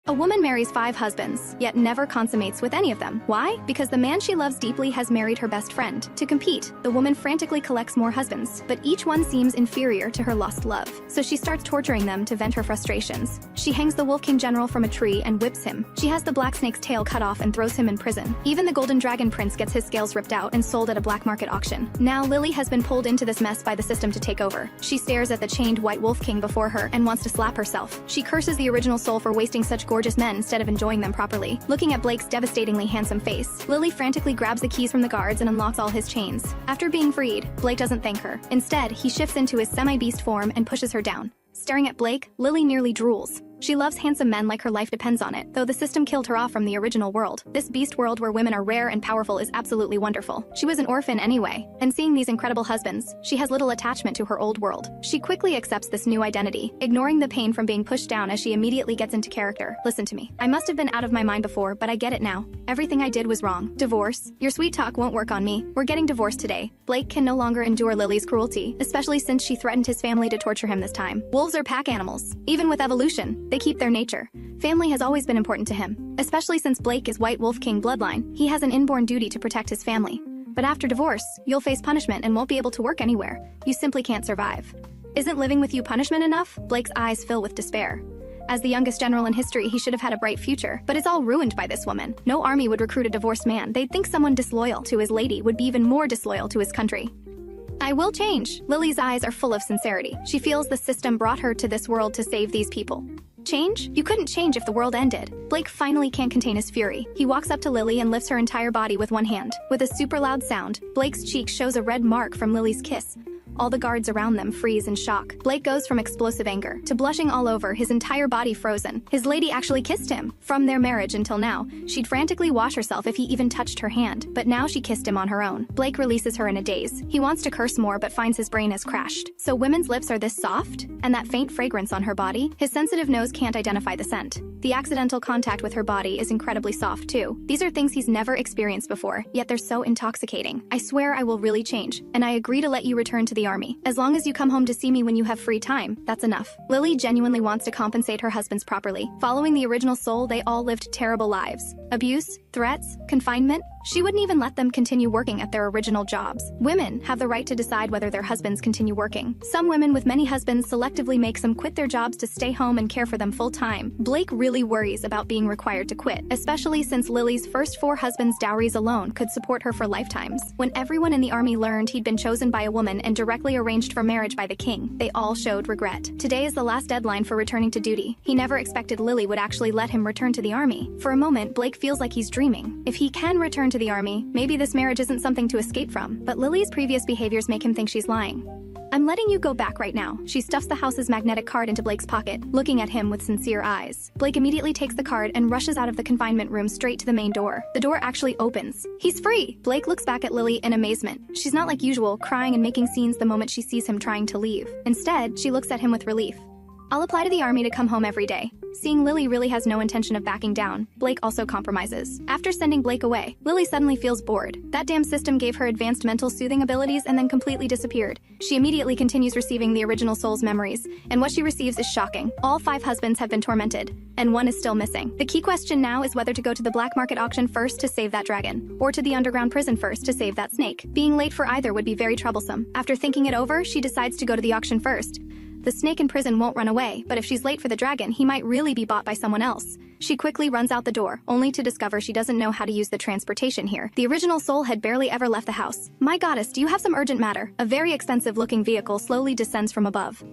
A woman marries 5 husbands, yet never consummates with any of them. Why? Because the man she loves deeply has married her best friend. To compete, the woman frantically collects more husbands, but each one seems inferior to her lost love. So she starts torturing them to vent her frustrations. She hangs the Wolf King general from a tree and whips him. She has the Black Snake's tail cut off and throws him in prison. Even the Golden Dragon Prince gets his scales ripped out and sold at a black market auction. Now Lily has been pulled into this mess by the system to take over. She stares at the chained White Wolf King before her and wants to slap herself. She curses the original soul for wasting such gorgeous men instead of enjoying them properly. Looking at Blake's devastatingly handsome face, Lily frantically grabs the keys from the guards and unlocks all his chains. After being freed, Blake doesn't thank her. Instead, he shifts into his semi-beast form and pushes her down. Staring at Blake, Lily nearly drools. She loves handsome men like her life depends on it, though the system killed her off from the original world. This beast world where women are rare and powerful is absolutely wonderful. She was an orphan anyway, and seeing these incredible husbands, she has little attachment to her old world. She quickly accepts this new identity, ignoring the pain from being pushed down as she immediately gets into character. Listen to me. I must have been out of my mind before, but I get it now. Everything I did was wrong. Divorce. Your sweet talk won't work on me. We're getting divorced today. Blake can no longer endure Lily's cruelty, especially since she threatened his family to torture him this time. Wolves are pack animals. Even with evolution, they keep their nature. Family has always been important to him, especially since Blake is White Wolf King bloodline. He has an inborn duty to protect his family. But after divorce, you'll face punishment and won't be able to work anywhere. You simply can't survive. Isn't living with you punishment enough? Blake's eyes fill with despair. As the youngest general in history, he should have had a bright future, but it's all ruined by this woman. No army would recruit a divorced man. They'd think someone disloyal to his lady would be even more disloyal to his country. I will change. Lily's eyes are full of sincerity. She feels the system brought her to this world to save these people. Change? You couldn't change if the world ended. Blake finally can't contain his fury. He walks up to Lily and lifts her entire body with one hand. With a super loud sound, Blake's cheek shows a red mark from Lily's kiss. All the guards around them freeze in shock. Blake goes from explosive anger to blushing all over, his entire body frozen. His lady actually kissed him. From their marriage until now, she'd frantically wash herself if he even touched her hand, but now she kissed him on her own. Blake releases her in a daze. He wants to curse more but finds his brain has crashed. So women's lips are this soft? And that faint fragrance on her body? His sensitive nose can't identify the scent. The accidental contact with her body is incredibly soft too. These are things he's never experienced before, yet they're so intoxicating. I swear I will really change, and I agree to let you return to the army. As long as you come home to see me when you have free time, that's enough. Lily genuinely wants to compensate her husbands properly. Following the original soul, they all lived terrible lives. Abuse, threats, confinement. She wouldn't even let them continue working at their original jobs. Women have the right to decide whether their husbands continue working. Some women with many husbands selectively make them quit their jobs to stay home and care for them full-time. Blake really worries about being required to quit, especially since Lily's first 4 husbands' dowries alone could support her for lifetimes. When everyone in the army learned he'd been chosen by a woman and directly arranged for marriage by the king, they all showed regret. Today is the last deadline for returning to duty. He never expected Lily would actually let him return to the army. For a moment, Blake feels like he's dreaming. If he can return to the army, maybe this marriage isn't something to escape from. But Lily's previous behaviors make him think she's lying. I'm letting you go back right now. She stuffs the house's magnetic card into Blake's pocket, looking at him with sincere eyes. Blake immediately takes the card and rushes out of the confinement room straight to the main door. The door actually opens. He's free! Blake looks back at Lily in amazement. She's not like usual, crying and making scenes the moment she sees him trying to leave. Instead, she looks at him with relief. I'll apply to the army to come home every day. Seeing Lily really has no intention of backing down, Blake also compromises. After sending Blake away, Lily suddenly feels bored. That damn system gave her advanced mental soothing abilities and then completely disappeared. She immediately continues receiving the original soul's memories, and what she receives is shocking. All 5 husbands have been tormented, and 1 is still missing. The key question now is whether to go to the black market auction first to save that dragon, or to the underground prison first to save that snake. Being late for either would be very troublesome. After thinking it over, she decides to go to the auction first. The snake in prison won't run away, but if she's late for the dragon, he might really be bought by someone else. She quickly runs out the door, only to discover she doesn't know how to use the transportation here. The original soul had barely ever left the house. My goddess, do you have some urgent matter? A very expensive-looking vehicle slowly descends from above.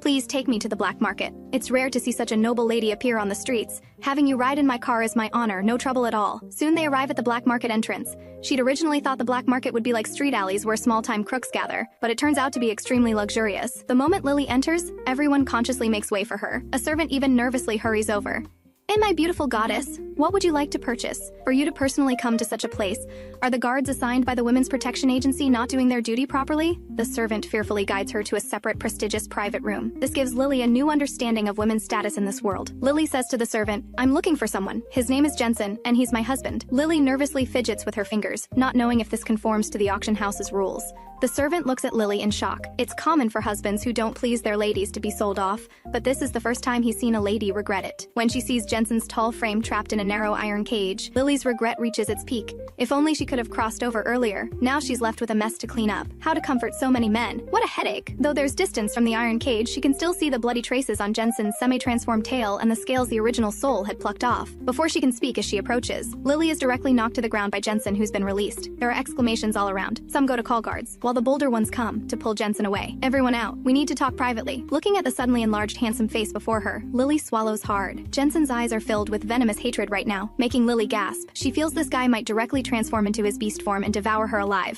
Please take me to the black market. It's rare to see such a noble lady appear on the streets. Having you ride in my car is my honor, no trouble at all. Soon they arrive at the black market entrance. She'd originally thought the black market would be like street alleys where small-time crooks gather, but it turns out to be extremely luxurious. The moment Lily enters, everyone consciously makes way for her. A servant even nervously hurries over. "Hey, my beautiful goddess, what would you like to purchase? For you to personally come to such a place, are the guards assigned by the Women's Protection Agency not doing their duty properly?" The servant fearfully guides her to a separate, prestigious private room. This gives Lily a new understanding of women's status in this world. Lily says to the servant, "I'm looking for someone. His name is Jensen, and he's my husband." Lily nervously fidgets with her fingers, not knowing if this conforms to the auction house's rules. The servant looks at Lily in shock. It's common for husbands who don't please their ladies to be sold off, but this is the first time he's seen a lady regret it. When she sees Jensen's tall frame trapped in a narrow iron cage, Lily's regret reaches its peak. If only she could have crossed over earlier. Now she's left with a mess to clean up. How to comfort so many men? What a headache. Though there's distance from the iron cage, she can still see the bloody traces on Jensen's semi-transformed tail and the scales the original soul had plucked off. Before she can speak as she approaches, Lily is directly knocked to the ground by Jensen, who's been released. There are exclamations all around. Some go to call guards, while the bolder ones come to pull Jensen away. Everyone out. We need to talk privately. Looking at the suddenly enlarged handsome face before her, Lily swallows hard. Jensen's eyes are filled with venomous hatred right now, making Lily gasp. She feels this guy might directly transform into his beast form and devour her alive.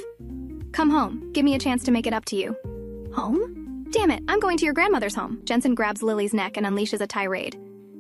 Come home. Give me a chance to make it up to you. Home? Damn it, I'm going to your grandmother's home. Jensen grabs Lily's neck and unleashes a tirade.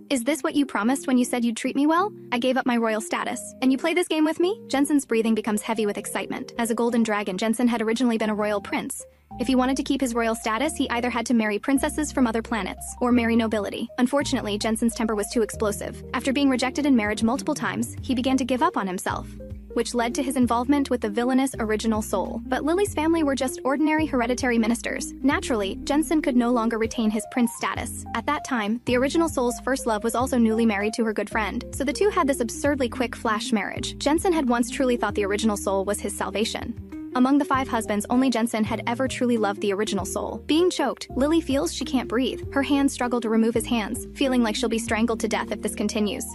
Is this what you promised when you said you'd treat me well? I gave up my royal status. And you play this game with me? Jensen's breathing becomes heavy with excitement. As a golden dragon, Jensen had originally been a royal prince. If he wanted to keep his royal status, he either had to marry princesses from other planets, or marry nobility. Unfortunately, Jensen's temper was too explosive. After being rejected in marriage multiple times, he began to give up on himself, which led to his involvement with the villainous original soul. But Lily's family were just ordinary hereditary ministers. Naturally, Jensen could no longer retain his prince status. At that time, the original soul's first love was also newly married to her good friend, so the two had this absurdly quick flash marriage. Jensen had once truly thought the original soul was his salvation. Among the 5 husbands, only Jensen had ever truly loved the original soul. Being choked, Lily feels she can't breathe. Her hands struggle to remove his hands, feeling like she'll be strangled to death if this continues.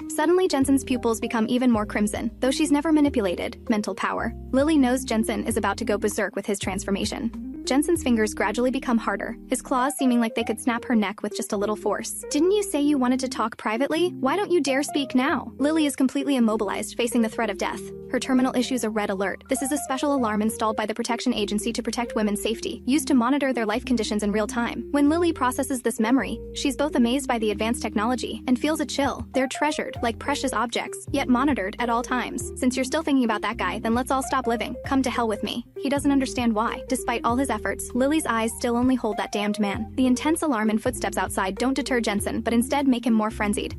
Suddenly, Jensen's pupils become even more crimson, though she's never manipulated mental power. Lily knows Jensen is about to go berserk with his transformation. Jensen's fingers gradually become harder, his claws seeming like they could snap her neck with just a little force. Didn't you say you wanted to talk privately? Why don't you dare speak now? Lily is completely immobilized, facing the threat of death. Her terminal issues a red alert. This is a special alarm installed by the protection agency to protect women's safety, used to monitor their life conditions in real time. When Lily processes this memory, she's both amazed by the advanced technology and feels a chill. They're treasured, like precious objects, yet monitored at all times. Since you're still thinking about that guy, then let's all stop living. Come to hell with me. He doesn't understand why. Despite all his efforts, Lily's eyes still only hold that damned man. The intense alarm and footsteps outside don't deter Jensen, but instead make him more frenzied.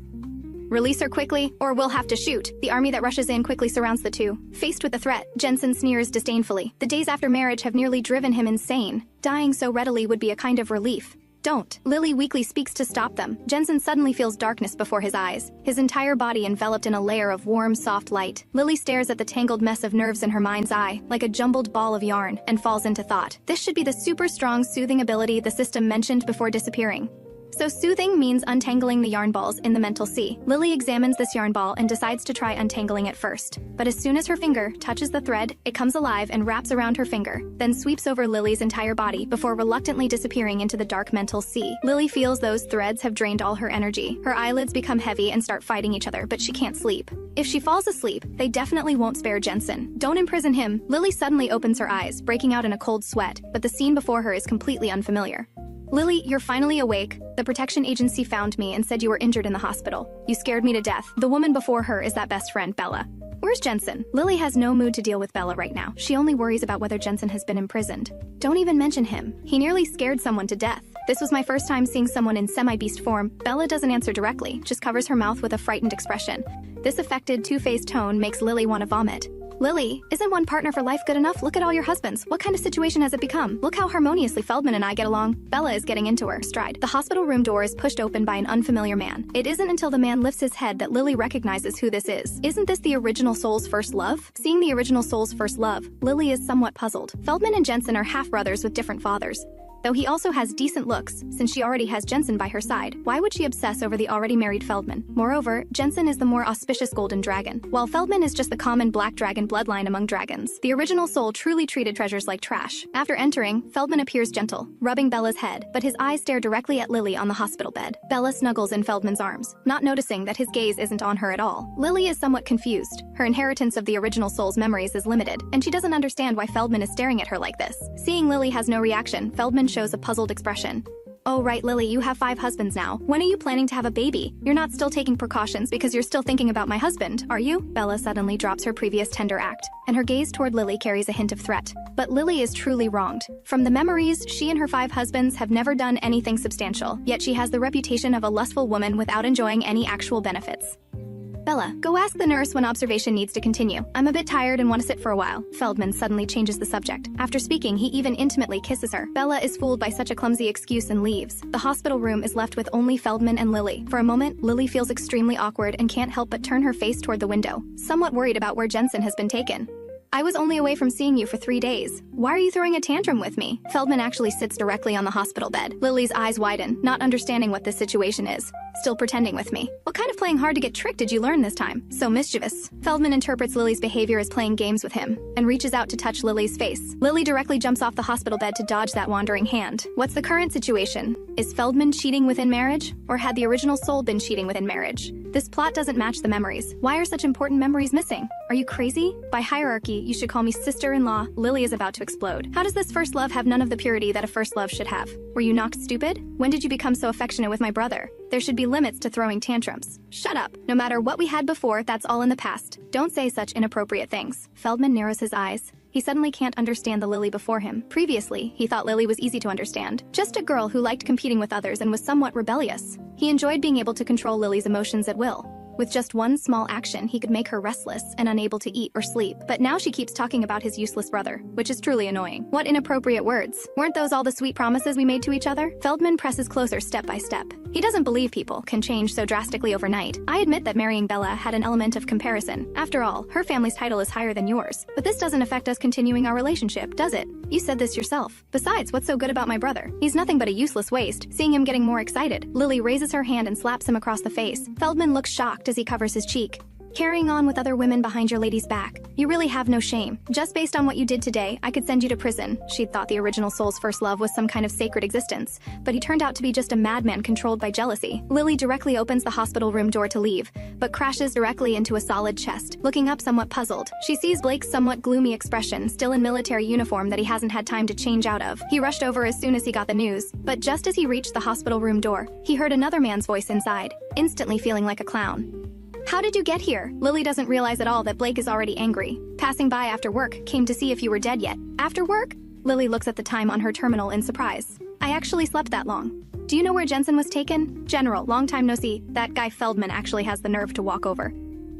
Release her quickly, or we'll have to shoot. The army that rushes in quickly surrounds the two. Faced with the threat, Jensen sneers disdainfully. The days after marriage have nearly driven him insane. Dying so readily would be a kind of relief. Don't. Lily weakly speaks to stop them. Jensen suddenly feels darkness before his eyes, his entire body enveloped in a layer of warm, soft light. Lily stares at the tangled mess of nerves in her mind's eye, like a jumbled ball of yarn, and falls into thought. This should be the super strong soothing ability the system mentioned before disappearing. So soothing means untangling the yarn balls in the mental sea. Lily examines this yarn ball and decides to try untangling it first. But as soon as her finger touches the thread, it comes alive and wraps around her finger, then sweeps over Lily's entire body before reluctantly disappearing into the dark mental sea. Lily feels those threads have drained all her energy. Her eyelids become heavy and start fighting each other, but she can't sleep. If she falls asleep, they definitely won't spare Jensen. Don't imprison him. Lily suddenly opens her eyes, breaking out in a cold sweat, but the scene before her is completely unfamiliar. Lily, you're finally awake. The protection agency found me and said you were injured in the hospital. You scared me to death. The woman before her is that best friend, Bella. Where's Jensen? Lily has no mood to deal with Bella right now. She only worries about whether Jensen has been imprisoned. Don't even mention him. He nearly scared someone to death. This was my first time seeing someone in semi-beast form. Bella doesn't answer directly, just covers her mouth with a frightened expression. This affected, two-faced tone makes Lily want to vomit. Lily, isn't one partner for life good enough? Look at all your husbands. What kind of situation has it become? Look how harmoniously Feldman and I get along. Bella is getting into her stride. The hospital room door is pushed open by an unfamiliar man. It isn't until the man lifts his head that Lily recognizes who this is. Isn't this the original soul's first love? Seeing the original soul's first love, Lily is somewhat puzzled. Feldman and Jensen are half-brothers with different fathers. Though he also has decent looks, since she already has Jensen by her side, why would she obsess over the already married Feldman? Moreover, Jensen is the more auspicious golden dragon, while Feldman is just the common black dragon bloodline among dragons. The original soul truly treated treasures like trash. After entering, Feldman appears gentle, rubbing Bella's head, but his eyes stare directly at Lily on the hospital bed. Bella snuggles in Feldman's arms, not noticing that his gaze isn't on her at all. Lily is somewhat confused. Her inheritance of the original soul's memories is limited, and she doesn't understand why Feldman is staring at her like this. Seeing Lily has no reaction, Feldman shows a puzzled expression. Oh right, Lily, you have 5 husbands now. When are you planning to have a baby? You're not still taking precautions because you're still thinking about my husband, are you? Bella suddenly drops her previous tender act, and her gaze toward Lily carries a hint of threat. But Lily is truly wronged. From the memories, she and her 5 husbands have never done anything substantial, yet she has the reputation of a lustful woman without enjoying any actual benefits. Bella, go ask the nurse when observation needs to continue. I'm a bit tired and want to sit for a while. Feldman suddenly changes the subject. After speaking, he even intimately kisses her. Bella is fooled by such a clumsy excuse and leaves. The hospital room is left with only Feldman and Lily. For a moment, Lily feels extremely awkward and can't help but turn her face toward the window, somewhat worried about where Jensen has been taken. I was only away from seeing you for 3 days. Why are you throwing a tantrum with me? Feldman actually sits directly on the hospital bed. Lily's eyes widen, not understanding what this situation is. Still pretending with me. What kind of playing hard to get tricked did you learn this time? So mischievous. Feldman interprets Lily's behavior as playing games with him and reaches out to touch Lily's face. Lily directly jumps off the hospital bed to dodge that wandering hand. What's the current situation? Is Feldman cheating within marriage? Or had the original soul been cheating within marriage? This plot doesn't match the memories. Why are such important memories missing? Are you crazy? By hierarchy, you should call me sister-in-law. Lily is about to explode. How does this first love have none of the purity that a first love should have? Were you knocked stupid? When did you become so affectionate with my brother? There should be limits to throwing tantrums. Shut up. No matter what we had before, that's all in the past. Don't say such inappropriate things. Feldman narrows his eyes. He suddenly can't understand the Lily before him. Previously, he thought Lily was easy to understand. Just a girl who liked competing with others and was somewhat rebellious. He enjoyed being able to control Lily's emotions at will. With just one small action, he could make her restless and unable to eat or sleep. But now she keeps talking about his useless brother, which is truly annoying. What inappropriate words. Weren't those all the sweet promises we made to each other? Feldman presses closer step by step. He doesn't believe people can change so drastically overnight. I admit that marrying Bella had an element of comparison. After all, her family's title is higher than yours. But this doesn't affect us continuing our relationship, does it? You said this yourself. Besides, what's so good about my brother? He's nothing but a useless waste. Seeing him getting more excited, Lily raises her hand and slaps him across the face. Feldman looks shocked as he covers his cheek. Carrying on with other women behind your lady's back. You really have no shame. Just based on what you did today, I could send you to prison. She'd thought the original soul's first love was some kind of sacred existence, but he turned out to be just a madman controlled by jealousy. Lily directly opens the hospital room door to leave, but crashes directly into a solid chest. Looking up somewhat puzzled, she sees Blake's somewhat gloomy expression, still in military uniform that he hasn't had time to change out of. He rushed over as soon as he got the news, but just as he reached the hospital room door, he heard another man's voice inside, instantly feeling like a clown. How did you get here? Lily doesn't realize at all that Blake is already angry. Passing by after work, came to see if you were dead yet. After work? Lily looks at the time on her terminal in surprise. I actually slept that long. Do you know where Jensen was taken? General, long time no see. That guy Feldman actually has the nerve to walk over.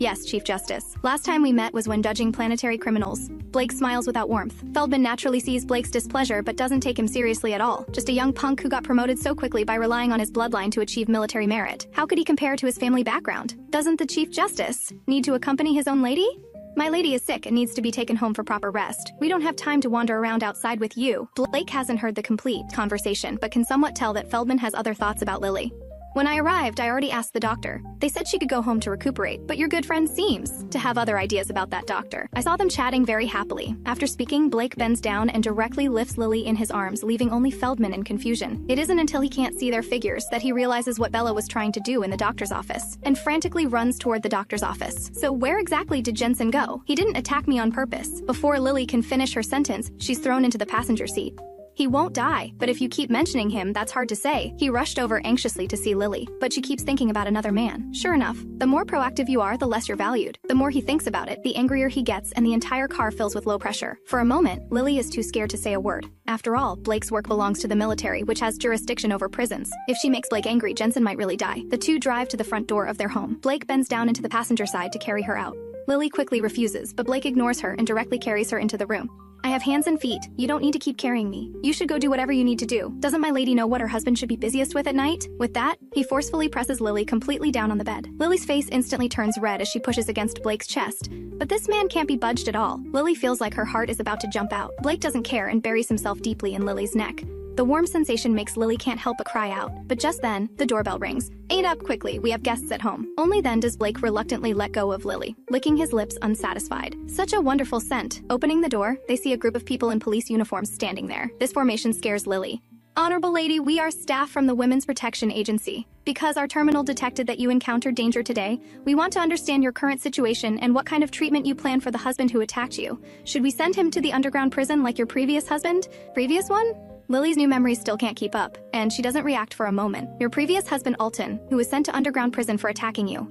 Yes, Chief Justice. Last time we met was when judging planetary criminals. Blake smiles without warmth. Feldman naturally sees Blake's displeasure but doesn't take him seriously at all. Just a young punk who got promoted so quickly by relying on his bloodline to achieve military merit. How could he compare to his family background? Doesn't the Chief Justice need to accompany his own lady? My lady is sick and needs to be taken home for proper rest. We don't have time to wander around outside with you. Blake hasn't heard the complete conversation but can somewhat tell that Feldman has other thoughts about Lily. When I arrived, I already asked the doctor. They said she could go home to recuperate, but your good friend seems to have other ideas about that doctor. I saw them chatting very happily. After speaking, Blake bends down and directly lifts Lily in his arms, leaving only Feldman in confusion. It isn't until he can't see their figures that he realizes what Bella was trying to do in the doctor's office, and frantically runs toward the doctor's office. So where exactly did Jensen go? He didn't attack me on purpose. Before Lily can finish her sentence, she's thrown into the passenger seat. He won't die, but if you keep mentioning him, that's hard to say. He rushed over anxiously to see Lily, but she keeps thinking about another man. Sure enough, the more proactive you are, the less you're valued. The more he thinks about it, the angrier he gets, and the entire car fills with low pressure. For a moment, Lily is too scared to say a word. After all, Blake's work belongs to the military, which has jurisdiction over prisons. If she makes Blake angry, Jensen might really die. The two drive to the front door of their home. Blake bends down into the passenger side to carry her out. Lily quickly refuses, but Blake ignores her and directly carries her into the room. I have hands and feet. You don't need to keep carrying me. You should go do whatever you need to do. Doesn't my lady know what her husband should be busiest with at night? With that, he forcefully presses Lily completely down on the bed. Lily's face instantly turns red as she pushes against Blake's chest. But this man can't be budged at all. Lily feels like her heart is about to jump out. Blake doesn't care and buries himself deeply in Lily's neck. The warm sensation makes Lily can't help but cry out. But just then, the doorbell rings. Ain't up quickly, we have guests at home. Only then does Blake reluctantly let go of Lily, licking his lips unsatisfied. Such a wonderful scent. Opening the door, they see a group of people in police uniforms standing there. This formation scares Lily. Honorable lady, we are staff from the Women's Protection Agency. Because our terminal detected that you encountered danger today, we want to understand your current situation and what kind of treatment you plan for the husband who attacked you. Should we send him to the underground prison like your previous husband? Previous one? Lily's new memories still can't keep up, and she doesn't react for a moment. Your previous husband, Alton, who was sent to underground prison for attacking you.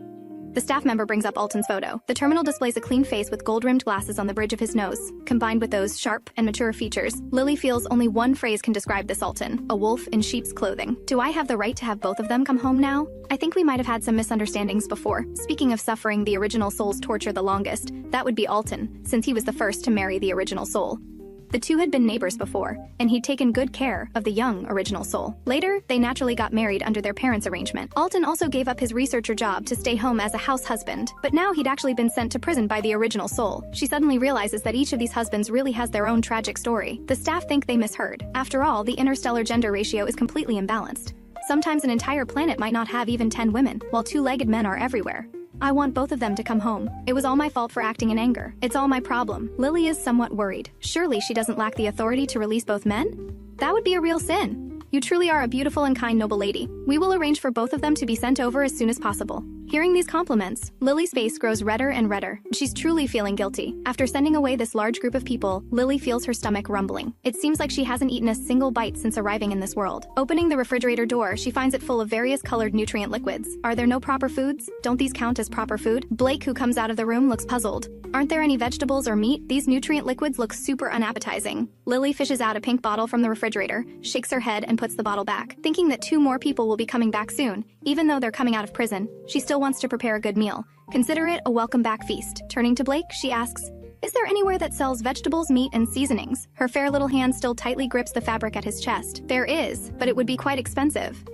The staff member brings up Alton's photo. The terminal displays a clean face with gold-rimmed glasses on the bridge of his nose. Combined with those sharp and mature features, Lily feels only one phrase can describe this Alton: a wolf in sheep's clothing. Do I have the right to have both of them come home now? I think we might have had some misunderstandings before. Speaking of suffering the original soul's torture the longest, that would be Alton, since he was the first to marry the original soul. The two had been neighbors before, and he'd taken good care of the young original soul. Later, they naturally got married under their parents' arrangement. Alton also gave up his researcher job to stay home as a house husband, but now he'd actually been sent to prison by the original soul. She suddenly realizes that each of these husbands really has their own tragic story. The staff think they misheard. After all, the interstellar gender ratio is completely imbalanced. Sometimes an entire planet might not have even 10 women, while two-legged men are everywhere. I want both of them to come home. It was all my fault for acting in anger. It's all my problem. Lily is somewhat worried. Surely she doesn't lack the authority to release both men? That would be a real sin. You truly are a beautiful and kind noble lady. We will arrange for both of them to be sent over as soon as possible. Hearing these compliments, Lily's face grows redder and redder. She's truly feeling guilty. After sending away this large group of people, Lily feels her stomach rumbling. It seems like she hasn't eaten a single bite since arriving in this world. Opening the refrigerator door, she finds it full of various colored nutrient liquids. Are there no proper foods? Don't these count as proper food? Blake, who comes out of the room, looks puzzled. Aren't there any vegetables or meat? These nutrient liquids look super unappetizing. Lily fishes out a pink bottle from the refrigerator, shakes her head, and puts the bottle back. Thinking that 2 more people will be coming back soon, even though they're coming out of prison, she still wants to prepare a good meal. Consider it a welcome back feast. Turning to Blake, she asks, "Is there anywhere that sells vegetables, meat, and seasonings?" Her fair little hand still tightly grips the fabric at his chest. There is, but it would be quite expensive.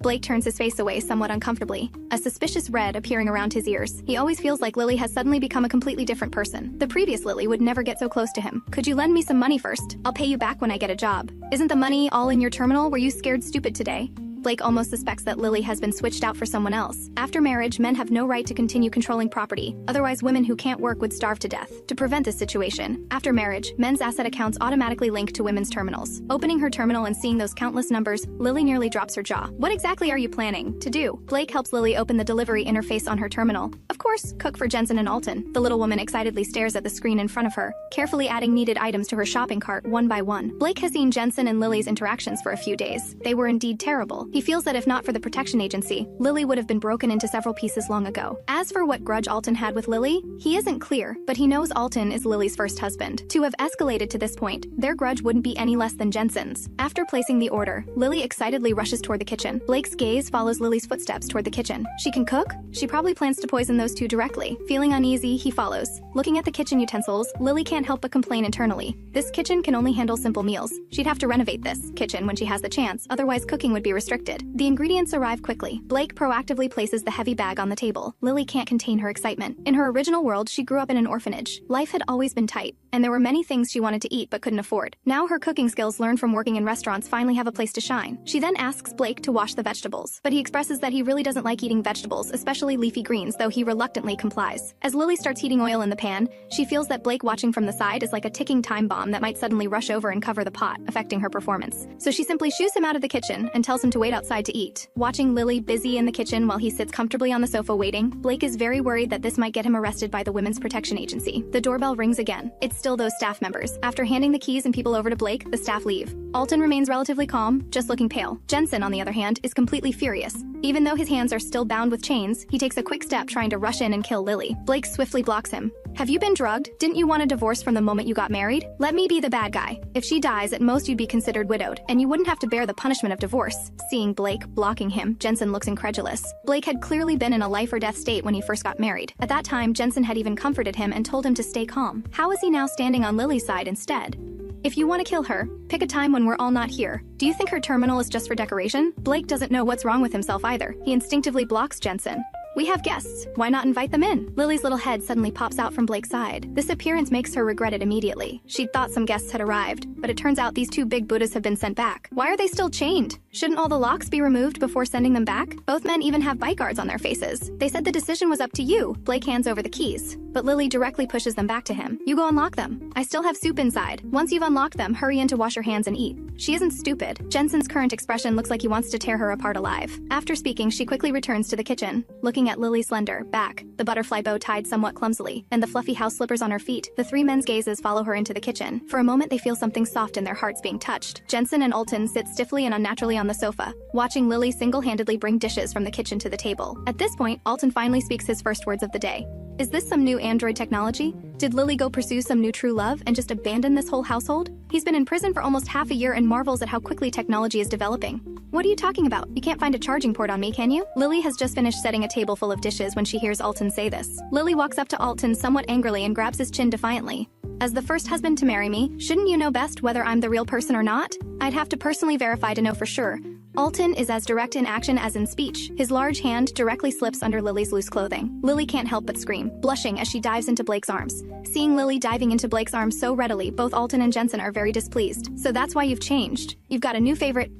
Blake turns his face away somewhat uncomfortably, a suspicious red appearing around his ears. He always feels like Lily has suddenly become a completely different person. The previous Lily would never get so close to him. "Could you lend me some money first? I'll pay you back when I get a job." "Isn't the money all in your terminal? Were you scared stupid today?" Blake almost suspects that Lily has been switched out for someone else. After marriage, men have no right to continue controlling property. Otherwise, women who can't work would starve to death. To prevent this situation, after marriage, men's asset accounts automatically link to women's terminals. Opening her terminal and seeing those countless numbers, Lily nearly drops her jaw. What exactly are you planning to do? Blake helps Lily open the delivery interface on her terminal. Of course, cook for Jensen and Alton. The little woman excitedly stares at the screen in front of her, carefully adding needed items to her shopping cart one by one. Blake has seen Jensen and Lily's interactions for a few days. They were indeed terrible. He feels that if not for the protection agency, Lily would have been broken into several pieces long ago. As for what grudge Alton had with Lily, he isn't clear, but he knows Alton is Lily's first husband. To have escalated to this point, their grudge wouldn't be any less than Jensen's. After placing the order, Lily excitedly rushes toward the kitchen. Blake's gaze follows Lily's footsteps toward the kitchen. She can cook? She probably plans to poison those two directly. Feeling uneasy, he follows. Looking at the kitchen utensils, Lily can't help but complain internally. This kitchen can only handle simple meals. She'd have to renovate this kitchen when she has the chance, otherwise cooking would be restricted. The ingredients arrive quickly. Blake proactively places the heavy bag on the table. Lily can't contain her excitement. In her original world, she grew up in an orphanage. Life had always been tight, and there were many things she wanted to eat but couldn't afford. Now her cooking skills learned from working in restaurants finally have a place to shine. She then asks Blake to wash the vegetables, but he expresses that he really doesn't like eating vegetables, especially leafy greens, though he reluctantly complies. As Lily starts heating oil in the pan, she feels that Blake watching from the side is like a ticking time bomb that might suddenly rush over and cover the pot, affecting her performance. So she simply shoos him out of the kitchen and tells him to wait outside to eat. Watching Lily busy in the kitchen while he sits comfortably on the sofa waiting, Blake is very worried that this might get him arrested by the Women's Protection Agency. The doorbell rings again. It's still those staff members. After handing the keys and people over to Blake, the staff leave. Alton remains relatively calm, just looking pale. Jensen, on the other hand, is completely furious. Even though his hands are still bound with chains, he takes a quick step trying to rush in and kill Lily. Blake swiftly blocks him. "Have you been drugged? Didn't you want a divorce from the moment you got married? Let me be the bad guy. If she dies, at most you'd be considered widowed, and you wouldn't have to bear the punishment of divorce." Seeing Blake blocking him, Jensen looks incredulous. Blake had clearly been in a life-or-death state when he first got married. At that time, Jensen had even comforted him and told him to stay calm. How is he now standing on Lily's side instead? "If you want to kill her, pick a time when we're all not here. Do you think her terminal is just for decoration?" Blake doesn't know what's wrong with himself either. He instinctively blocks Jensen. "We have guests. Why not invite them in?" Lily's little head suddenly pops out from Blake's side. This appearance makes her regret it immediately. She'd thought some guests had arrived, but it turns out these two big Buddhas have been sent back. Why are they still chained? Shouldn't all the locks be removed before sending them back? Both men even have bite guards on their faces. They said the decision was up to you. Blake hands over the keys, but Lily directly pushes them back to him. "You go unlock them. I still have soup inside. Once you've unlocked them, hurry in to wash your hands and eat." She isn't stupid. Jensen's current expression looks like he wants to tear her apart alive. After speaking, she quickly returns to the kitchen, looking at Lily's slender back, the butterfly bow tied somewhat clumsily, and the fluffy house slippers on her feet. The three men's gazes follow her into the kitchen. For a moment, they feel something soft in their hearts being touched. Jensen and Alton sit stiffly and unnaturally on the sofa, watching Lily single-handedly bring dishes from the kitchen to the table. At this point, Alton finally speaks his first words of the day. Is this some new android technology? Did Lily go pursue some new true love and just abandon this whole household? He's been in prison for almost half a year and marvels at how quickly technology is developing. What are you talking about? You can't find a charging port on me, can you? Lily has just finished setting a table full of dishes when she hears Alton say this. Lily walks up to Alton somewhat angrily and grabs his chin defiantly. As the first husband to marry me, shouldn't you know best whether I'm the real person or not? I'd have to personally verify to know for sure. Alton is as direct in action as in speech. His large hand directly slips under Lily's loose clothing. Lily can't help but scream, blushing as she dives into Blake's arms. Seeing Lily diving into Blake's arms so readily, both Alton and Jensen are very displeased. So that's why you've changed. You've got a new favorite.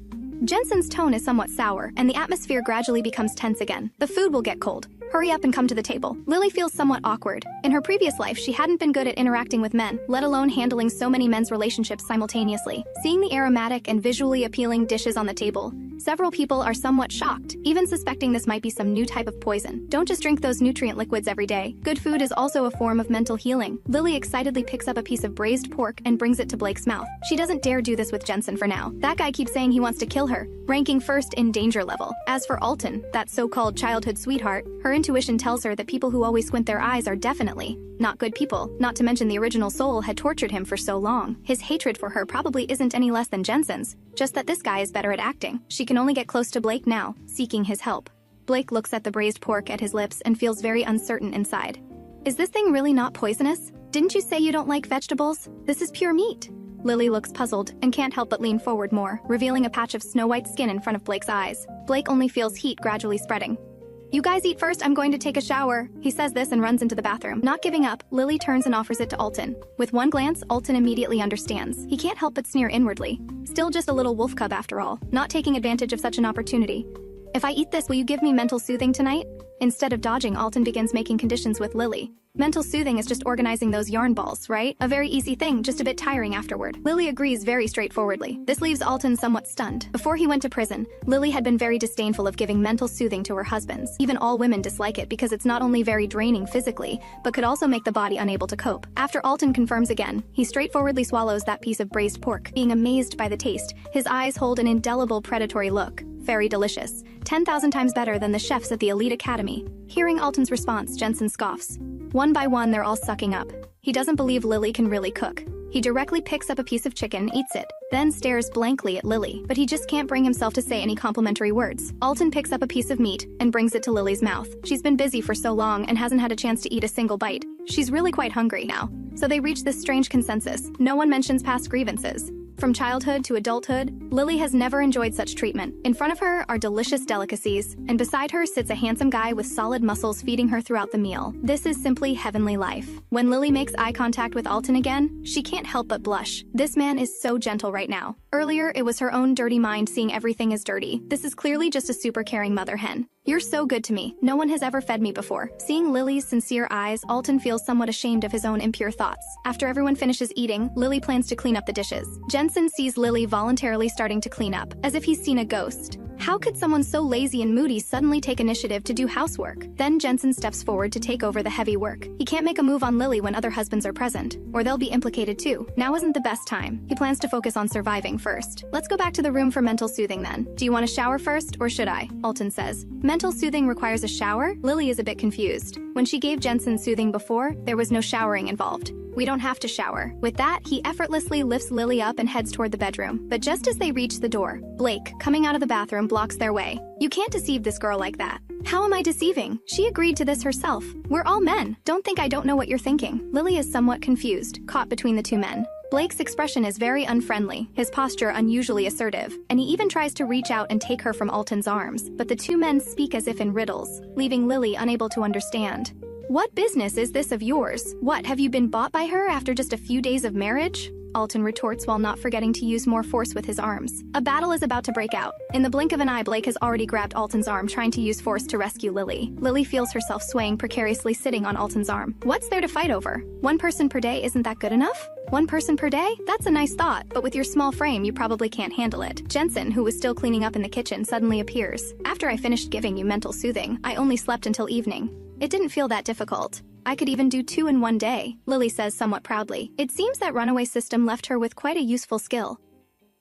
Jensen's tone is somewhat sour, and the atmosphere gradually becomes tense again. The food will get cold. Hurry up and come to the table. Lily feels somewhat awkward. In her previous life, she hadn't been good at interacting with men, let alone handling so many men's relationships simultaneously. Seeing the aromatic and visually appealing dishes on the table, several people are somewhat shocked, even suspecting this might be some new type of poison. Don't just drink those nutrient liquids every day. Good food is also a form of mental healing. Lily excitedly picks up a piece of braised pork and brings it to Blake's mouth. She doesn't dare do this with Jensen for now. That guy keeps saying he wants to kill her, ranking first in danger level. As for Alton, that so-called childhood sweetheart, her intuition tells her that people who always squint their eyes are definitely not good people, not to mention the original soul had tortured him for so long. His hatred for her probably isn't any less than Jensen's, just that this guy is better at acting. She can only get close to Blake now, seeking his help. Blake looks at the braised pork at his lips and feels very uncertain inside. Is this thing really not poisonous? Didn't you say you don't like vegetables? This is pure meat. Lily looks puzzled and can't help but lean forward more, revealing a patch of snow-white skin in front of Blake's eyes. Blake only feels heat gradually spreading. You guys eat first, I'm going to take a shower. He says this and runs into the bathroom. Not giving up, Lily turns and offers it to Alton. With one glance, Alton immediately understands. He can't help but sneer inwardly. Still just a little wolf cub after all, not taking advantage of such an opportunity. If I eat this, will you give me mental soothing tonight? Instead of dodging, Alton begins making conditions with Lily. Mental soothing is just organizing those yarn balls, right? A very easy thing, just a bit tiring afterward. Lily agrees very straightforwardly. This leaves Alton somewhat stunned. Before he went to prison, Lily had been very disdainful of giving mental soothing to her husbands. Even all women dislike it because it's not only very draining physically, but could also make the body unable to cope. After Alton confirms again, he straightforwardly swallows that piece of braised pork. Being amazed by the taste, his eyes hold an indelible predatory look. Very delicious. 10,000 times better than the chefs at the elite academy. Hearing Alton's response, Jensen scoffs. One by one, they're all sucking up. He doesn't believe Lily can really cook. He directly picks up a piece of chicken, eats it, then stares blankly at Lily, but he just can't bring himself to say any complimentary words. Alton picks up a piece of meat and brings it to Lily's mouth. She's been busy for so long and hasn't had a chance to eat a single bite. She's really quite hungry now. So they reach this strange consensus. No one mentions past grievances. From childhood to adulthood, Lily has never enjoyed such treatment. In front of her are delicious delicacies, and beside her sits a handsome guy with solid muscles feeding her throughout the meal. This is simply heavenly life. When Lily makes eye contact with Alton again, she can't help but blush. This man is so gentle right now. Earlier, it was her own dirty mind seeing everything as dirty. This is clearly just a super caring mother hen. You're so good to me. No one has ever fed me before. Seeing Lily's sincere eyes, Alton feels somewhat ashamed of his own impure thoughts. After everyone finishes eating, Lily plans to clean up the dishes. Jensen sees Lily voluntarily starting to clean up, as if he's seen a ghost. How could someone so lazy and moody suddenly take initiative to do housework? Then Jensen steps forward to take over the heavy work. He can't make a move on Lily when other husbands are present, or they'll be implicated too. Now isn't the best time. He plans to focus on surviving first. Let's go back to the room for mental soothing then. Do you want to shower first, or should I? Alton says. Mental soothing requires a shower? Lily is a bit confused. When she gave Jensen soothing before, there was no showering involved. We don't have to shower. With that, he effortlessly lifts Lily up and heads toward the bedroom. But just as they reach the door, Blake, coming out of the bathroom, blocks their way. You can't deceive this girl like that. How am I deceiving? She agreed to this herself. We're all men. Don't think I don't know what you're thinking. Lily is somewhat confused, caught between the two men. Blake's expression is very unfriendly, his posture unusually assertive, and he even tries to reach out and take her from Alton's arms. But the two men speak as if in riddles, leaving Lily unable to understand. What business is this of yours? What, have you been bought by her after just a few days of marriage? Alton retorts while not forgetting to use more force with his arms. A battle is about to break out. In the blink of an eye, Blake has already grabbed Alton's arm, trying to use force to rescue Lily. Lily feels herself swaying precariously sitting on Alton's arm. What's there to fight over? One person per day isn't that good enough? One person per day? That's a nice thought, but with your small frame, you probably can't handle it. Jensen, who was still cleaning up in the kitchen, suddenly appears. After I finished giving you mental soothing, I only slept until evening. It didn't feel that difficult. I could even do 2 in one day, Lily says somewhat proudly. It seems that runaway system left her with quite a useful skill.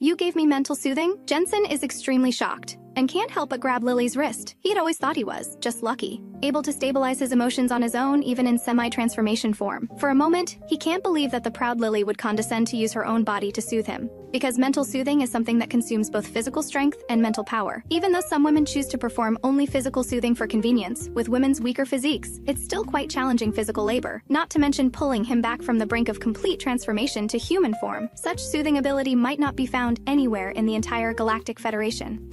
You gave me mental soothing? Jensen is extremely shocked and can't help but grab Lily's wrist. He had always thought he was just lucky, able to stabilize his emotions on his own, even in semi-transformation form. For a moment, he can't believe that the proud Lily would condescend to use her own body to soothe him. Because mental soothing is something that consumes both physical strength and mental power. Even though some women choose to perform only physical soothing for convenience, with women's weaker physiques, it's still quite challenging physical labor, not to mention pulling him back from the brink of complete transformation to human form. Such soothing ability might not be found anywhere in the entire Galactic Federation.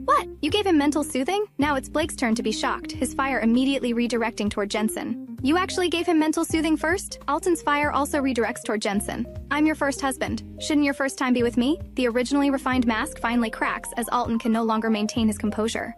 What? You gave him mental soothing? Now it's Blake's turn to be shocked, his fire immediately redirecting toward Jensen. You actually gave him mental soothing first? Alton's fire also redirects toward Jensen. I'm your first husband. Shouldn't your first time be with me? The originally refined mask finally cracks as Alton can no longer maintain his composure.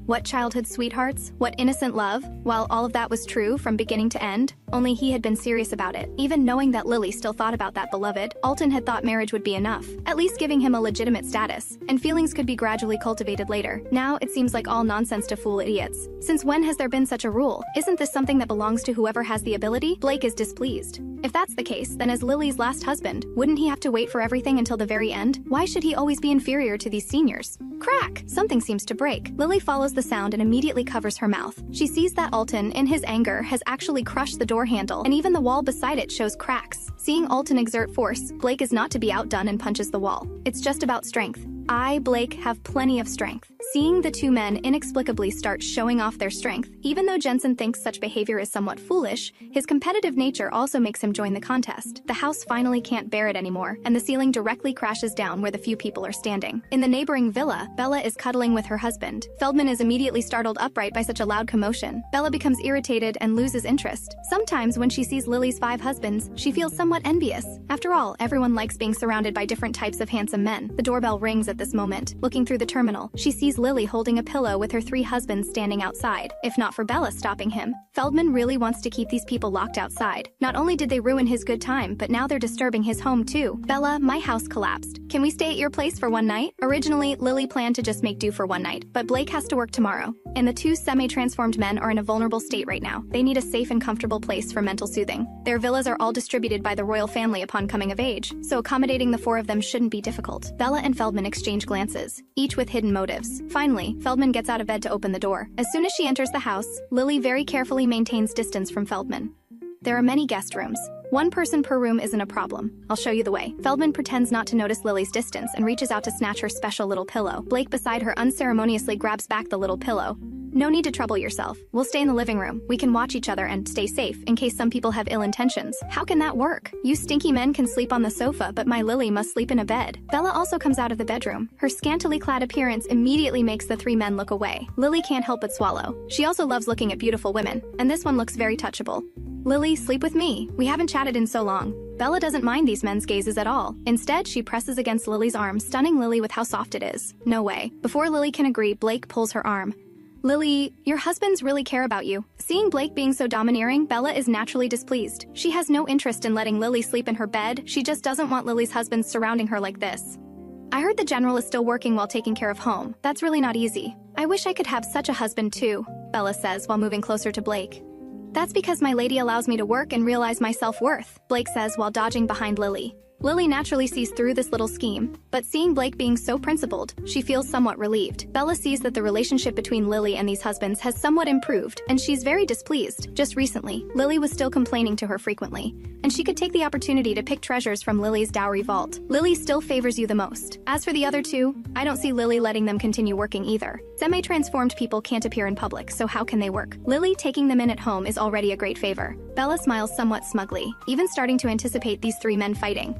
What childhood sweethearts? What innocent love? While all of that was true from beginning to end, only he had been serious about it. Even knowing that Lily still thought about that beloved, Alton had thought marriage would be enough, at least giving him a legitimate status, and feelings could be gradually cultivated later. Now it seems like all nonsense to fool idiots. Since when has there been such a rule? Isn't this something that belongs to whoever has the ability? Blake is displeased. If that's the case, then as Lily's last husband, wouldn't he have to wait for everything until the very end? Why should he always be inferior to these seniors? Crack! Something seems to break. Lily follows the sound and immediately covers her mouth. She sees that Alton, in his anger, has actually crushed the door handle, and even the wall beside it shows cracks. Seeing Alton exert force, Blake is not to be outdone and punches the wall. It's just about strength. I, Blake, have plenty of strength. Seeing the two men inexplicably start showing off their strength, even though Jensen thinks such behavior is somewhat foolish, his competitive nature also makes him join the contest. The house finally can't bear it anymore, and the ceiling directly crashes down where the few people are standing. In the neighboring villa, Bella is cuddling with her husband. Feldman is immediately startled upright by such a loud commotion. Bella becomes irritated and loses interest. Sometimes when she sees Lily's 5 husbands, she feels somewhat envious. After all, everyone likes being surrounded by different types of handsome men. The doorbell rings at this moment. Looking through the terminal, she sees Lily holding a pillow with her 3 husbands standing outside. If not for Bella stopping him, Feldman really wants to keep these people locked outside. Not only did they ruin his good time, but now they're disturbing his home too. Bella, my house collapsed. Can we stay at your place for one night? Originally, Lily planned to just make do for one night, but Blake has to work tomorrow, and the 2 semi-transformed men are in a vulnerable state right now. They need a safe and comfortable place for mental soothing. Their villas are all distributed by the royal family upon coming of age, so accommodating the 4 of them shouldn't be difficult. Bella and Feldman exchange glances, each with hidden motives. Finally, Feldman gets out of bed to open the door. As soon as she enters the house, Lily very carefully maintains distance from Feldman. There are many guest rooms. 1 person per room isn't a problem. I'll show you the way. Feldman pretends not to notice Lily's distance and reaches out to snatch her special little pillow. Blake beside her unceremoniously grabs back the little pillow. No need to trouble yourself. We'll stay in the living room. We can watch each other and stay safe in case some people have ill intentions. How can that work? You stinky men can sleep on the sofa, but my Lily must sleep in a bed. Bella also comes out of the bedroom. Her scantily clad appearance immediately makes the 3 men look away. Lily can't help but swallow. She also loves looking at beautiful women, and this one looks very touchable. Lily, sleep with me. We haven't chatted in so long. Bella doesn't mind these men's gazes at all. Instead, she presses against Lily's arm, stunning Lily with how soft it is. No way. Before Lily can agree, Blake pulls her arm. Lily, your husbands really care about you. Seeing Blake being so domineering, Bella is naturally displeased. She has no interest in letting Lily sleep in her bed. She just doesn't want Lily's husbands surrounding her like this. I heard the general is still working while taking care of home. That's really not easy. I wish I could have such a husband too, Bella says while moving closer to Blake. That's because my lady allows me to work and realize my self-worth, Blake says while dodging behind Lily. Lily naturally sees through this little scheme, but seeing Blake being so principled, she feels somewhat relieved. Bella sees that the relationship between Lily and these husbands has somewhat improved, and she's very displeased. Just recently, Lily was still complaining to her frequently, and she could take the opportunity to pick treasures from Lily's dowry vault. Lily still favors you the most. As for the other 2, I don't see Lily letting them continue working either. Semi-transformed people can't appear in public, so how can they work? Lily taking them in at home is already a great favor. Bella smiles somewhat smugly, even starting to anticipate these 3 men fighting.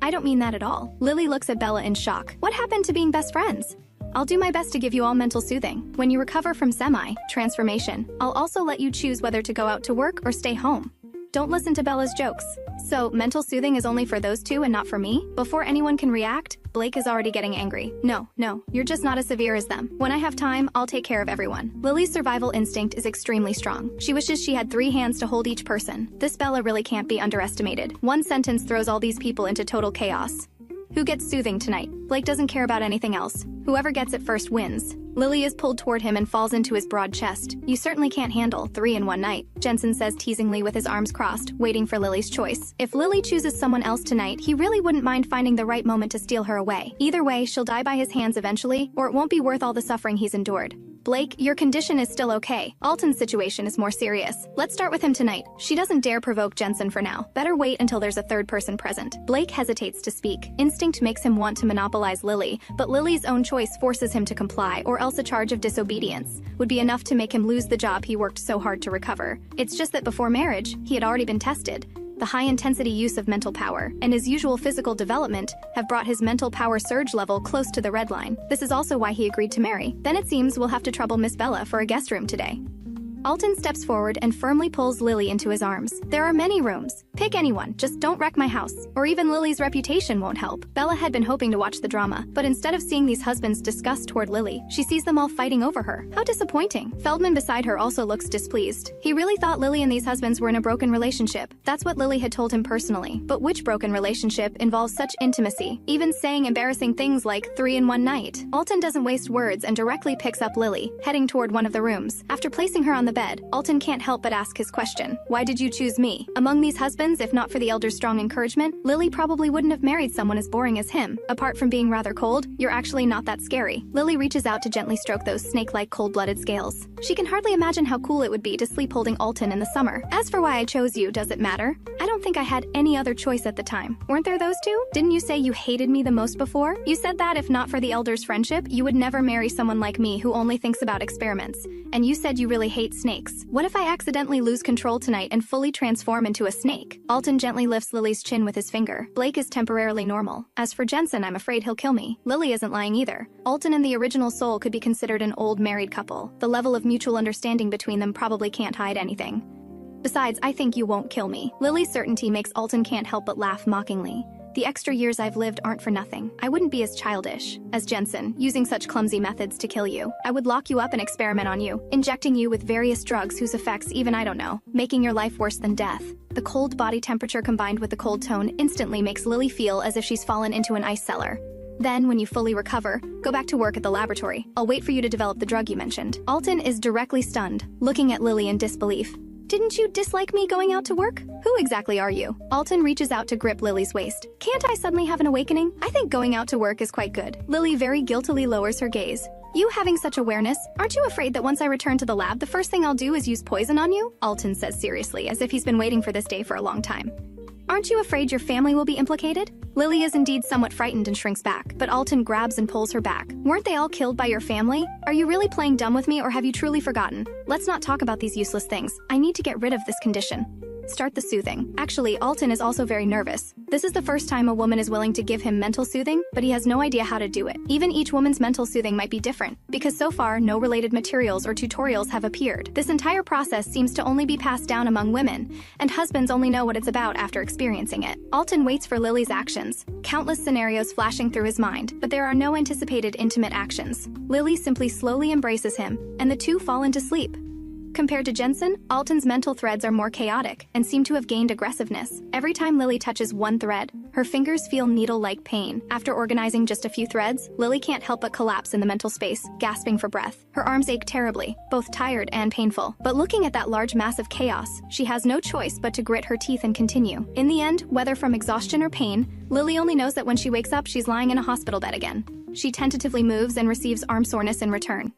I don't mean that at all. Lily looks at Bella in shock. What happened to being best friends? I'll do my best to give you all mental soothing. When you recover from semi-transformation, I'll also let you choose whether to go out to work or stay home. Don't listen to Bella's jokes. So, mental soothing is only for those 2 and not for me? Before anyone can react, Blake is already getting angry. No, you're just not as severe as them. When I have time, I'll take care of everyone. Lily's survival instinct is extremely strong. She wishes she had 3 hands to hold each person. This Bella really can't be underestimated. One sentence throws all these people into total chaos. Who gets soothing tonight? Blake doesn't care about anything else. Whoever gets it first wins. Lily is pulled toward him and falls into his broad chest. You certainly can't handle 3 in one night, Jensen says teasingly with his arms crossed, waiting for Lily's choice. If Lily chooses someone else tonight, he really wouldn't mind finding the right moment to steal her away. Either way, she'll die by his hands eventually, or it won't be worth all the suffering he's endured. Blake, your condition is still okay. Alton's situation is more serious. Let's start with him tonight. She doesn't dare provoke Jensen for now. Better wait until there's a third person present. Blake hesitates to speak. Instinct makes him want to monopolize Lily, but Lily's own choice forces him to comply, or else a charge of disobedience would be enough to make him lose the job he worked so hard to recover. It's just that before marriage, he had already been tested. The high-intensity use of mental power and his usual physical development have brought his mental power surge level close to the red line. This is also why he agreed to marry. Then it seems we'll have to trouble Miss Bella for a guest room today. Alton steps forward and firmly pulls Lily into his arms. There are many rooms. Pick anyone, just don't wreck my house. Or even Lily's reputation won't help. Bella had been hoping to watch the drama, but instead of seeing these husbands disgust toward Lily, she sees them all fighting over her. How disappointing. Feldman beside her also looks displeased. He really thought Lily and these husbands were in a broken relationship. That's what Lily had told him personally. But which broken relationship involves such intimacy? Even saying embarrassing things like 3 in one night. Alton doesn't waste words and directly picks up Lily, heading toward one of the rooms. After placing her on the bed, Alton can't help but ask his question. Why did you choose me? Among these husbands, if not for the elder's strong encouragement, Lily probably wouldn't have married someone as boring as him. Apart from being rather cold, you're actually not that scary. Lily reaches out to gently stroke those snake-like cold-blooded scales. She can hardly imagine how cool it would be to sleep holding Alton in the summer. As for why I chose you, does it matter? I don't think I had any other choice at the time. Weren't there those two? Didn't you say you hated me the most before? You said that if not for the elder's friendship, you would never marry someone like me who only thinks about experiments. And you said you really hate snakes. What if I accidentally lose control tonight and fully transform into a snake? Alton gently lifts Lily's chin with his finger. Blake is temporarily normal. As for Jensen, I'm afraid he'll kill me. Lily isn't lying either. Alton and the original soul could be considered an old married couple. The level of mutual understanding between them probably can't hide anything. Besides, I think you won't kill me. Lily's certainty makes Alton can't help but laugh mockingly. The extra years I've lived aren't for nothing. I wouldn't be as childish as Jensen, using such clumsy methods to kill you. I would lock you up and experiment on you, injecting you with various drugs whose effects even I don't know, making your life worse than death. The cold body temperature combined with the cold tone instantly makes Lily feel as if she's fallen into an ice cellar. Then, when you fully recover, go back to work at the laboratory. I'll wait for you to develop the drug you mentioned. Alton is directly stunned, looking at Lily in disbelief. Didn't you dislike me going out to work? Who exactly are you? Alton reaches out to grip Lily's waist. Can't I suddenly have an awakening? I think going out to work is quite good. Lily very guiltily lowers her gaze. You having such awareness? Aren't you afraid that once I return to the lab, the first thing I'll do is use poison on you? Alton says seriously, as if he's been waiting for this day for a long time. Aren't you afraid your family will be implicated? Lily is indeed somewhat frightened and shrinks back, but Alton grabs and pulls her back. Weren't they all killed by your family? Are you really playing dumb with me, or have you truly forgotten? Let's not talk about these useless things. I need to get rid of this condition. Start the soothing. Actually, Alton is also very nervous. This is the first time a woman is willing to give him mental soothing, but he has no idea how to do it. Even each woman's mental soothing might be different, because so far, no related materials or tutorials have appeared. This entire process seems to only be passed down among women, and husbands only know what it's about after experiencing it. Alton waits for Lily's actions, countless scenarios flashing through his mind, but there are no anticipated intimate actions. Lily simply slowly embraces him, and the two fall into sleep. Compared to Jensen, Alton's mental threads are more chaotic and seem to have gained aggressiveness. Every time Lily touches one thread, her fingers feel needle-like pain. After organizing just a few threads, Lily can't help but collapse in the mental space, gasping for breath. Her arms ache terribly, both tired and painful. But looking at that large mass of chaos, she has no choice but to grit her teeth and continue. In the end, whether from exhaustion or pain, Lily only knows that when she wakes up, she's lying in a hospital bed again. She tentatively moves and receives arm soreness in return.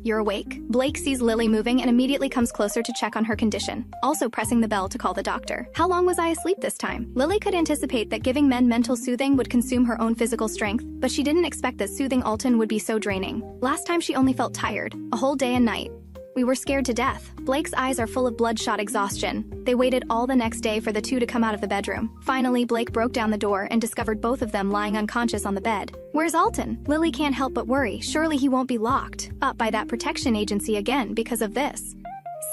You're awake. Blake sees Lily moving and immediately comes closer to check on her condition, also pressing the bell to call the doctor. How long was I asleep this time? Lily could anticipate that giving men mental soothing would consume her own physical strength, but she didn't expect that soothing Alton would be so draining. Last time she only felt tired, a whole day and night. We were scared to death. Blake's eyes are full of bloodshot exhaustion. They waited all the next day for the two to come out of the bedroom. Finally, Blake broke down the door and discovered both of them lying unconscious on the bed. Where's Alton? Lily can't help but worry. Surely he won't be locked up by that protection agency again because of this.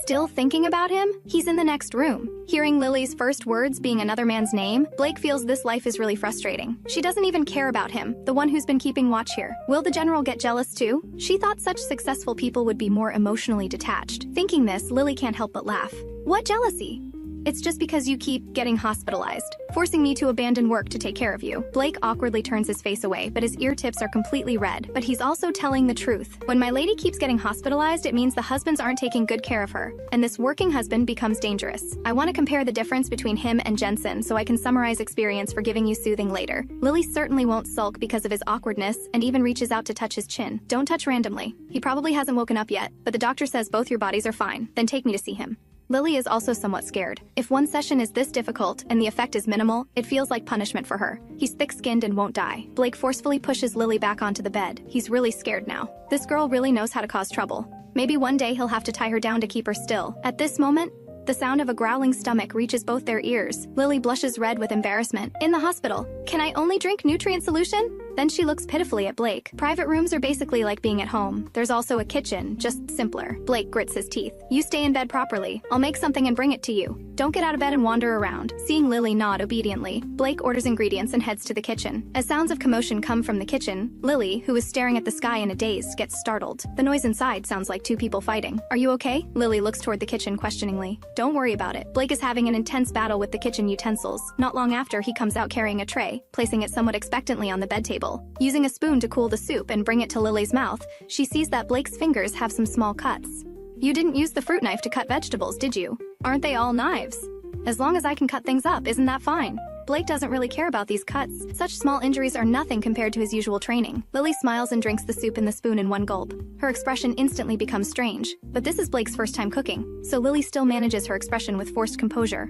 Still thinking about him? He's in the next room. Hearing Lily's first words being another man's name, Blake feels this life is really frustrating. She doesn't even care about him, the one who's been keeping watch here. Will the general get jealous too? She thought such successful people would be more emotionally detached. Thinking this, Lily can't help but laugh. What jealousy? It's just because you keep getting hospitalized, forcing me to abandon work to take care of you. Blake awkwardly turns his face away, but his ear tips are completely red. But he's also telling the truth. When my lady keeps getting hospitalized, it means the husbands aren't taking good care of her, and this working husband becomes dangerous. I want to compare the difference between him and Jensen so I can summarize experience for giving you soothing later. Lily certainly won't sulk because of his awkwardness and even reaches out to touch his chin. Don't touch randomly. He probably hasn't woken up yet, but the doctor says both your bodies are fine. Then take me to see him. Lily is also somewhat scared. If one session is this difficult and the effect is minimal, it feels like punishment for her. He's thick-skinned and won't die. Blake forcefully pushes Lily back onto the bed. He's really scared now. This girl really knows how to cause trouble. Maybe one day he'll have to tie her down to keep her still. At this moment, the sound of a growling stomach reaches both their ears. Lily blushes red with embarrassment. In the hospital, can I only drink nutrient solution? Then she looks pitifully at Blake. Private rooms are basically like being at home. There's also a kitchen, just simpler. Blake grits his teeth. You stay in bed properly. I'll make something and bring it to you. Don't get out of bed and wander around. Seeing Lily nod obediently, Blake orders ingredients and heads to the kitchen. As sounds of commotion come from the kitchen, Lily, who is staring at the sky in a daze, gets startled. The noise inside sounds like two people fighting. Are you okay? Lily looks toward the kitchen questioningly. Don't worry about it. Blake is having an intense battle with the kitchen utensils. Not long after, he comes out carrying a tray, placing it somewhat expectantly on the bed table. Using a spoon to cool the soup and bring it to Lily's mouth, she sees that Blake's fingers have some small cuts. You didn't use the fruit knife to cut vegetables, did you? Aren't they all knives? As long as I can cut things up, isn't that fine? Blake doesn't really care about these cuts. Such small injuries are nothing compared to his usual training. Lily smiles and drinks the soup in the spoon in one gulp. Her expression instantly becomes strange, but this is Blake's first time cooking, so Lily still manages her expression with forced composure.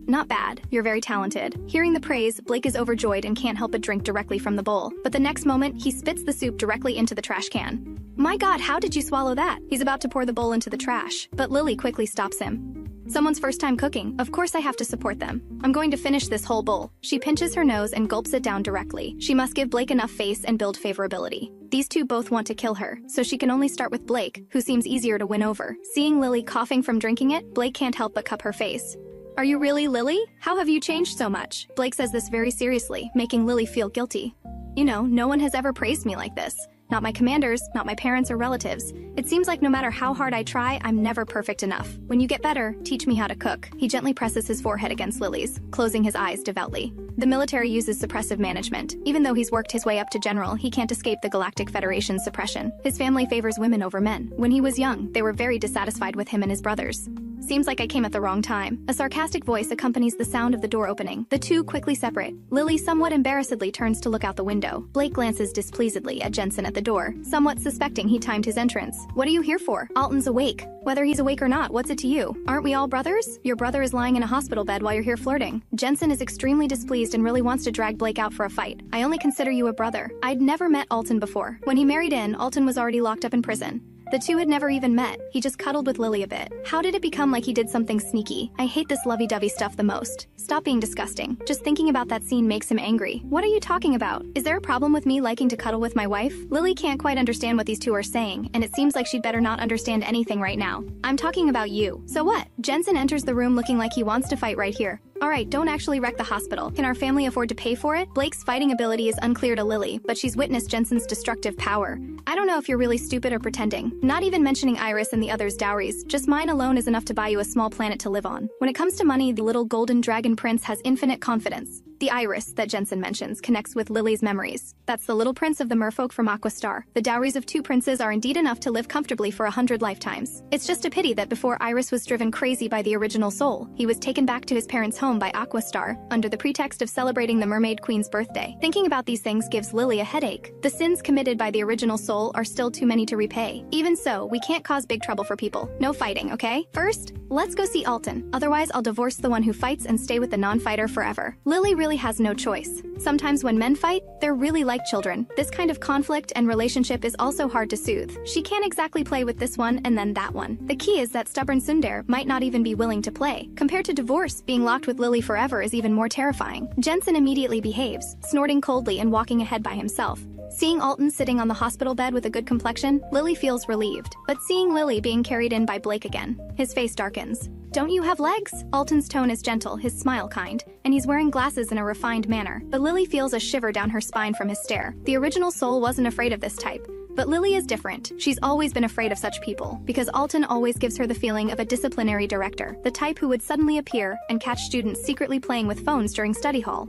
Not bad. You're very talented. Hearing the praise, Blake is overjoyed and can't help but drink directly from the bowl. But the next moment, he spits the soup directly into the trash can. My God, how did you swallow that? He's about to pour the bowl into the trash, but Lily quickly stops him. Someone's first time cooking. Of course I have to support them. I'm going to finish this whole bowl. She pinches her nose and gulps it down directly. She must give Blake enough face and build favorability. These two both want to kill her, so she can only start with Blake, who seems easier to win over. Seeing Lily coughing from drinking it, Blake can't help but cup her face. Are you really Lily? How have you changed so much? Blake says this very seriously, making Lily feel guilty. You know, no one has ever praised me like this. Not my commanders, not my parents or relatives. It seems like no matter how hard I try, I'm never perfect enough. When you get better, teach me how to cook. He gently presses his forehead against Lily's, closing his eyes devoutly. The military uses suppressive management. Even though he's worked his way up to general, he can't escape the Galactic Federation's suppression. His family favors women over men. When he was young, they were very dissatisfied with him and his brothers. Seems like I came at the wrong time. A sarcastic voice accompanies the sound of the door opening. The two quickly separate. Lily somewhat embarrassedly turns to look out the window. Blake glances displeasedly at Jensen at the door, somewhat suspecting he timed his entrance. What are you here for? Alton's awake. Whether he's awake or not, what's it to you? Aren't we all brothers? Your brother is lying in a hospital bed while you're here flirting. Jensen is extremely displeased and really wants to drag Blake out for a fight. I only consider you a brother. I'd never met Alton before. When he married in, Alton was already locked up in prison. The two had never even met. He just cuddled with Lily a bit. How did it become like he did something sneaky? I hate this lovey-dovey stuff the most. Stop being disgusting. Just thinking about that scene makes him angry. What are you talking about? Is there a problem with me liking to cuddle with my wife? Lily can't quite understand what these two are saying, and it seems like she'd better not understand anything right now. I'm talking about you. So what? Jensen enters the room looking like he wants to fight right here. Alright, don't actually wreck the hospital. Can our family afford to pay for it? Blake's fighting ability is unclear to Lily, but she's witnessed Jensen's destructive power. I don't know if you're really stupid or pretending. Not even mentioning Iris and the others' dowries, just mine alone is enough to buy you a small planet to live on. When it comes to money, the little golden dragon prince has infinite confidence. The Iris that Jensen mentions connects with Lily's memories. That's the little prince of the merfolk from Aquastar. The dowries of 2 princes are indeed enough to live comfortably for 100 lifetimes. It's just a pity that before Iris was driven crazy by the original soul, he was taken back to his parents' home by Aquastar, under the pretext of celebrating the Mermaid Queen's birthday. Thinking about these things gives Lily a headache. The sins committed by the original soul are still too many to repay. Even so, we can't cause big trouble for people. No fighting, okay? First, let's go see Alton. Otherwise, I'll divorce the one who fights and stay with the non-fighter forever. Lily really has no choice. Sometimes when men fight, they're really like children. This kind of conflict and relationship is also hard to soothe. She can't exactly play with this one and then that one. The key is that stubborn tsundere might not even be willing to play. Compared to divorce, being locked with Lily forever is even more terrifying. Jensen immediately behaves, snorting coldly and walking ahead by himself. Seeing Alton sitting on the hospital bed with a good complexion, Lily feels relieved. But seeing Lily being carried in by Blake again, his face darkens. Don't you have legs? Alton's tone is gentle, his smile kind, and he's wearing glasses in a refined manner. But Lily feels a shiver down her spine from his stare. The original soul wasn't afraid of this type. But Lily is different. She's always been afraid of such people, because Alton always gives her the feeling of a disciplinary director, the type who would suddenly appear and catch students secretly playing with phones during study hall.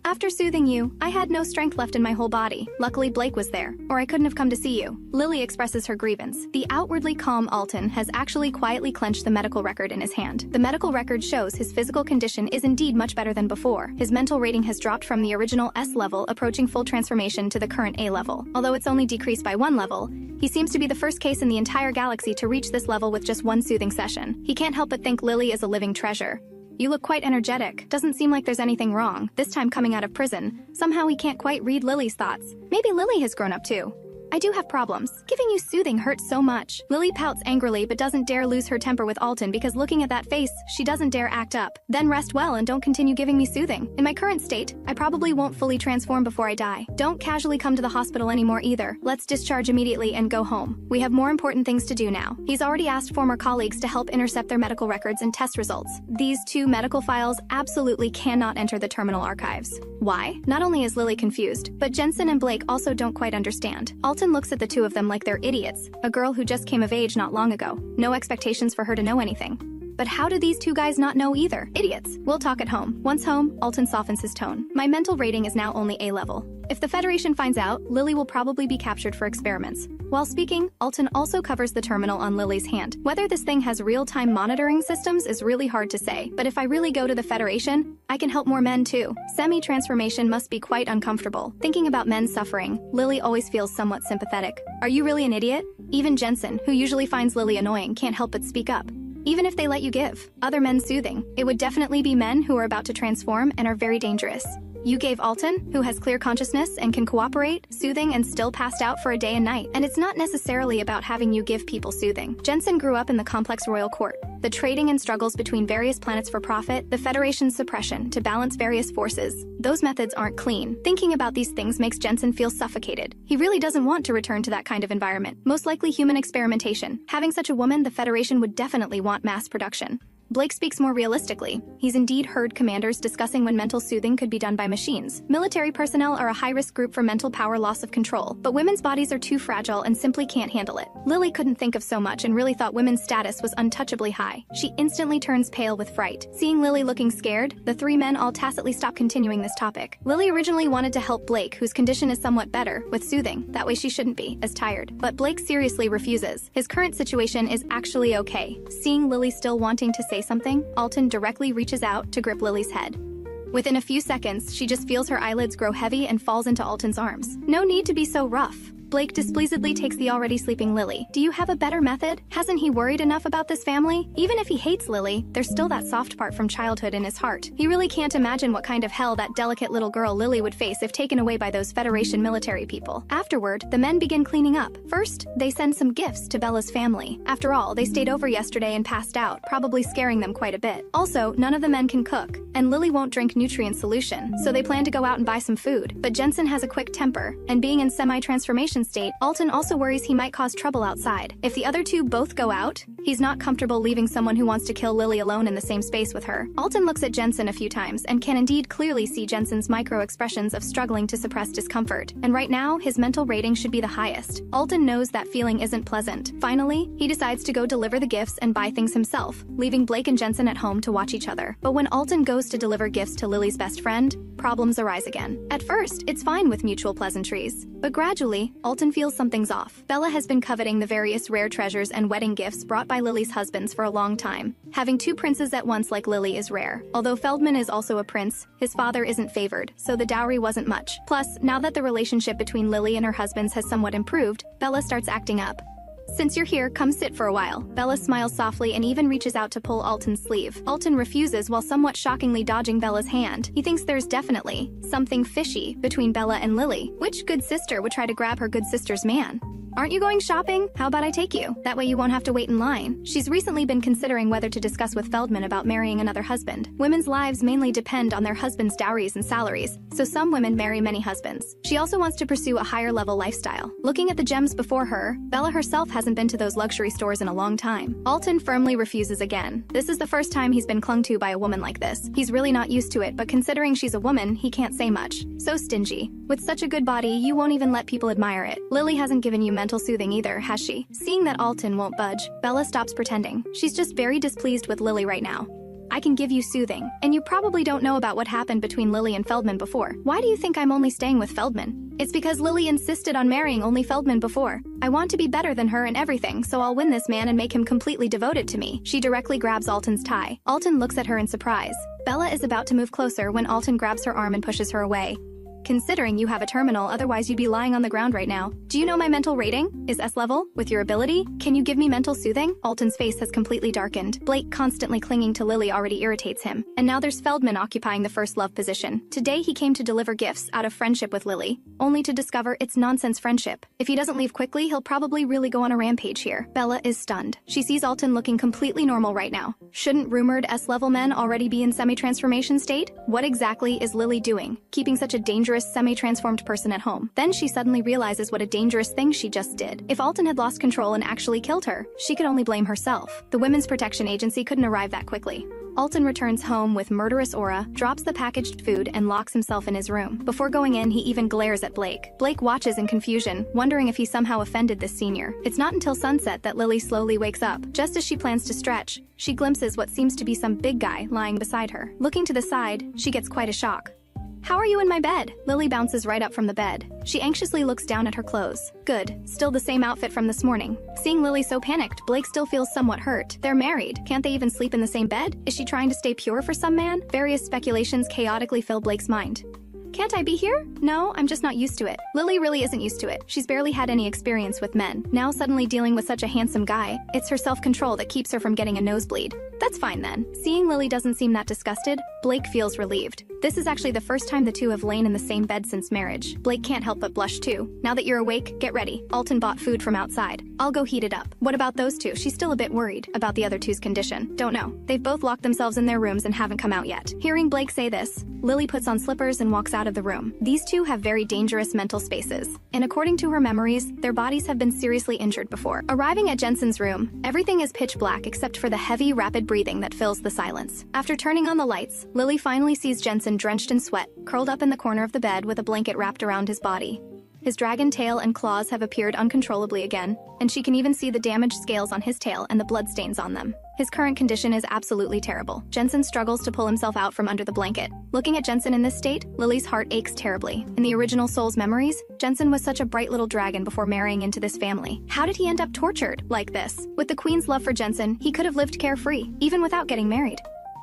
After soothing you, I had no strength left in my whole body. Luckily Blake was there, or I couldn't have come to see you. Lily expresses her grievance. The outwardly calm Alton has actually quietly clenched the medical record in his hand. The medical record shows his physical condition is indeed much better than before. His mental rating has dropped from the original S level, approaching full transformation, to the current A level. Although it's only decreased by 1 level, he seems to be the first case in the entire galaxy to reach this level with just 1 soothing session. He can't help but think Lily is a living treasure. You look quite energetic. Doesn't seem like there's anything wrong. This time coming out of prison, somehow he can't quite read Lily's thoughts. Maybe Lily has grown up too. I do have problems. Giving you soothing hurts so much. Lily pouts angrily but doesn't dare lose her temper with Alton because looking at that face, she doesn't dare act up. Then rest well and don't continue giving me soothing. In my current state, I probably won't fully transform before I die. Don't casually come to the hospital anymore either. Let's discharge immediately and go home. We have more important things to do now. He's already asked former colleagues to help intercept their medical records and test results. These 2 medical files absolutely cannot enter the terminal archives. Why? Not only is Lily confused, but Jensen and Blake also don't quite understand. Alton looks at the 2 of them like they're idiots, a girl who just came of age not long ago. No expectations for her to know anything. But how do these 2 guys not know either? Idiots. We'll talk at home. Once home, Alton softens his tone. My mental rating is now only A level. If the Federation finds out, Lily will probably be captured for experiments. While speaking, Alton also covers the terminal on Lily's hand. Whether this thing has real-time monitoring systems is really hard to say, but if I really go to the Federation, I can help more men too. Semi-transformation must be quite uncomfortable. Thinking about men suffering, Lily always feels somewhat sympathetic. Are you really an idiot? Even Jensen, who usually finds Lily annoying, can't help but speak up. Even if they let you give other men soothing, it would definitely be men who are about to transform and are very dangerous. You gave Alton, who has clear consciousness and can cooperate, soothing and still passed out for a day and night. And it's not necessarily about having you give people soothing. Jensen grew up in the complex royal court. The trading and struggles between various planets for profit, the Federation's suppression to balance various forces. Those methods aren't clean. Thinking about these things makes Jensen feel suffocated. He really doesn't want to return to that kind of environment. Most likely human experimentation. Having such a woman, the Federation would definitely want mass production. Blake speaks more realistically. He's indeed heard commanders discussing when mental soothing could be done by machines. Military personnel are a high-risk group for mental power loss of control, but women's bodies are too fragile and simply can't handle it. Lily couldn't think of so much and really thought women's status was untouchably high. She instantly turns pale with fright. Seeing Lily looking scared, the 3 men all tacitly stop continuing this topic. Lily originally wanted to help Blake, whose condition is somewhat better, with soothing. That way she shouldn't be as tired. But Blake seriously refuses. His current situation is actually okay. Seeing Lily still wanting to say something, Alton directly reaches out to grip Lily's head. Within a few seconds, she just feels her eyelids grow heavy and falls into Alton's arms. No need to be so rough. Blake displeasedly takes the already sleeping Lily. Do you have a better method? Hasn't he worried enough about this family? Even if he hates Lily, there's still that soft part from childhood in his heart. He really can't imagine what kind of hell that delicate little girl Lily would face if taken away by those Federation military people. Afterward, the men begin cleaning up. First, they send some gifts to Bella's family. After all, they stayed over yesterday and passed out, probably scaring them quite a bit. Also, none of the men can cook, and Lily won't drink nutrient solution, so they plan to go out and buy some food. But Jensen has a quick temper, and being in semi-transformation state, Alton also worries he might cause trouble outside. If the other 2 both go out, he's not comfortable leaving someone who wants to kill Lily alone in the same space with her. Alton looks at Jensen a few times and can indeed clearly see Jensen's micro-expressions of struggling to suppress discomfort. And right now, his mental rating should be the highest. Alton knows that feeling isn't pleasant. Finally, he decides to go deliver the gifts and buy things himself, leaving Blake and Jensen at home to watch each other. But when Alton goes to deliver gifts to Lily's best friend, problems arise again. At first, it's fine with mutual pleasantries, but gradually, Alton feels something's off. Bella has been coveting the various rare treasures and wedding gifts brought by Lily's husbands for a long time. Having 2 princes at once like Lily is rare. Although Feldman is also a prince, his father isn't favored, so the dowry wasn't much. Plus, now that the relationship between Lily and her husbands has somewhat improved, Bella starts acting up. Since you're here, come sit for a while. Bella smiles softly and even reaches out to pull Alton's sleeve. Alton refuses while somewhat shockingly dodging Bella's hand. He thinks there's definitely something fishy between Bella and Lily. Which good sister would try to grab her good sister's man? Aren't you going shopping? How about I take you? That way you won't have to wait in line. She's recently been considering whether to discuss with Feldman about marrying another husband. Women's lives mainly depend on their husband's dowries and salaries, so some women marry many husbands. She also wants to pursue a higher-level lifestyle. Looking at the gems before her, Bella herself hasn't been to those luxury stores in a long time. Alton firmly refuses again. This is the first time he's been clung to by a woman like this. He's really not used to it, but considering she's a woman, he can't say much. So stingy. With such a good body, you won't even let people admire it. Lily hasn't given you mental soothing either, has she? Seeing that Alton won't budge, Bella stops pretending. She's just very displeased with Lily right now. I can give you soothing, and you probably don't know about what happened between Lily and Feldman before. Why do you think I'm only staying with Feldman? It's because Lily insisted on marrying only Feldman before. I want to be better than her in everything, so I'll win this man and make him completely devoted to me. She directly grabs Alton's tie. Alton looks at her in surprise. Bella is about to move closer when Alton grabs her arm and pushes her away. Considering you have a terminal, otherwise you'd be lying on the ground right now. Do you know my mental rating? Is S level? With your ability? Can you give me mental soothing? Alton's face has completely darkened. Blake constantly clinging to Lily already irritates him. And now there's Feldman occupying the first love position. Today he came to deliver gifts out of friendship with Lily, only to discover it's nonsense friendship. If he doesn't leave quickly, he'll probably really go on a rampage here. Bella is stunned. She sees Alton looking completely normal right now. Shouldn't rumored S-level men already be in semi-transformation state? What exactly is Lily doing, keeping such a dangerous semi-transformed person at home? Then she suddenly realizes what a dangerous thing she just did. If Alton had lost control and actually killed her, she could only blame herself. The Women's Protection Agency couldn't arrive that quickly. Alton returns home with murderous aura, drops the packaged food, and locks himself in his room. Before going in, he even glares at Blake. Blake watches in confusion, wondering if he somehow offended this senior. It's not until sunset that Lily slowly wakes up. Just as she plans to stretch, she glimpses what seems to be some big guy lying beside her. Looking to the side, she gets quite a shock. How are you in my bed? Lily bounces right up from the bed. She anxiously looks down at her clothes. Good. Still the same outfit from this morning. Seeing Lily so panicked, Blake still feels somewhat hurt. They're married. Can't they even sleep in the same bed? Is she trying to stay pure for some man? Various speculations chaotically fill Blake's mind. Can't I be here? No, I'm just not used to it. Lily really isn't used to it. She's barely had any experience with men. Now suddenly dealing with such a handsome guy, it's her self-control that keeps her from getting a nosebleed. That's fine then. Seeing Lily doesn't seem that disgusted, Blake feels relieved. This is actually the first time the two have lain in the same bed since marriage. Blake can't help but blush too. Now that you're awake, get ready. Alton bought food from outside. I'll go heat it up. What about those two? She's still a bit worried about the other two's condition. Don't know. They've both locked themselves in their rooms and haven't come out yet. Hearing Blake say this, Lily puts on slippers and walks out of the room. These two have very dangerous mental spaces, and according to her memories, their bodies have been seriously injured before. Arriving at Jensen's room, everything is pitch black except for the heavy, rapid breathing that fills the silence. After turning on the lights, Lily finally sees Jensen drenched in sweat, curled up in the corner of the bed with a blanket wrapped around his body. His dragon tail and claws have appeared uncontrollably again, and she can even see the damaged scales on his tail and the bloodstains on them. His current condition is absolutely terrible. Jensen struggles to pull himself out from under the blanket. Looking at Jensen in this state, Lily's heart aches terribly. In the original Soul's memories, Jensen was such a bright little dragon before marrying into this family. How did he end up tortured like this? With the Queen's love for Jensen, he could have lived carefree, even without getting married.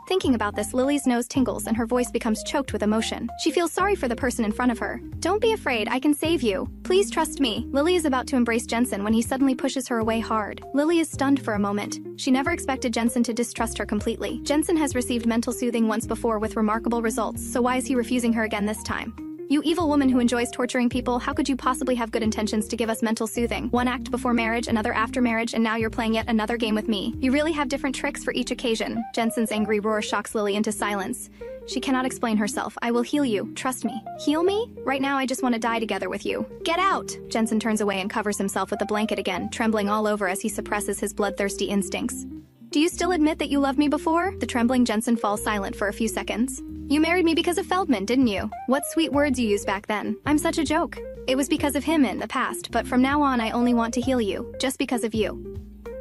Thinking about this, Lily's nose tingles and her voice becomes choked with emotion. She feels sorry for the person in front of her. Don't be afraid, I can save you. Please trust me. Lily is about to embrace Jensen when he suddenly pushes her away hard. Lily is stunned for a moment. She never expected Jensen to distrust her completely. Jensen has received mental soothing once before with remarkable results, so why is he refusing her again this time? You evil woman who enjoys torturing people, how could you possibly have good intentions to give us mental soothing? One act before marriage, another after marriage, and now you're playing yet another game with me. You really have different tricks for each occasion. Jensen's angry roar shocks Lily into silence. She cannot explain herself. I will heal you. Trust me. Heal me? Right now I just want to die together with you. Get out! Jensen turns away and covers himself with the blanket again, trembling all over as he suppresses his bloodthirsty instincts. Do you still admit that you loved me before? The trembling Jensen falls silent for a few seconds. You married me because of Feldman, didn't you? What sweet words you used back then. I'm such a joke. It was because of him in the past, but from now on I only want to heal you, just because of you.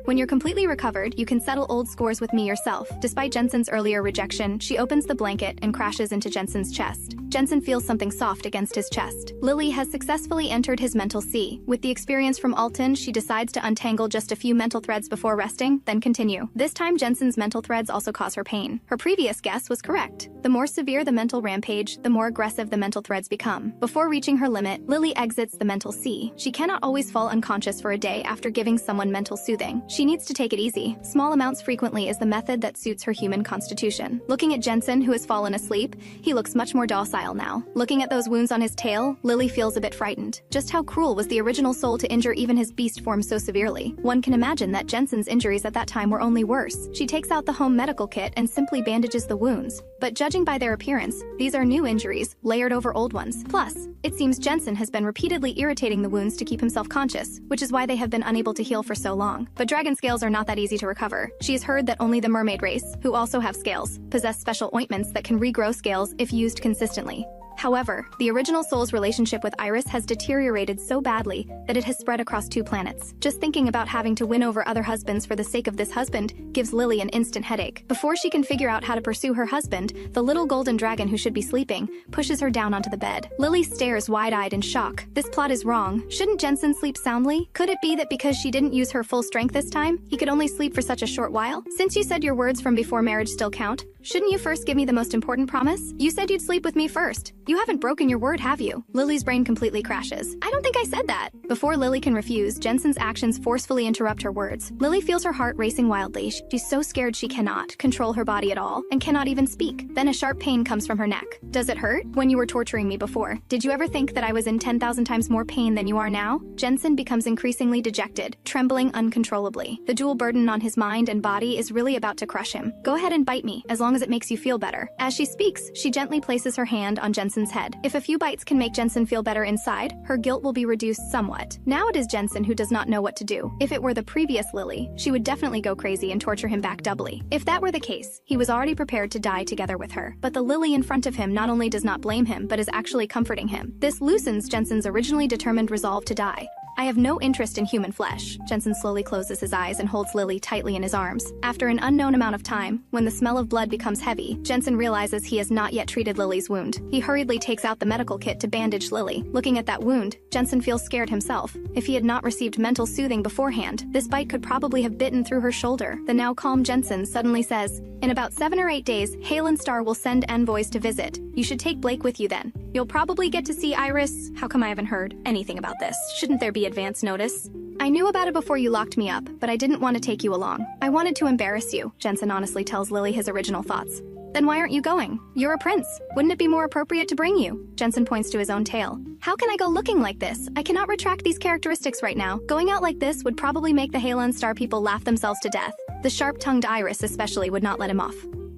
When you're completely recovered, you can settle old scores with me yourself. Despite Jensen's earlier rejection, she opens the blanket and crashes into Jensen's chest. Jensen feels something soft against his chest. Lily has successfully entered his mental sea. With the experience from Alton, she decides to untangle just a few mental threads before resting, then continue. This time, Jensen's mental threads also cause her pain. Her previous guess was correct. The more severe the mental rampage, the more aggressive the mental threads become. Before reaching her limit, Lily exits the mental sea. She cannot always fall unconscious for a day after giving someone mental soothing. She needs to take it easy. Small amounts frequently is the method that suits her human constitution. Looking at Jensen, who has fallen asleep, he looks much more docile while now. Looking at those wounds on his tail, Lily feels a bit frightened. Just how cruel was the original soul to injure even his beast form so severely? One can imagine that Jensen's injuries at that time were only worse. She takes out the home medical kit and simply bandages the wounds. But judging by their appearance, these are new injuries, layered over old ones. Plus, it seems Jensen has been repeatedly irritating the wounds to keep himself conscious, which is why they have been unable to heal for so long. But dragon scales are not that easy to recover. She has heard that only the mermaid race, who also have scales, possess special ointments that can regrow scales if used consistently. However, the original soul's relationship with Iris has deteriorated so badly that it has spread across 2 planets. Just thinking about having to win over other husbands for the sake of this husband gives Lily an instant headache. Before she can figure out how to pursue her husband, the little golden dragon who should be sleeping pushes her down onto the bed. Lily stares wide-eyed in shock. This plot is wrong. Shouldn't Jensen sleep soundly? Could it be that because she didn't use her full strength this time, he could only sleep for such a short while? Since you said your words from before marriage still count, shouldn't you first give me the most important promise? You said you'd sleep with me first. You haven't broken your word, have you? Lily's brain completely crashes. I don't think I said that. Before Lily can refuse, Jensen's actions forcefully interrupt her words. Lily feels her heart racing wildly. She's so scared she cannot control her body at all and cannot even speak. Then a sharp pain comes from her neck. Does it hurt? When you were torturing me before, did you ever think that I was in 10,000 times more pain than you are now? Jensen becomes increasingly dejected, trembling uncontrollably. The dual burden on his mind and body is really about to crush him. Go ahead and bite me, as long as it makes you feel better. As she speaks, she gently places her hand on Jensen's head. If a few bites can make Jensen feel better inside, her guilt will be reduced somewhat. Now it is Jensen who does not know what to do. If it were the previous Lily, she would definitely go crazy and torture him back doubly. If that were the case, he was already prepared to die together with her. But the Lily in front of him not only does not blame him, but is actually comforting him. This loosens Jensen's originally determined resolve to die. I have no interest in human flesh. Jensen slowly closes his eyes and holds Lily tightly in his arms. After an unknown amount of time, when the smell of blood becomes heavy, Jensen realizes he has not yet treated Lily's wound. He hurriedly takes out the medical kit to bandage Lily. Looking at that wound, Jensen feels scared himself. If he had not received mental soothing beforehand, this bite could probably have bitten through her shoulder. The now calm Jensen suddenly says, "In about 7 or 8 days, HEROINE'S will send envoys to visit. You should take Blake with you then. You'll probably get to see Iris." How come I haven't heard anything about this? Shouldn't there be advance notice? I knew about it before you locked me up, but I didn't want to take you along. I wanted to embarrass you, Jensen honestly tells Lily his original thoughts. Then why aren't you going? You're a prince. Wouldn't it be more appropriate to bring you? Jensen points to his own tail. How can I go looking like this? I cannot retract these characteristics right now. Going out like this would probably make the HEROIN'S people laugh themselves to death. The sharp-tongued Iris especially would not let him off.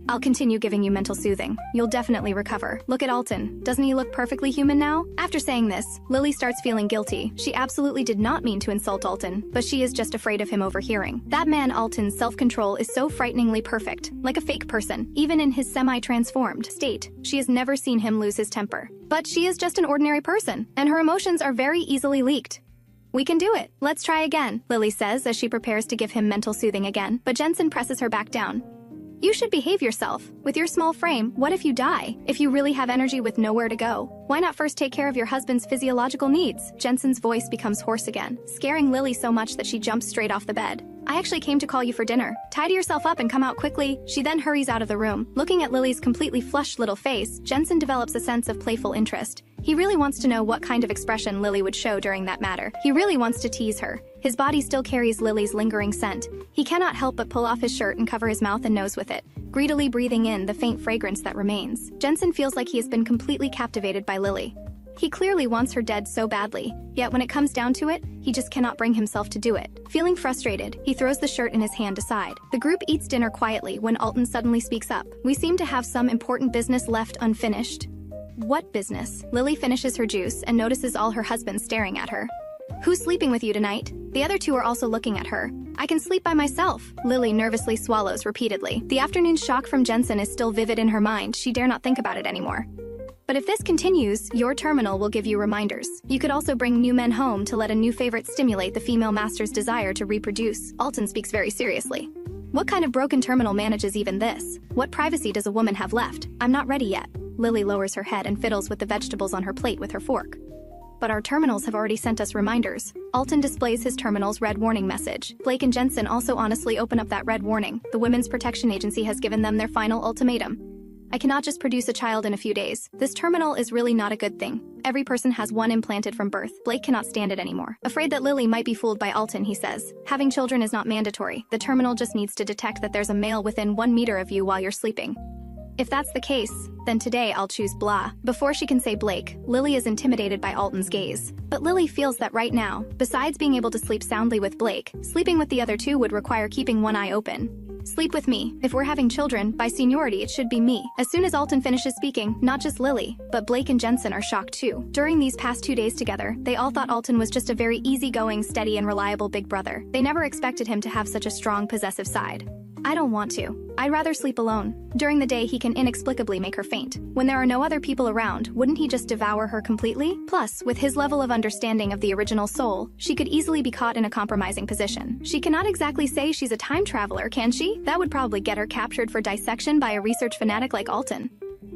I'll continue giving you mental soothing. You'll definitely recover. Look at Alton. Doesn't he look perfectly human now? After saying this, Lily starts feeling guilty. She absolutely did not mean to insult Alton, but she is just afraid of him overhearing. That man Alton's self-control is so frighteningly perfect, like a fake person, even in his semi-transformed state. She has never seen him lose his temper. But she is just an ordinary person, and her emotions are very easily leaked. We can do it. Let's try again, Lily says as she prepares to give him mental soothing again, but Jensen presses her back down. You should behave yourself. With your small frame, what if you die? If you really have energy with nowhere to go, why not first take care of your husband's physiological needs? Jensen's voice becomes hoarse again, scaring Lily so much that she jumps straight off the bed. I actually came to call you for dinner. Tidy yourself up and come out quickly. She then hurries out of the room. Looking at Lily's completely flushed little face, Jensen develops a sense of playful interest. He really wants to know what kind of expression Lily would show during that matter. He really wants to tease her. His body still carries Lily's lingering scent. He cannot help but pull off his shirt and cover his mouth and nose with it, greedily breathing in the faint fragrance that remains. Jensen feels like he has been completely captivated by Lily. He clearly wants her dead so badly, yet when it comes down to it, he just cannot bring himself to do it. Feeling frustrated, he throws the shirt in his hand aside. The group eats dinner quietly when Alton suddenly speaks up. We seem to have some important business left unfinished. What business? Lily finishes her juice and notices all her husbands staring at her. Who's sleeping with you tonight? The other two are also looking at her. I can sleep by myself. Lily nervously swallows repeatedly. The afternoon shock from Jensen is still vivid in her mind. She dare not think about it anymore. But if this continues, your terminal will give you reminders. You could also bring new men home to let a new favorite stimulate the female master's desire to reproduce. Alton speaks very seriously. What kind of broken terminal manages even this? What privacy does a woman have left? I'm not ready yet. Lily lowers her head and fiddles with the vegetables on her plate with her fork. But our terminals have already sent us reminders. Alton displays his terminal's red warning message. Blake and Jensen also honestly open up that red warning. The Women's Protection Agency has given them their final ultimatum. I cannot just produce a child in a few days. This terminal is really not a good thing. Every person has one implanted from birth. Blake cannot stand it anymore. Afraid that Lily might be fooled by Alton, he says. Having children is not mandatory. The terminal just needs to detect that there's a male within 1 meter of you while you're sleeping. If that's the case, then today I'll choose blah. Before she can say Blake, Lily is intimidated by Alton's gaze. But Lily feels that right now, besides being able to sleep soundly with Blake, sleeping with the other two would require keeping one eye open. Sleep with me. If we're having children, by seniority it should be me. As soon as Alton finishes speaking, not just Lily, but Blake and Jensen are shocked too. During these past 2 days together, they all thought Alton was just a very easygoing, steady and reliable big brother. They never expected him to have such a strong possessive side. I don't want to. I'd rather sleep alone. During the day he can inexplicably make her faint. When there are no other people around, wouldn't he just devour her completely? Plus, with his level of understanding of the original soul, she could easily be caught in a compromising position. She cannot exactly say she's a time traveler, can she? That would probably get her captured for dissection by a research fanatic like Alton.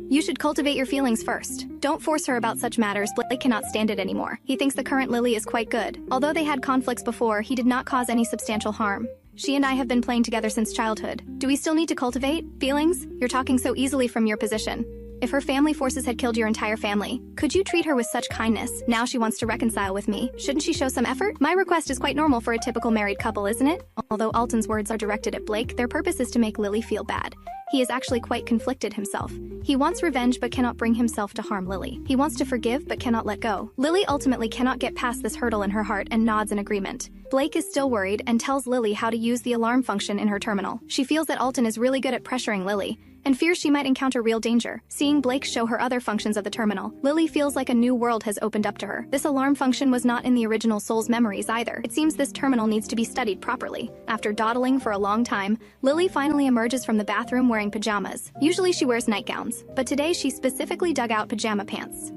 You should cultivate your feelings first. Don't force her about such matters. Blake cannot stand it anymore. He thinks the current Lily is quite good. Although they had conflicts before, he did not cause any substantial harm. She and I have been playing together since childhood. Do we still need to cultivate feelings? You're talking so easily from your position. If her family forces had killed your entire family, could you treat her with such kindness? Now she wants to reconcile with me. Shouldn't she show some effort? My request is quite normal for a typical married couple, isn't it? Although Alton's words are directed at Blake, their purpose is to make Lily feel bad. He is actually quite conflicted himself. He wants revenge but cannot bring himself to harm Lily. He wants to forgive but cannot let go. Lily ultimately cannot get past this hurdle in her heart and nods in agreement. Blake is still worried and tells Lily how to use the alarm function in her terminal. She feels that Alton is really good at pressuring Lily, and fears she might encounter real danger. Seeing Blake show her other functions of the terminal, Lily feels like a new world has opened up to her. This alarm function was not in the original soul's memories either. It seems this terminal needs to be studied properly. After dawdling for a long time, Lily finally emerges from the bathroom wearing pajamas. Usually she wears nightgowns, but today she specifically dug out pajama pants.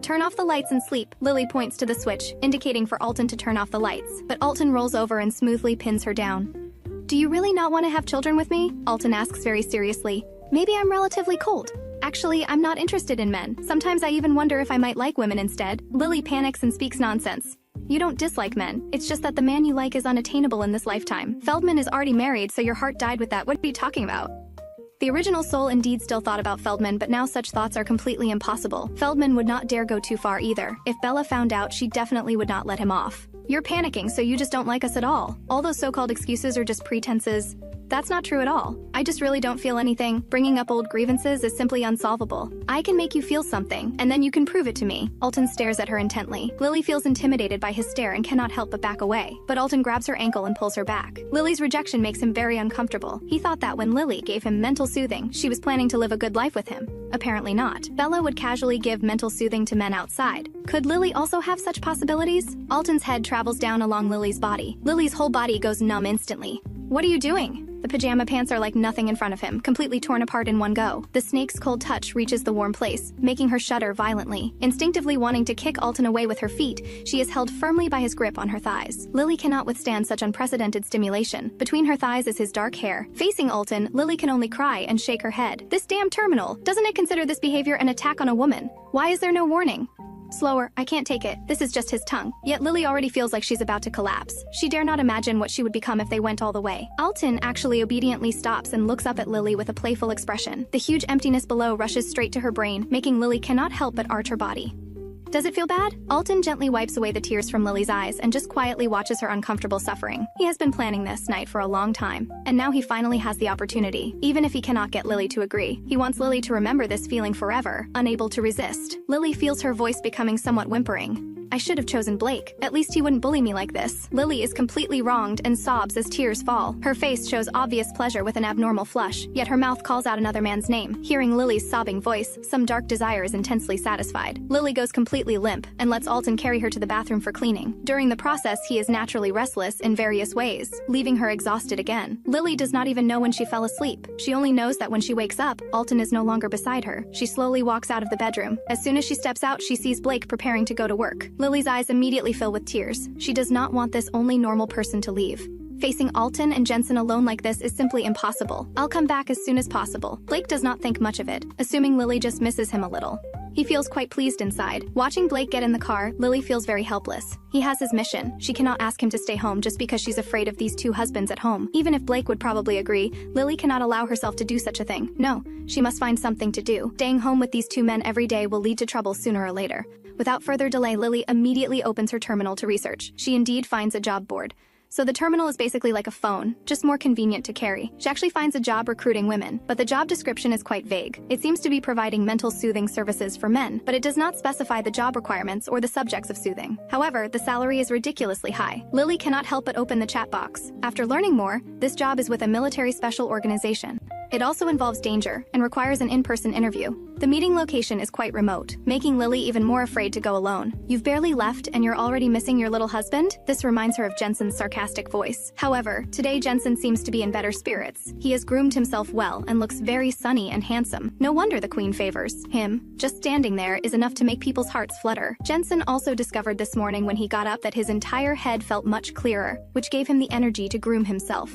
Turn off the lights and sleep. Lily points to the switch, indicating for Alton to turn off the lights, but Alton rolls over and smoothly pins her down. Do you really not want to have children with me? Alton asks very seriously. Maybe I'm relatively cold. Actually, I'm not interested in men. Sometimes I even wonder if I might like women instead. Lily panics and speaks nonsense. You don't dislike men. It's just that the man you like is unattainable in this lifetime. Feldman is already married, so your heart died with that. What are you talking about? The original soul indeed still thought about Feldman, but now such thoughts are completely impossible. Feldman would not dare go too far either. If Bella found out, she definitely would not let him off. You're panicking, so you just don't like us at all. All those so-called excuses are just pretenses. That's not true at all. I just really don't feel anything. Bringing up old grievances is simply unsolvable. I can make you feel something, and then you can prove it to me. Alton stares at her intently. Lily feels intimidated by his stare and cannot help but back away. But Alton grabs her ankle and pulls her back. Lily's rejection makes him very uncomfortable. He thought that when Lily gave him mental soothing, she was planning to live a good life with him. Apparently not. Bella would casually give mental soothing to men outside. Could Lily also have such possibilities? Alton's head travels down along Lily's body. Lily's whole body goes numb instantly. What are you doing? The pajama pants are like nothing in front of him, completely torn apart in one go. The snake's cold touch reaches the warm place, making her shudder violently. Instinctively wanting to kick Alton away with her feet, she is held firmly by his grip on her thighs. Lily cannot withstand such unprecedented stimulation. Between her thighs is his dark hair. Facing Alton, Lily can only cry and shake her head. This damn terminal! Doesn't it consider this behavior an attack on a woman? Why is there no warning? Slower, I can't take it. This is just his tongue. Yet Lily already feels like she's about to collapse. She dare not imagine what she would become if they went all the way. Alton actually obediently stops and looks up at Lily with a playful expression. The huge emptiness below rushes straight to her brain, making Lily cannot help but arch her body. Does it feel bad? Alton gently wipes away the tears from Lily's eyes and just quietly watches her uncomfortable suffering. He has been planning this night for a long time, and now he finally has the opportunity. Even if he cannot get Lily to agree, he wants Lily to remember this feeling forever, unable to resist. Lily feels her voice becoming somewhat whimpering. I should have chosen Blake. At least he wouldn't bully me like this. Lily is completely wronged and sobs as tears fall. Her face shows obvious pleasure with an abnormal flush, yet her mouth calls out another man's name. Hearing Lily's sobbing voice, some dark desire is intensely satisfied. Lily goes completely limp and lets Alton carry her to the bathroom for cleaning. During the process, he is naturally restless in various ways, leaving her exhausted again. Lily does not even know when she fell asleep. She only knows that when she wakes up, Alton is no longer beside her. She slowly walks out of the bedroom. As soon as she steps out, she sees Blake preparing to go to work. Lily's eyes immediately fill with tears. She does not want this only normal person to leave. Facing Alton and Jensen alone like this is simply impossible. I'll come back as soon as possible. Blake does not think much of it, assuming Lily just misses him a little. He feels quite pleased inside. Watching Blake get in the car, Lily feels very helpless. He has his mission. She cannot ask him to stay home just because she's afraid of these two husbands at home. Even if Blake would probably agree, Lily cannot allow herself to do such a thing. No, she must find something to do. Staying home with these two men every day will lead to trouble sooner or later. Without further delay, Lily immediately opens her terminal to research. She indeed finds a job board. so the terminal is basically like a phone, just more convenient to carry. She actually finds a job recruiting women, but the job description is quite vague. It seems to be providing mental soothing services for men, but it does not specify the job requirements or the subjects of soothing. However, the salary is ridiculously high. Lily cannot help but open the chat box. After learning more, this job is with a military special organization. It also involves danger and requires an in-person interview. The meeting location is quite remote, making Lily even more afraid to go alone. You've barely left and you're already missing your little husband? This reminds her of Jensen's sarcastic voice. However, today Jensen seems to be in better spirits. He has groomed himself well and looks very sunny and handsome. No wonder the queen favors him. Just standing there is enough to make people's hearts flutter. Jensen also discovered this morning when he got up that his entire head felt much clearer, which gave him the energy to groom himself.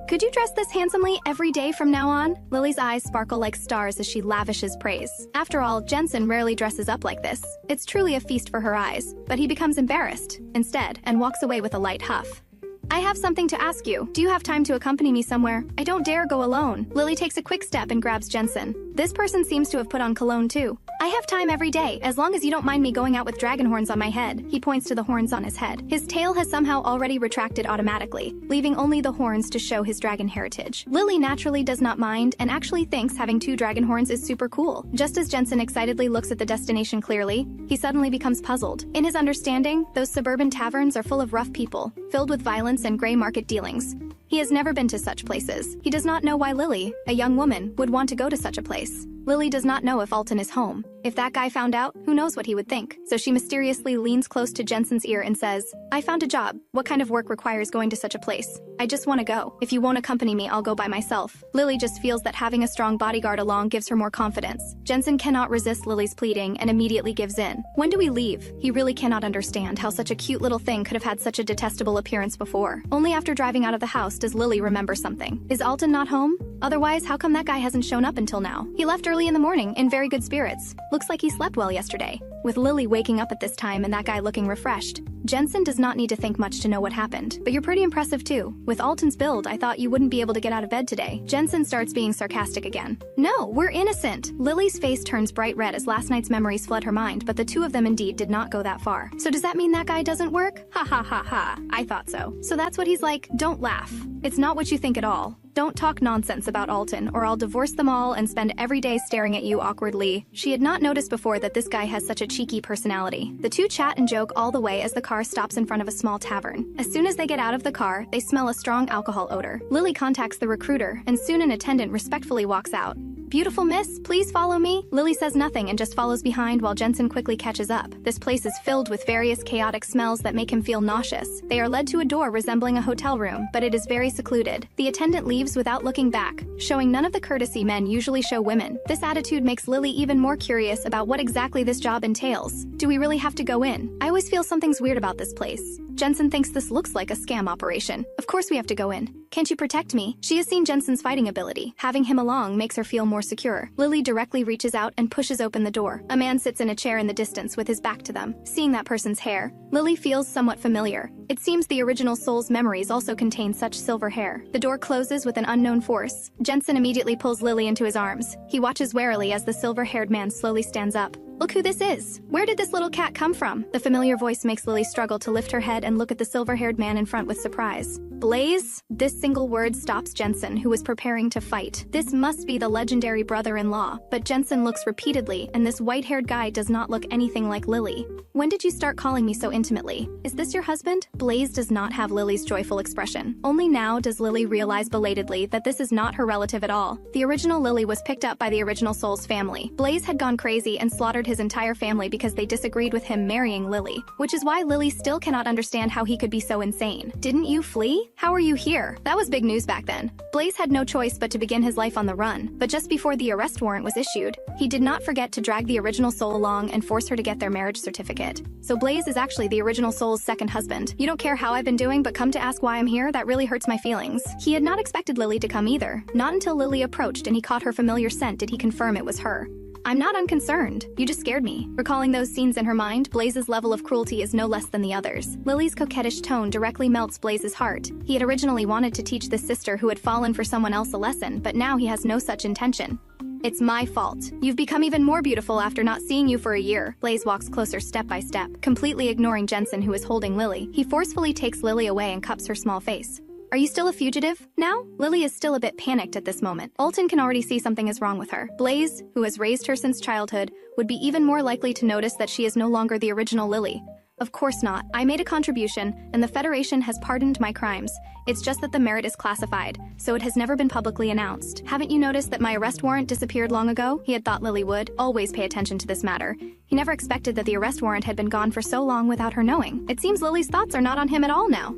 Could you dress this handsomely every day from now on? Lily's eyes sparkle like stars as she lavishes praise. After all, Jensen rarely dresses up like this. It's truly a feast for her eyes, but he becomes embarrassed instead and walks away with a light huff. I have something to ask you. Do you have time to accompany me somewhere? I don't dare go alone. Lily takes a quick step and grabs Jensen. This person seems to have put on cologne too. I have time every day, as long as you don't mind me going out with dragon horns on my head. He points to the horns on his head. His tail has somehow already retracted automatically, leaving only the horns to show his dragon heritage. Lily naturally does not mind and actually thinks having 2 dragon horns is super cool. Just as Jensen excitedly looks at the destination clearly, he suddenly becomes puzzled. In his understanding, those suburban taverns are full of rough people, filled with violence and gray market dealings. He has never been to such places. He does not know why Lily, a young woman, would want to go to such a place. Lily does not know if Alton is home. If that guy found out, who knows what he would think. So she mysteriously leans close to Jensen's ear and says, I found a job. What kind of work requires going to such a place? I just want to go. If you won't accompany me, I'll go by myself. Lily just feels that having a strong bodyguard along gives her more confidence. Jensen cannot resist Lily's pleading and immediately gives in. When do we leave? He really cannot understand how such a cute little thing could have had such a detestable appearance before. Only after driving out of the house does Lily remember something. Is Alton not home? Otherwise, how come that guy hasn't shown up until now? He left early in the morning, in very good spirits. Looks like he slept well yesterday. With Lily waking up at this time and that guy looking refreshed, Jensen does not need to think much to know what happened. But you're pretty impressive too. With Alton's build, I thought you wouldn't be able to get out of bed today. Jensen starts being sarcastic again. No, we're innocent. Lily's face turns bright red as last night's memories flood her mind, but the two of them indeed did not go that far. So does that mean that guy doesn't work? Ha ha ha ha. I thought so. So that's what he's like? Don't laugh. It's not what you think at all. Don't talk nonsense about Alton, or I'll divorce them all and spend every day staring at you awkwardly. She had not noticed before that this guy has such a cheeky personality. The two chat and joke all the way as the car stops in front of a small tavern. As soon as they get out of the car, they smell a strong alcohol odor. Lily contacts the recruiter, and soon an attendant respectfully walks out. Beautiful miss, please follow me. Lily says nothing and just follows behind while Jensen quickly catches up. This place is filled with various chaotic smells that make him feel nauseous. They are led to a door resembling a hotel room, but it is very secluded. The attendant leaves without looking back, showing none of the courtesy men usually show women. This attitude makes Lily even more curious about what exactly this job entails. Do we really have to go in? I always feel something's weird about this place. Jensen thinks this looks like a scam operation. Of course we have to go in. Can't you protect me? She has seen Jensen's fighting ability. Having him along makes her feel more secure. Lily directly reaches out and pushes open the door. A man sits in a chair in the distance with his back to them. Seeing that person's hair, Lily feels somewhat familiar. It seems the original soul's memories also contain such silver hair. The door closes with an unknown force. Jensen immediately pulls Lily into his arms. He watches warily as the silver-haired man slowly stands up. Look who this is. Where did this little cat come from? The familiar voice makes Lily struggle to lift her head and look at the silver-haired man in front with surprise. Blaze? This single word stops Jensen, who is preparing to fight. This must be the legendary brother-in-law. But Jensen looks repeatedly, and this white-haired guy does not look anything like Lily. When did you start calling me so intimately? Is this your husband? Blaze does not have Lily's joyful expression. Only now does Lily realize belatedly that this is not her relative at all. The original Lily was picked up by the original soul's family. Blaze had gone crazy and slaughtered his entire family because they disagreed with him marrying Lily, which is why Lily still cannot understand how he could be so insane. Didn't you flee? How are you here? That was big news back then. Blaze had no choice but to begin his life on the run, but just before the arrest warrant was issued, he did not forget to drag the original soul along and force her to get their marriage certificate. So Blaze is actually the original soul's second husband. You don't care how I've been doing, but come to ask why I'm here? That really hurts my feelings. He had not expected Lily to come either. Not until Lily approached and he caught her familiar scent did he confirm it was her. I'm not unconcerned. You just scared me. Recalling those scenes in her mind, Blaze's level of cruelty is no less than the others. Lily's coquettish tone directly melts Blaze's heart. He had originally wanted to teach this sister who had fallen for someone else a lesson, but now he has no such intention. It's my fault. You've become even more beautiful after not seeing you for a year. Blaze walks closer step by step, completely ignoring Jensen, who is holding Lily. He forcefully takes Lily away and cups her small face. Are you still a fugitive now? Lily is still a bit panicked at this moment. Alton can already see something is wrong with her. Blaze, who has raised her since childhood, would be even more likely to notice that she is no longer the original Lily. Of course not. I made a contribution, and the Federation has pardoned my crimes. It's just that the merit is classified, so it has never been publicly announced. Haven't you noticed that my arrest warrant disappeared long ago? He had thought Lily would always pay attention to this matter. He never expected that the arrest warrant had been gone for so long without her knowing. It seems Lily's thoughts are not on him at all now.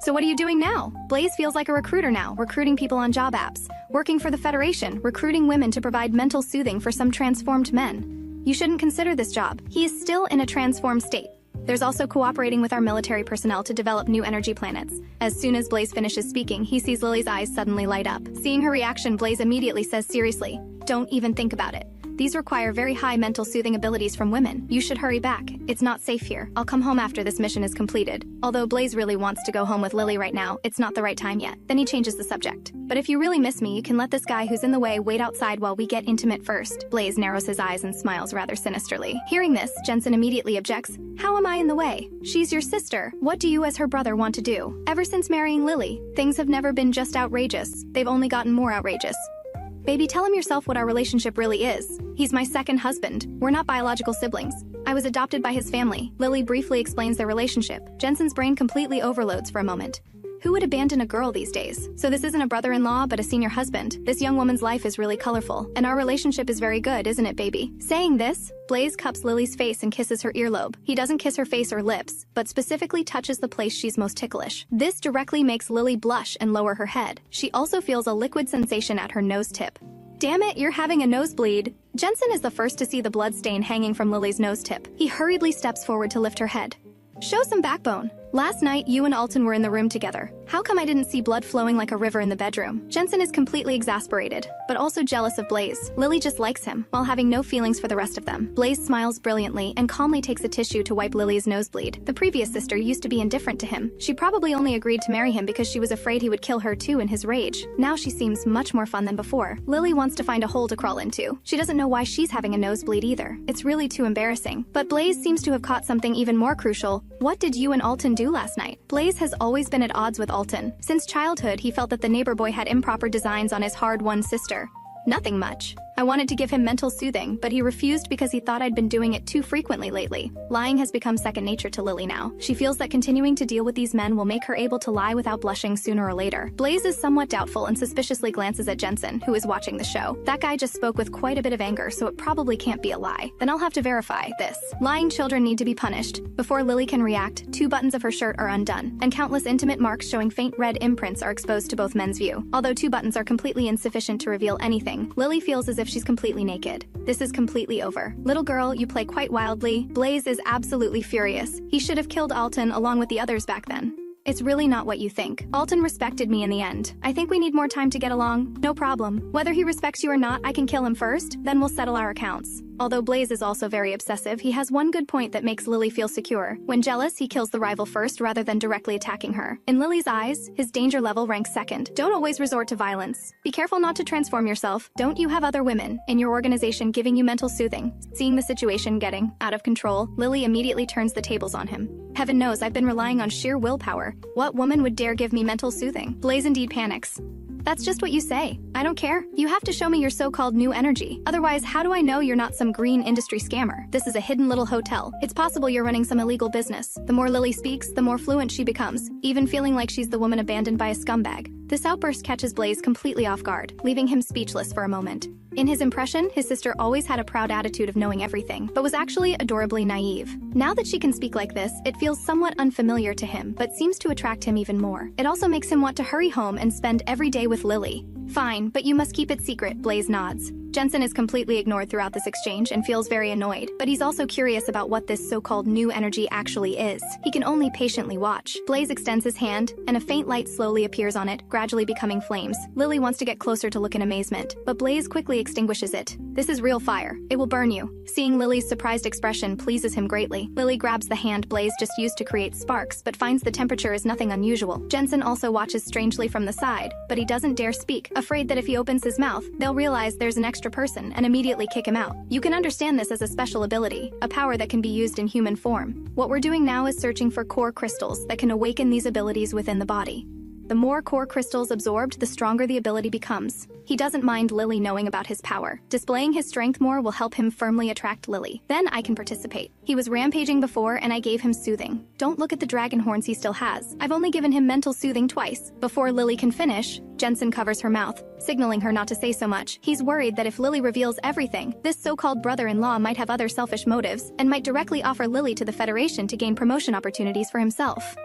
So what are you doing now? Blaze feels like a recruiter now, recruiting people on job apps, working for the Federation, recruiting women to provide mental soothing for some transformed men. You shouldn't consider this job. He is still in a transformed state. There's also cooperating with our military personnel to develop new energy planets. As soon as Blaze finishes speaking, he sees Lily's eyes suddenly light up. Seeing her reaction, Blaze immediately says seriously, "Don't even think about it. These require very high mental soothing abilities from women. You should hurry back. It's not safe here. I'll come home after this mission is completed." Although Blaze really wants to go home with Lily right now, it's not the right time yet. Then he changes the subject. "But if you really miss me, you can let this guy who's in the way wait outside while we get intimate first." Blaze narrows his eyes and smiles rather sinisterly. Hearing this, Jensen immediately objects. "How am I in the way? She's your sister. What do you as her brother want to do? Ever since marrying Lily, things have never been just outrageous. They've only gotten more outrageous. Baby, tell him yourself what our relationship really is. He's my second husband. We're not biological siblings. I was adopted by his family." Lily briefly explains their relationship. Jensen's brain completely overloads for a moment. Who would abandon a girl these days? So this isn't a brother-in-law, but a senior husband. This young woman's life is really colorful, and our relationship is very good, isn't it, baby? Saying this, Blaze cups Lily's face and kisses her earlobe. He doesn't kiss her face or lips, but specifically touches the place she's most ticklish. This directly makes Lily blush and lower her head. She also feels a liquid sensation at her nose tip. "Damn it, you're having a nosebleed." Jensen is the first to see the blood stain hanging from Lily's nose tip. He hurriedly steps forward to lift her head. "Show some backbone. Last night, you and Alton were in the room together. How come I didn't see blood flowing like a river in the bedroom?" Jensen is completely exasperated, but also jealous of Blaze. Lily just likes him, while having no feelings for the rest of them. Blaze smiles brilliantly and calmly takes a tissue to wipe Lily's nosebleed. The previous sister used to be indifferent to him. She probably only agreed to marry him because she was afraid he would kill her too in his rage. Now she seems much more fun than before. Lily wants to find a hole to crawl into. She doesn't know why she's having a nosebleed either. It's really too embarrassing. But Blaze seems to have caught something even more crucial. "What did you and Alton do last night?" Blaze has always been at odds with Alton. Since childhood, he felt that the neighbor boy had improper designs on his hard-won sister. "Nothing much. I wanted to give him mental soothing, but he refused because he thought I'd been doing it too frequently lately." Lying has become second nature to Lily now. She feels that continuing to deal with these men will make her able to lie without blushing sooner or later. Blaze is somewhat doubtful and suspiciously glances at Jensen, who is watching the show. That guy just spoke with quite a bit of anger, so it probably can't be a lie. Then I'll have to verify this. Lying children need to be punished. Before Lily can react, 2 buttons of her shirt are undone, and countless intimate marks showing faint red imprints are exposed to both men's view. Although 2 buttons are completely insufficient to reveal anything, Lily feels as if she's completely naked. This is completely over. "Little girl, you play quite wildly." Blaze is absolutely furious. He should have killed Alton along with the others back then. "It's really not what you think. Alton respected me in the end. I think we need more time to get along." "No problem. Whether he respects you or not, I can kill him first, then we'll settle our accounts." Although Blaze is also very obsessive, he has one good point that makes Lily feel secure. When jealous, he kills the rival first rather than directly attacking her. In Lily's eyes, his danger level ranks second. Don't always resort to violence. Be careful not to transform yourself. Don't you have other women in your organization giving you mental soothing? Seeing the situation getting out of control, Lily immediately turns the tables on him. "Heaven knows I've been relying on sheer willpower. What woman would dare give me mental soothing?" Blaze indeed panics. "That's just what you say. I don't care. You have to show me your so-called new energy. Otherwise, how do I know you're not some green industry scammer? This is a hidden little hotel. It's possible you're running some illegal business." The more Lily speaks, the more fluent she becomes, even feeling like she's the woman abandoned by a scumbag. This outburst catches Blaze completely off guard, leaving him speechless for a moment. In his impression, his sister always had a proud attitude of knowing everything, but was actually adorably naive. Now that she can speak like this, it feels somewhat unfamiliar to him, but seems to attract him even more. It also makes him want to hurry home and spend every day with Lily. "Fine, but you must keep it secret," Blaze nods. Jensen is completely ignored throughout this exchange and feels very annoyed, but he's also curious about what this so-called new energy actually is. He can only patiently watch. Blaze extends his hand, and a faint light slowly appears on it, gradually becoming flames. Lily wants to get closer to look in amazement, but Blaze quickly extinguishes it. "This is real fire. It will burn you." Seeing Lily's surprised expression pleases him greatly. Lily grabs the hand Blaze just used to create sparks, but finds the temperature is nothing unusual. Jensen also watches strangely from the side, but he doesn't dare speak, afraid that if he opens his mouth, they'll realize there's an extra extra person and immediately kick him out. You can understand this as a special ability, a power that can be used in human form. What we're doing now is searching for core crystals that can awaken these abilities within the body. The more core crystals absorbed, the stronger the ability becomes. He doesn't mind Lily knowing about his power. Displaying his strength more will help him firmly attract Lily. Then I can participate. He was rampaging before and I gave him soothing. Don't look at the dragon horns he still has. I've only given him mental soothing twice. Before Lily can finish, Jensen covers her mouth, signaling her not to say so much. He's worried that if Lily reveals everything, this so-called brother-in-law might have other selfish motives and might directly offer Lily to the Federation to gain promotion opportunities for himself.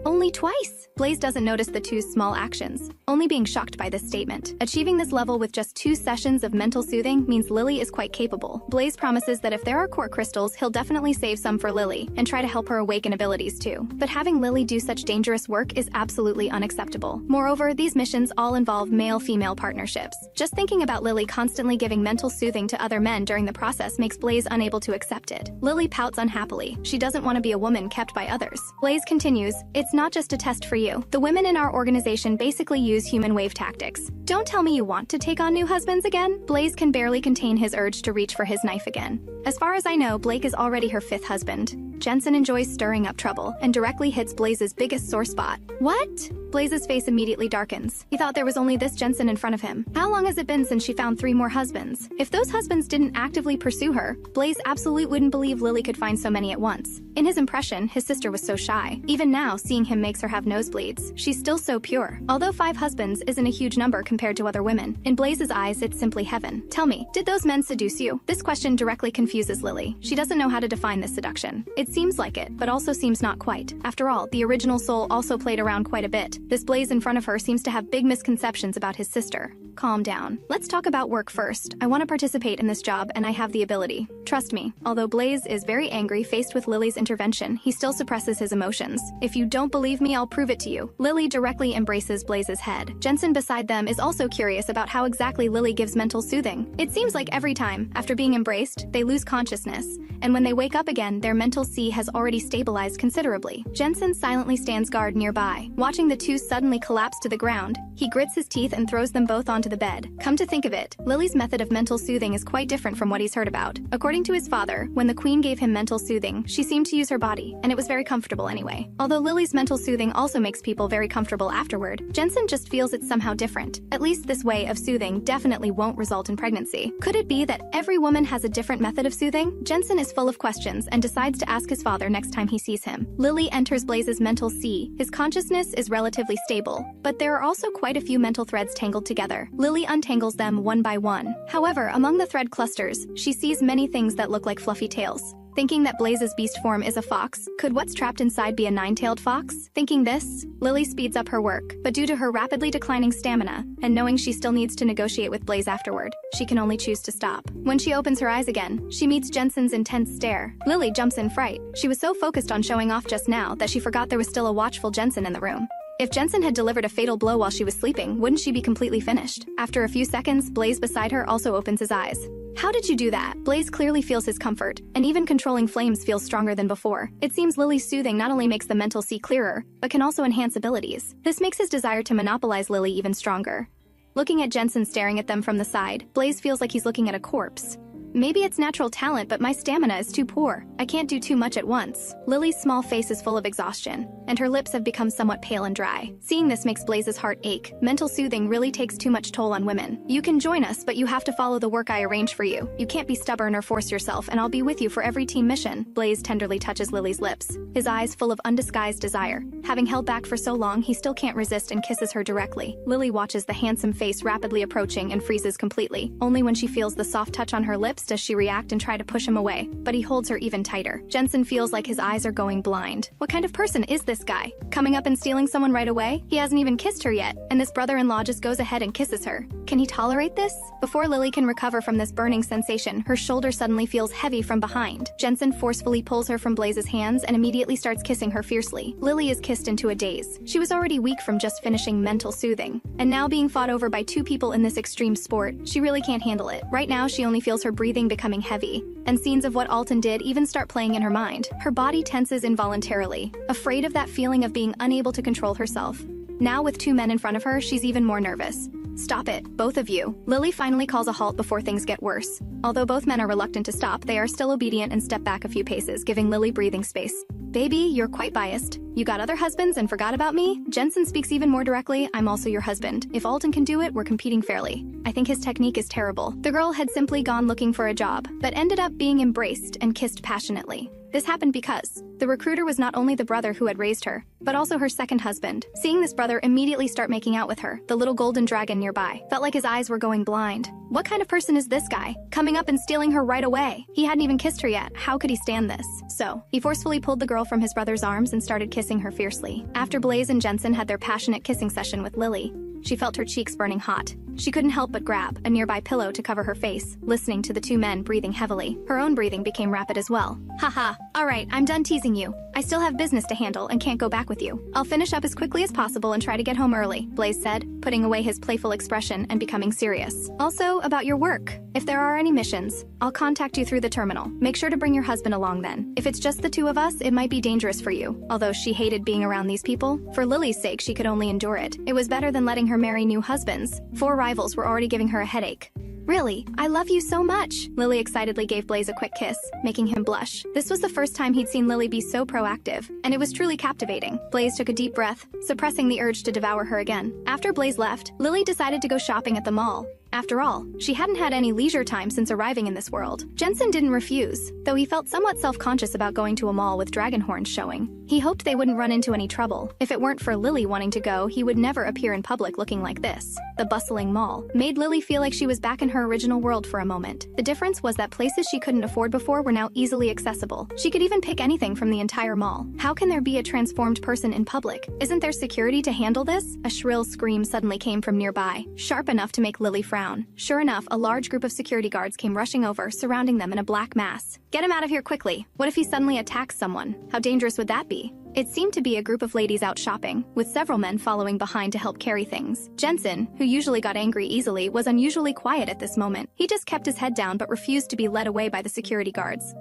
Only twice? Blaze doesn't notice the two's small actions, only being shocked by this statement. Achieving this level with just 2 sessions of mental soothing means Lily is quite capable. Blaze promises that if there are core crystals, he'll definitely save some for Lily and try to help her awaken abilities too. But having Lily do such dangerous work is absolutely unacceptable. Moreover, these missions all involve male-female partnerships. Just thinking about Lily constantly giving mental soothing to other men during the process makes Blaze unable to accept it. Lily pouts unhappily. She doesn't want to be a woman kept by others. Blaze continues, "It's not just a test for you. The women in our organization basically use human wave tactics. Don't tell me you want to take on new husbands again?" Blaze can barely contain his urge to reach for his knife again. As far as I know, Blake is already her 5th husband. Jensen enjoys stirring up trouble and directly hits Blaze's biggest sore spot. What? Blaze's face immediately darkens. He thought there was only this Jensen in front of him. How long has it been since she found 3 more husbands? If those husbands didn't actively pursue her, Blaze absolutely wouldn't believe Lily could find so many at once. In his impression, his sister was so shy. Even now, seeing him makes her have nosebleeds. She's still so pure. Although 5 husbands isn't a huge number compared to other women, in Blaze's eyes it's simply heaven. Tell me, did those men seduce you? This question directly confuses Lily. She doesn't know how to define this seduction. It seems like it, but also seems not quite. After all, the original soul also played around quite a bit. This Blaze in front of her seems to have big misconceptions about his sister. Calm down. Let's talk about work first. I want to participate in this job and I have the ability. Trust me, although Blaze is very angry faced with Lily's intervention, he still suppresses his emotions. If you don't believe me, I'll prove it to you. Lily directly embraces Blaze's head. Jensen beside them is also curious about how exactly Lily gives mental soothing. It seems like every time, after being embraced, they lose consciousness, and when they wake up again, their mental C has already stabilized considerably. Jensen silently stands guard nearby. Watching the two suddenly collapse to the ground, he grits his teeth and throws them both onto the bed. Come to think of it, Lily's method of mental soothing is quite different from what he's heard about. According to his father, when the queen gave him mental soothing, she seemed to use her body, and it was very comfortable anyway. Although Lily's mental soothing also makes people very comfortable afterward, Jensen just feels it's somehow different. At least this way of soothing definitely won't result in pregnancy. Could it be that every woman has a different method of soothing? Jensen is full of questions and decides to ask his father next time he sees him. Lily enters Blaze's mental sea. His consciousness is relatively stable, but there are also quite a few mental threads tangled together. Lily untangles them one by one. However, among the thread clusters, she sees many things that look like fluffy tails. Thinking that Blaze's beast form is a fox, could what's trapped inside be a 9-tailed fox? Thinking this, Lily speeds up her work, but due to her rapidly declining stamina, and knowing she still needs to negotiate with Blaze afterward, she can only choose to stop. When she opens her eyes again, she meets Jensen's intense stare. Lily jumps in fright. She was so focused on showing off just now that she forgot there was still a watchful Jensen in the room. If Jensen had delivered a fatal blow while she was sleeping, wouldn't she be completely finished? After a few seconds, Blaze beside her also opens his eyes. How did you do that? Blaze clearly feels his comfort, and even controlling flames feels stronger than before. It seems Lily's soothing not only makes the mental sea clearer, but can also enhance abilities. This makes his desire to monopolize Lily even stronger. Looking at Jensen staring at them from the side, Blaze feels like he's looking at a corpse. Maybe it's natural talent, but my stamina is too poor. I can't do too much at once. Lily's small face is full of exhaustion, and her lips have become somewhat pale and dry. Seeing this makes Blaze's heart ache. Mental soothing really takes too much toll on women. You can join us, but you have to follow the work I arrange for you. You can't be stubborn or force yourself, and I'll be with you for every team mission. Blaze tenderly touches Lily's lips, his eyes full of undisguised desire. Having held back for so long, he still can't resist and kisses her directly. Lily watches the handsome face rapidly approaching and freezes completely. Only when she feels the soft touch on her lips does she react and try to push him away, but he holds her even tighter. Jensen feels like his eyes are going blind. What kind of person is this guy? Coming up and stealing someone right away? He hasn't even kissed her yet, and this brother-in-law just goes ahead and kisses her. Can he tolerate this? Before Lily can recover from this burning sensation, her shoulder suddenly feels heavy from behind. Jensen forcefully pulls her from Blaze's hands and immediately starts kissing her fiercely. Lily is kissed into a daze. She was already weak from just finishing mental soothing, and now being fought over by 2 people in this extreme sport, she really can't handle it. Right now, she only feels her breathing becoming heavy, and scenes of what Alton did even start playing in her mind. Her body tenses involuntarily, afraid of that feeling of being unable to control herself. Now with 2 men in front of her, she's even more nervous. Stop it, both of you. Lily finally calls a halt before things get worse. Although both men are reluctant to stop, they are still obedient and step back a few paces, giving Lily breathing space. Baby, you're quite biased. You got other husbands and forgot about me? Jensen speaks even more directly. I'm also your husband. If Alton can do it, we're competing fairly. I think his technique is terrible. The girl had simply gone looking for a job, but ended up being embraced and kissed passionately. This happened because the recruiter was not only the brother who had raised her, but also her second husband. Seeing this brother immediately start making out with her, the little golden dragon nearby felt like his eyes were going blind. What kind of person is this guy? Coming up and stealing her right away. He hadn't even kissed her yet. How could he stand this? So, he forcefully pulled the girl from his brother's arms and started kissing her fiercely. After Blaze and Jensen had their passionate kissing session with Lily, she felt her cheeks burning hot. She couldn't help but grab a nearby pillow to cover her face, listening to the two men breathing heavily. Her own breathing became rapid as well. Haha, alright, I'm done teasing you. I still have business to handle and can't go back with you. I'll finish up as quickly as possible and try to get home early, Blaze said, putting away his playful expression and becoming serious. Also, about your work. If there are any missions, I'll contact you through the terminal. Make sure to bring your husband along then. If it's just the two of us, it might be dangerous for you. Although she hated being around these people, for Lily's sake she could only endure it. It was better than letting her marry new husbands. 4 rivals were already giving her a headache. Really, I love you so much. Lily excitedly gave Blaze a quick kiss, making him blush. This was the first time he'd seen Lily be so proactive, and it was truly captivating. Blaze took a deep breath, suppressing the urge to devour her again. After Blaze left, Lily decided to go shopping at the mall. After all, she hadn't had any leisure time since arriving in this world. Jensen didn't refuse, though he felt somewhat self-conscious about going to a mall with dragon horns showing. He hoped they wouldn't run into any trouble. If it weren't for Lily wanting to go, he would never appear in public looking like this. The bustling mall made Lily feel like she was back in her original world for a moment. The difference was that places she couldn't afford before were now easily accessible. She could even pick anything from the entire mall. How can there be a transformed person in public? Isn't there security to handle this? A shrill scream suddenly came from nearby, sharp enough to make Lily frown. Sure enough, a large group of security guards came rushing over, surrounding them in a black mass. Get him out of here quickly. What if he suddenly attacks someone? How dangerous would that be? It seemed to be a group of ladies out shopping, with several men following behind to help carry things. Jensen, who usually got angry easily, was unusually quiet at this moment. He just kept his head down but refused to be led away by the security guards.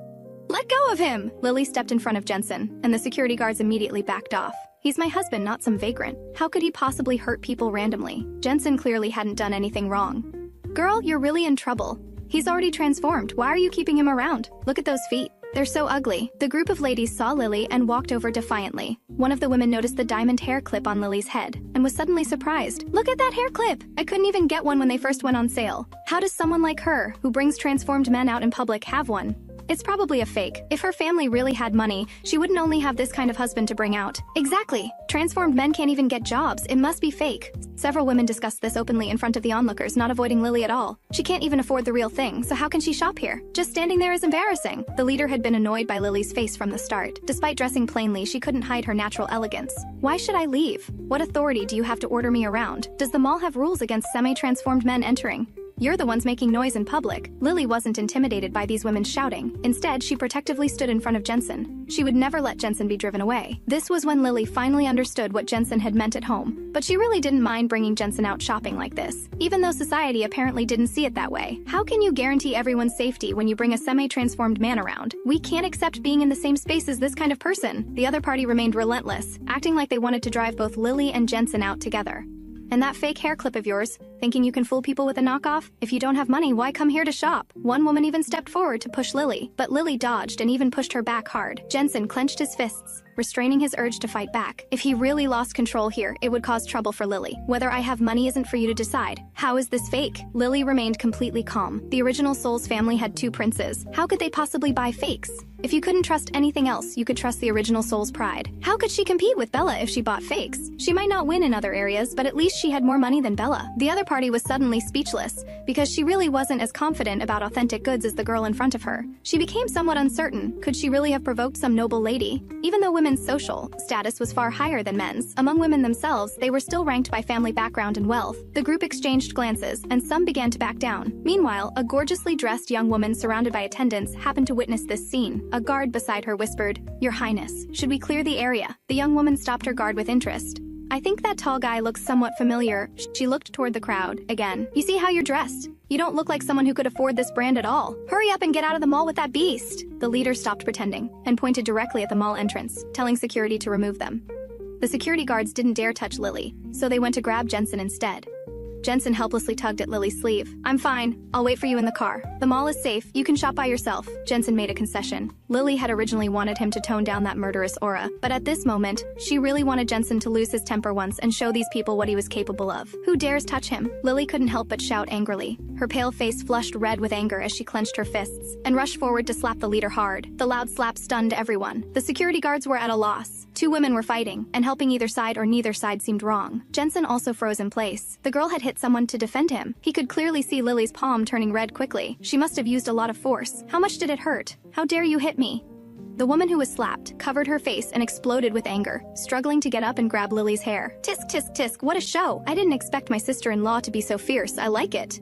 Let go of him! Lily stepped in front of Jensen, and the security guards immediately backed off. He's my husband, not some vagrant. How could he possibly hurt people randomly? Jensen clearly hadn't done anything wrong. Girl, you're really in trouble. He's already transformed. Why are you keeping him around? Look at those feet. They're so ugly. The group of ladies saw Lily and walked over defiantly. One of the women noticed the diamond hair clip on Lily's head and was suddenly surprised. Look at that hair clip! I couldn't even get one when they first went on sale. How does someone like her, who brings transformed men out in public, have one? It's probably a fake. If her family really had money, she wouldn't only have this kind of husband to bring out. Exactly. Transformed men can't even get jobs. It must be fake. Several women discussed this openly in front of the onlookers, not avoiding Lily at all. She can't even afford the real thing, so how can she shop here? Just standing there is embarrassing. The leader had been annoyed by Lily's face from the start. Despite dressing plainly, she couldn't hide her natural elegance. Why should I leave? What authority do you have to order me around? Does the mall have rules against semi-transformed men entering? You're the ones making noise in public. Lily wasn't intimidated by these women shouting. Instead, she protectively stood in front of Jensen. She would never let Jensen be driven away. This was when Lily finally understood what Jensen had meant at home. But she really didn't mind bringing Jensen out shopping like this, even though society apparently didn't see it that way. How can you guarantee everyone's safety when you bring a semi-transformed man around? We can't accept being in the same space as this kind of person. The other party remained relentless, acting like they wanted to drive both Lily and Jensen out together. And that fake hair clip of yours, thinking you can fool people with a knockoff? If you don't have money, why come here to shop? One woman even stepped forward to push Lily, but Lily dodged and even pushed her back hard. Jensen clenched his fists, restraining his urge to fight back. If he really lost control here, it would cause trouble for Lily. Whether I have money isn't for you to decide. How is this fake? Lily remained completely calm. The original Soul's family had 2 princes. How could they possibly buy fakes? If you couldn't trust anything else, you could trust the original Soul's pride. How could she compete with Bella if she bought fakes? She might not win in other areas, but at least she had more money than Bella. The other party was suddenly speechless, because she really wasn't as confident about authentic goods as the girl in front of her. She became somewhat uncertain. Could she really have provoked some noble lady? Even though women's social status was far higher than men's, among women themselves, they were still ranked by family background and wealth. The group exchanged glances, and some began to back down. Meanwhile, a gorgeously dressed young woman surrounded by attendants happened to witness this scene. A guard beside her whispered, "Your Highness, should we clear the area?" The young woman stopped her guard with interest. "I think that tall guy looks somewhat familiar." She looked toward the crowd again. "You see how you're dressed? You don't look like someone who could afford this brand at all. Hurry up and get out of the mall with that beast." The leader stopped pretending and pointed directly at the mall entrance, telling security to remove them. The security guards didn't dare touch Lily, so they went to grab Jensen instead. Jensen helplessly tugged at Lily's sleeve. I'm fine. I'll wait for you in the car. The mall is safe. You can shop by yourself. Jensen made a concession. Lily had originally wanted him to tone down that murderous aura, but at this moment, she really wanted Jensen to lose his temper once and show these people what he was capable of. Who dares touch him? Lily couldn't help but shout angrily. Her pale face flushed red with anger as she clenched her fists and rushed forward to slap the leader hard. The loud slap stunned everyone. The security guards were at a loss. Two women were fighting, and helping either side or neither side seemed wrong. Jensen also froze in place. The girl had hit someone to defend him. He could clearly see Lily's palm turning red quickly. She must have used a lot of force. How much did it hurt? How dare you hit me? The woman who was slapped covered her face and exploded with anger, struggling to get up and grab Lily's hair. Tisk, tisk, tisk, what a show! I didn't expect my sister-in-law to be so fierce. I like it.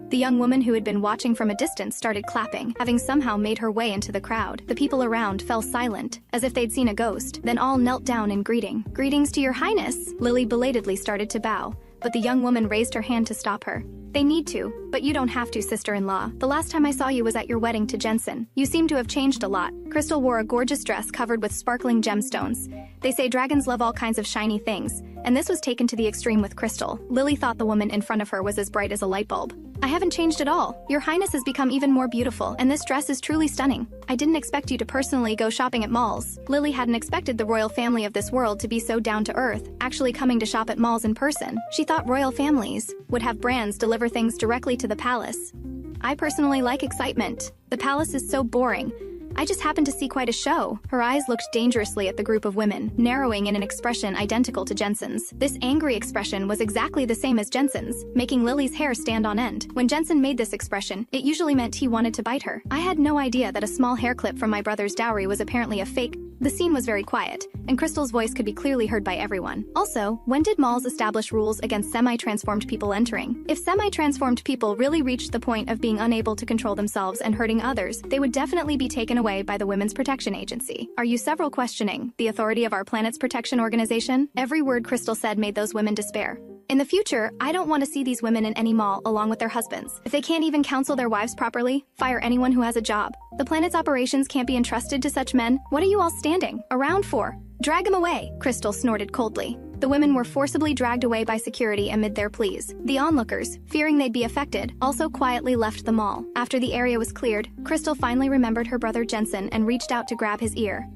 The young woman who had been watching from a distance started clapping, having somehow made her way into the crowd. The people around fell silent, as if they'd seen a ghost, then all knelt down in greeting. Greetings to your highness! Lily belatedly started to bow, but the young woman raised her hand to stop her. They need to, but you don't have to, sister-in-law. The last time I saw you was at your wedding to Jensen. You seem to have changed a lot. Crystal wore a gorgeous dress covered with sparkling gemstones. They say dragons love all kinds of shiny things, and this was taken to the extreme with Crystal. Lily thought the woman in front of her was as bright as a light bulb. I haven't changed at all. Your highness has become even more beautiful, and this dress is truly stunning. I didn't expect you to personally go shopping at malls. Lily hadn't expected the royal family of this world to be so down to earth, actually coming to shop at malls in person. She thought royal families would have brands deliver things directly to the palace. I personally like excitement. The palace is so boring. I just happened to see quite a show. Her eyes looked dangerously at the group of women, narrowing in an expression identical to Jensen's. This angry expression was exactly the same as Jensen's, making Lily's hair stand on end. When Jensen made this expression, it usually meant he wanted to bite her. I had no idea that a small hair clip from my brother's dowry was apparently a fake. The scene was very quiet, and Crystal's voice could be clearly heard by everyone. Also, when did malls establish rules against semi-transformed people entering? If semi-transformed people really reached the point of being unable to control themselves and hurting others, they would definitely be taken away by the Women's Protection Agency. Are you several questioning the authority of our planet's protection organization? Every word Crystal said made those women despair. In the future, I don't want to see these women in any mall along with their husbands. If they can't even counsel their wives properly, fire anyone who has a job. The planet's operations can't be entrusted to such men. What are you all standing around for? Drag him away, Crystal snorted coldly. The women were forcibly dragged away by security amid their pleas. The onlookers, fearing they'd be affected, also quietly left the mall. After the area was cleared, Crystal finally remembered her brother Jensen and reached out to grab his ear.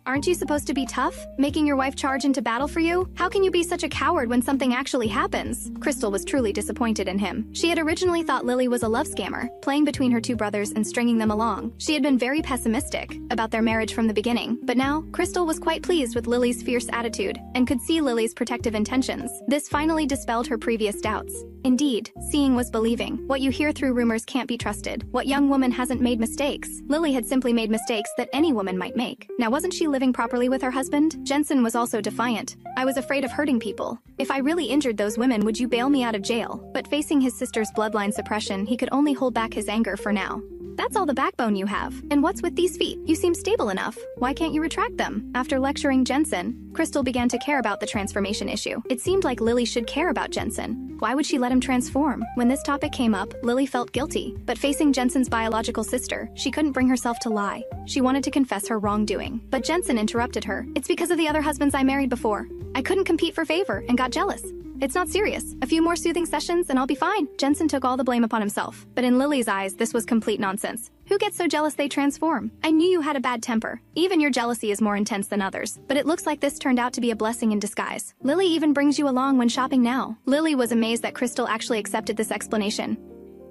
Aren't you supposed to be tough, making your wife charge into battle for you? How can you be such a coward when something actually happens? Crystal was truly disappointed in him. She had originally thought Lily was a love scammer, playing between her two brothers and stringing them along. She had been very pessimistic about their marriage from the beginning, but now, Crystal was quite pleased with Lily's fierce attitude and could see Lily's protective intentions. This finally dispelled her previous doubts. Indeed, seeing was believing. What you hear through rumors can't be trusted. What young woman hasn't made mistakes? Lily had simply made mistakes that any woman might make. Now, wasn't she living properly with her husband? Jensen was also defiant. I was afraid of hurting people. If I really injured those women, would you bail me out of jail? But facing his sister's bloodline suppression, he could only hold back his anger for now. That's all the backbone you have. And what's with these feet? You seem stable enough. Why can't you retract them? After lecturing Jensen, Crystal began to care about the transformation issue. It seemed like Lily should care about Jensen. Why would she let him transform? When this topic came up, Lily felt guilty. But facing Jensen's biological sister, she couldn't bring herself to lie. She wanted to confess her wrongdoing. But Jensen interrupted her. It's because of the other husbands I married before. I couldn't compete for favor and got jealous. It's not serious. A few more soothing sessions and I'll be fine. Jensen took all the blame upon himself. But in Lily's eyes, this was complete nonsense. Who gets so jealous they transform? I knew you had a bad temper. Even your jealousy is more intense than others. But it looks like this turned out to be a blessing in disguise. Lily even brings you along when shopping now. Lily was amazed that Crystal actually accepted this explanation.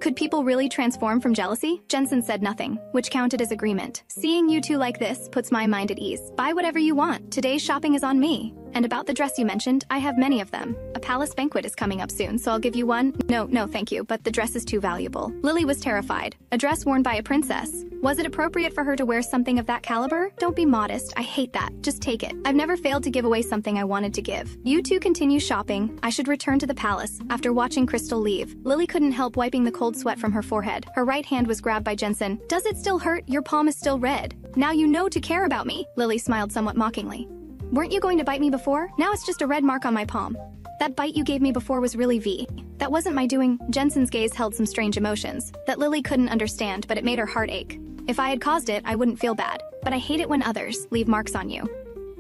Could people really transform from jealousy? Jensen said nothing, which counted as agreement. Seeing you two like this puts my mind at ease. Buy whatever you want. Today's shopping is on me. And about the dress you mentioned, I have many of them. A palace banquet is coming up soon, so I'll give you one. No, thank you, but the dress is too valuable. Lily was terrified. A dress worn by a princess. Was it appropriate for her to wear something of that caliber? Don't be modest. I hate that. Just take it. I've never failed to give away something I wanted to give. You two continue shopping. I should return to the palace. After watching Crystal leave, Lily couldn't help wiping the cold sweat from her forehead. Her right hand was grabbed by Jensen. Does it still hurt? Your palm is still red. Now you know to care about me. Lily smiled somewhat mockingly. Weren't you going to bite me before? Now it's just a red mark on my palm. That bite you gave me before was really V. That wasn't my doing. Jensen's gaze held some strange emotions that Lily couldn't understand, but it made her heart ache. If I had caused it, I wouldn't feel bad. But I hate it when others leave marks on you.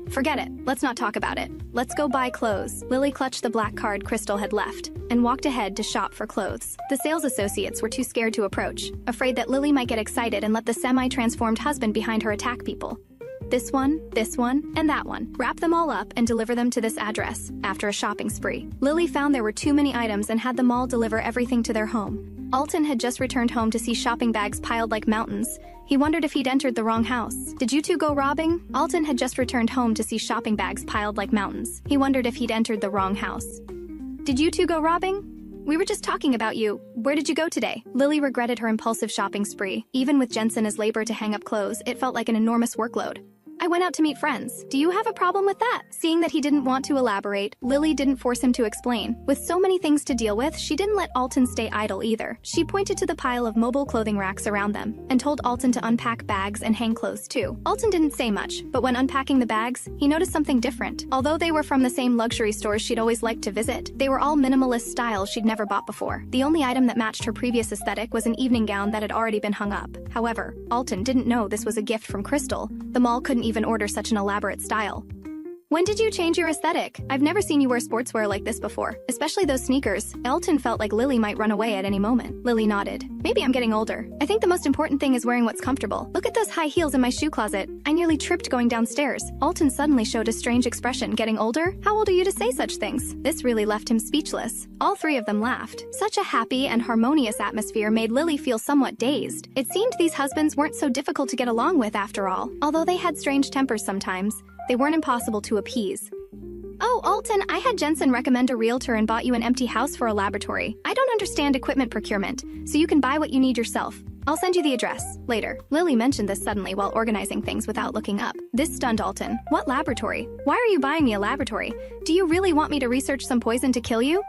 Forget it. Let's not talk about it. Let's go buy clothes. Lily clutched the black card Crystal had left and walked ahead to shop for clothes. The sales associates were too scared to approach, afraid that Lily might get excited and let the semi-transformed husband behind her attack people. This one, and that one. Wrap them all up and deliver them to this address. After a shopping spree, Lily found there were too many items and had them all deliver everything to their home. Alton had just returned home to see shopping bags piled like mountains. He wondered if he'd entered the wrong house. Did you two go robbing? Alton had just returned home to see shopping bags piled like mountains. He wondered if he'd entered the wrong house. Did you two go robbing? We were just talking about you. Where did you go today? Lily regretted her impulsive shopping spree. Even with Jensen as labor to hang up clothes, it felt like an enormous workload. I went out to meet friends. Do you have a problem with that? Seeing that he didn't want to elaborate, Lily didn't force him to explain. With so many things to deal with, she didn't let Alton stay idle either. She pointed to the pile of mobile clothing racks around them and told Alton to unpack bags and hang clothes too. Alton didn't say much, but when unpacking the bags, he noticed something different. Although they were from the same luxury stores she'd always liked to visit, they were all minimalist styles she'd never bought before. The only item that matched her previous aesthetic was an evening gown that had already been hung up. However, Alton didn't know this was a gift from Crystal. The mall couldn't even order such an elaborate style. When did you change your aesthetic? I've never seen you wear sportswear like this before, especially those sneakers. Alton felt like Lily might run away at any moment. Lily nodded. Maybe I'm getting older. I think the most important thing is wearing what's comfortable. Look at those high heels in my shoe closet. I nearly tripped going downstairs. Alton suddenly showed a strange expression. Getting older? How old are you to say such things? This really left him speechless. All three of them laughed. Such a happy and harmonious atmosphere made Lily feel somewhat dazed. It seemed these husbands weren't so difficult to get along with after all. Although they had strange tempers sometimes, they weren't impossible to appease. Oh, Alton, I had Jensen recommend a realtor and bought you an empty house for a laboratory. I don't understand equipment procurement, so you can buy what you need yourself. I'll send you the address later. Lily mentioned this suddenly while organizing things without looking up. This stunned Alton. What laboratory? Why are you buying me a laboratory? Do you really want me to research some poison to kill you?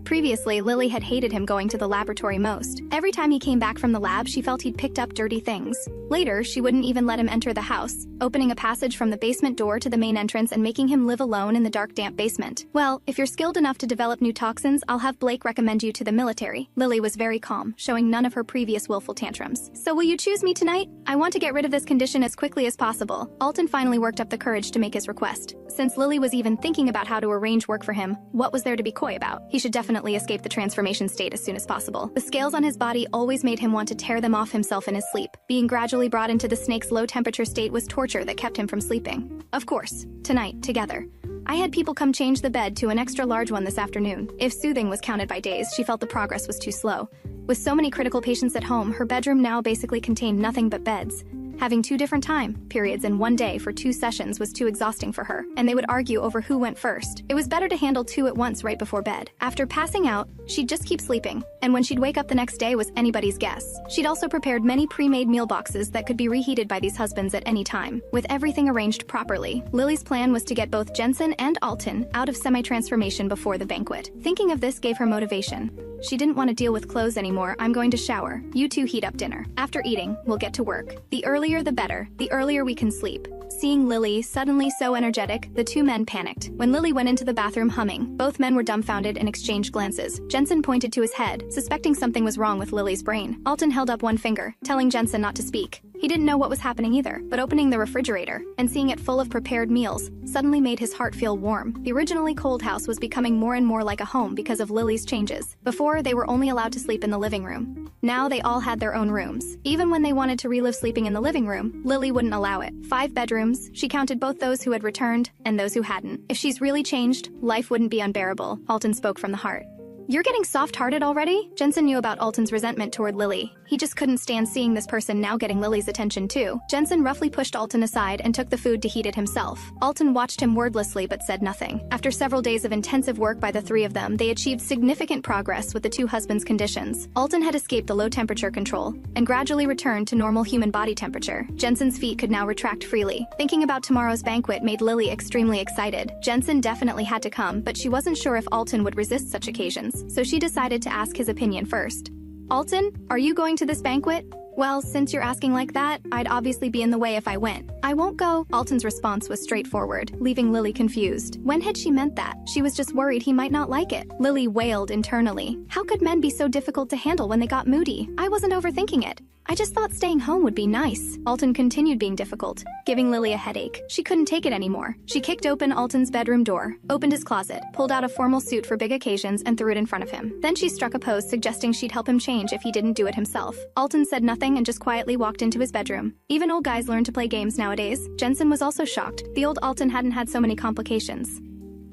Previously, Lily had hated him going to the laboratory most. Every time he came back from the lab, she felt he'd picked up dirty things. Later, she wouldn't even let him enter the house, opening a passage from the basement door to the main entrance and making him live alone in the dark, damp basement. Well, if you're skilled enough to develop new toxins, I'll have Blake recommend you to the military. Lily was very calm, showing none of her previous willful tantrums. So will you choose me tonight? I want to get rid of this condition as quickly as possible. Alton finally worked up the courage to make his request. Since Lily was even thinking about how to arrange work for him, what was there to be coy about? He should definitely escape the transformation state as soon as possible. The scales on his body always made him want to tear them off himself in his sleep. Being gradually brought into the snake's low-temperature state was torture that kept him from sleeping. Of course, tonight, together. I had people come change the bed to an extra large one this afternoon. If soothing was counted by days, she felt the progress was too slow. With so many critical patients at home, her bedroom now basically contained nothing but beds. Having 2 different time periods in one day for 2 sessions was too exhausting for her, and they would argue over who went first. It was better to handle 2 at once right before bed. After passing out, she'd just keep sleeping, and when she'd wake up the next day was anybody's guess. She'd also prepared many pre-made meal boxes that could be reheated by these husbands at any time. With everything arranged properly, Lily's plan was to get both Jensen and Alton out of semi-transformation before the banquet. Thinking of this gave her motivation. She didn't want to deal with clothes anymore. I'm going to shower. You two heat up dinner. After eating, we'll get to work. The earlier the better. The earlier we can sleep. Seeing Lily suddenly so energetic, the 2 men panicked. When Lily went into the bathroom humming, both men were dumbfounded and exchanged glances. Jensen pointed to his head, suspecting something was wrong with Lily's brain. Alton held up one finger, telling Jensen not to speak. He didn't know what was happening either, but opening the refrigerator and seeing it full of prepared meals suddenly made his heart feel warm. The originally cold house was becoming more and more like a home because of Lily's changes. Before, they were only allowed to sleep in the living room. Now they all had their own rooms. Even when they wanted to relive sleeping in the living room, Lily wouldn't allow it. 5 bedrooms, she counted both those who had returned and those who hadn't. If she's really changed, life wouldn't be unbearable. Alton spoke from the heart. You're getting soft-hearted already? Jensen knew about Alton's resentment toward Lily. He just couldn't stand seeing this person now getting Lily's attention too. Jensen roughly pushed Alton aside and took the food to heat it himself. Alton watched him wordlessly but said nothing. After several days of intensive work by the 3 of them, they achieved significant progress with the 2 husbands' conditions. Alton had escaped the low temperature control and gradually returned to normal human body temperature. Jensen's feet could now retract freely. Thinking about tomorrow's banquet made Lily extremely excited. Jensen definitely had to come, but she wasn't sure if Alton would resist such occasions, so she decided to ask his opinion first. Alton, are you going to this banquet? Well, since you're asking like that, I'd obviously be in the way if I went. I won't go. Alton's response was straightforward, leaving Lily confused. When had she meant that? She was just worried he might not like it. Lily wailed internally. How could men be so difficult to handle when they got moody? I wasn't overthinking it. I just thought staying home would be nice. Alton continued being difficult, giving Lily a headache. She couldn't take it anymore. She kicked open Alton's bedroom door, opened his closet, pulled out a formal suit for big occasions, and threw it in front of him. Then she struck a pose suggesting she'd help him change if he didn't do it himself. Alton said nothing and just quietly walked into his bedroom. Even old guys learn to play games nowadays. Jensen was also shocked. The old Alton hadn't had so many complications.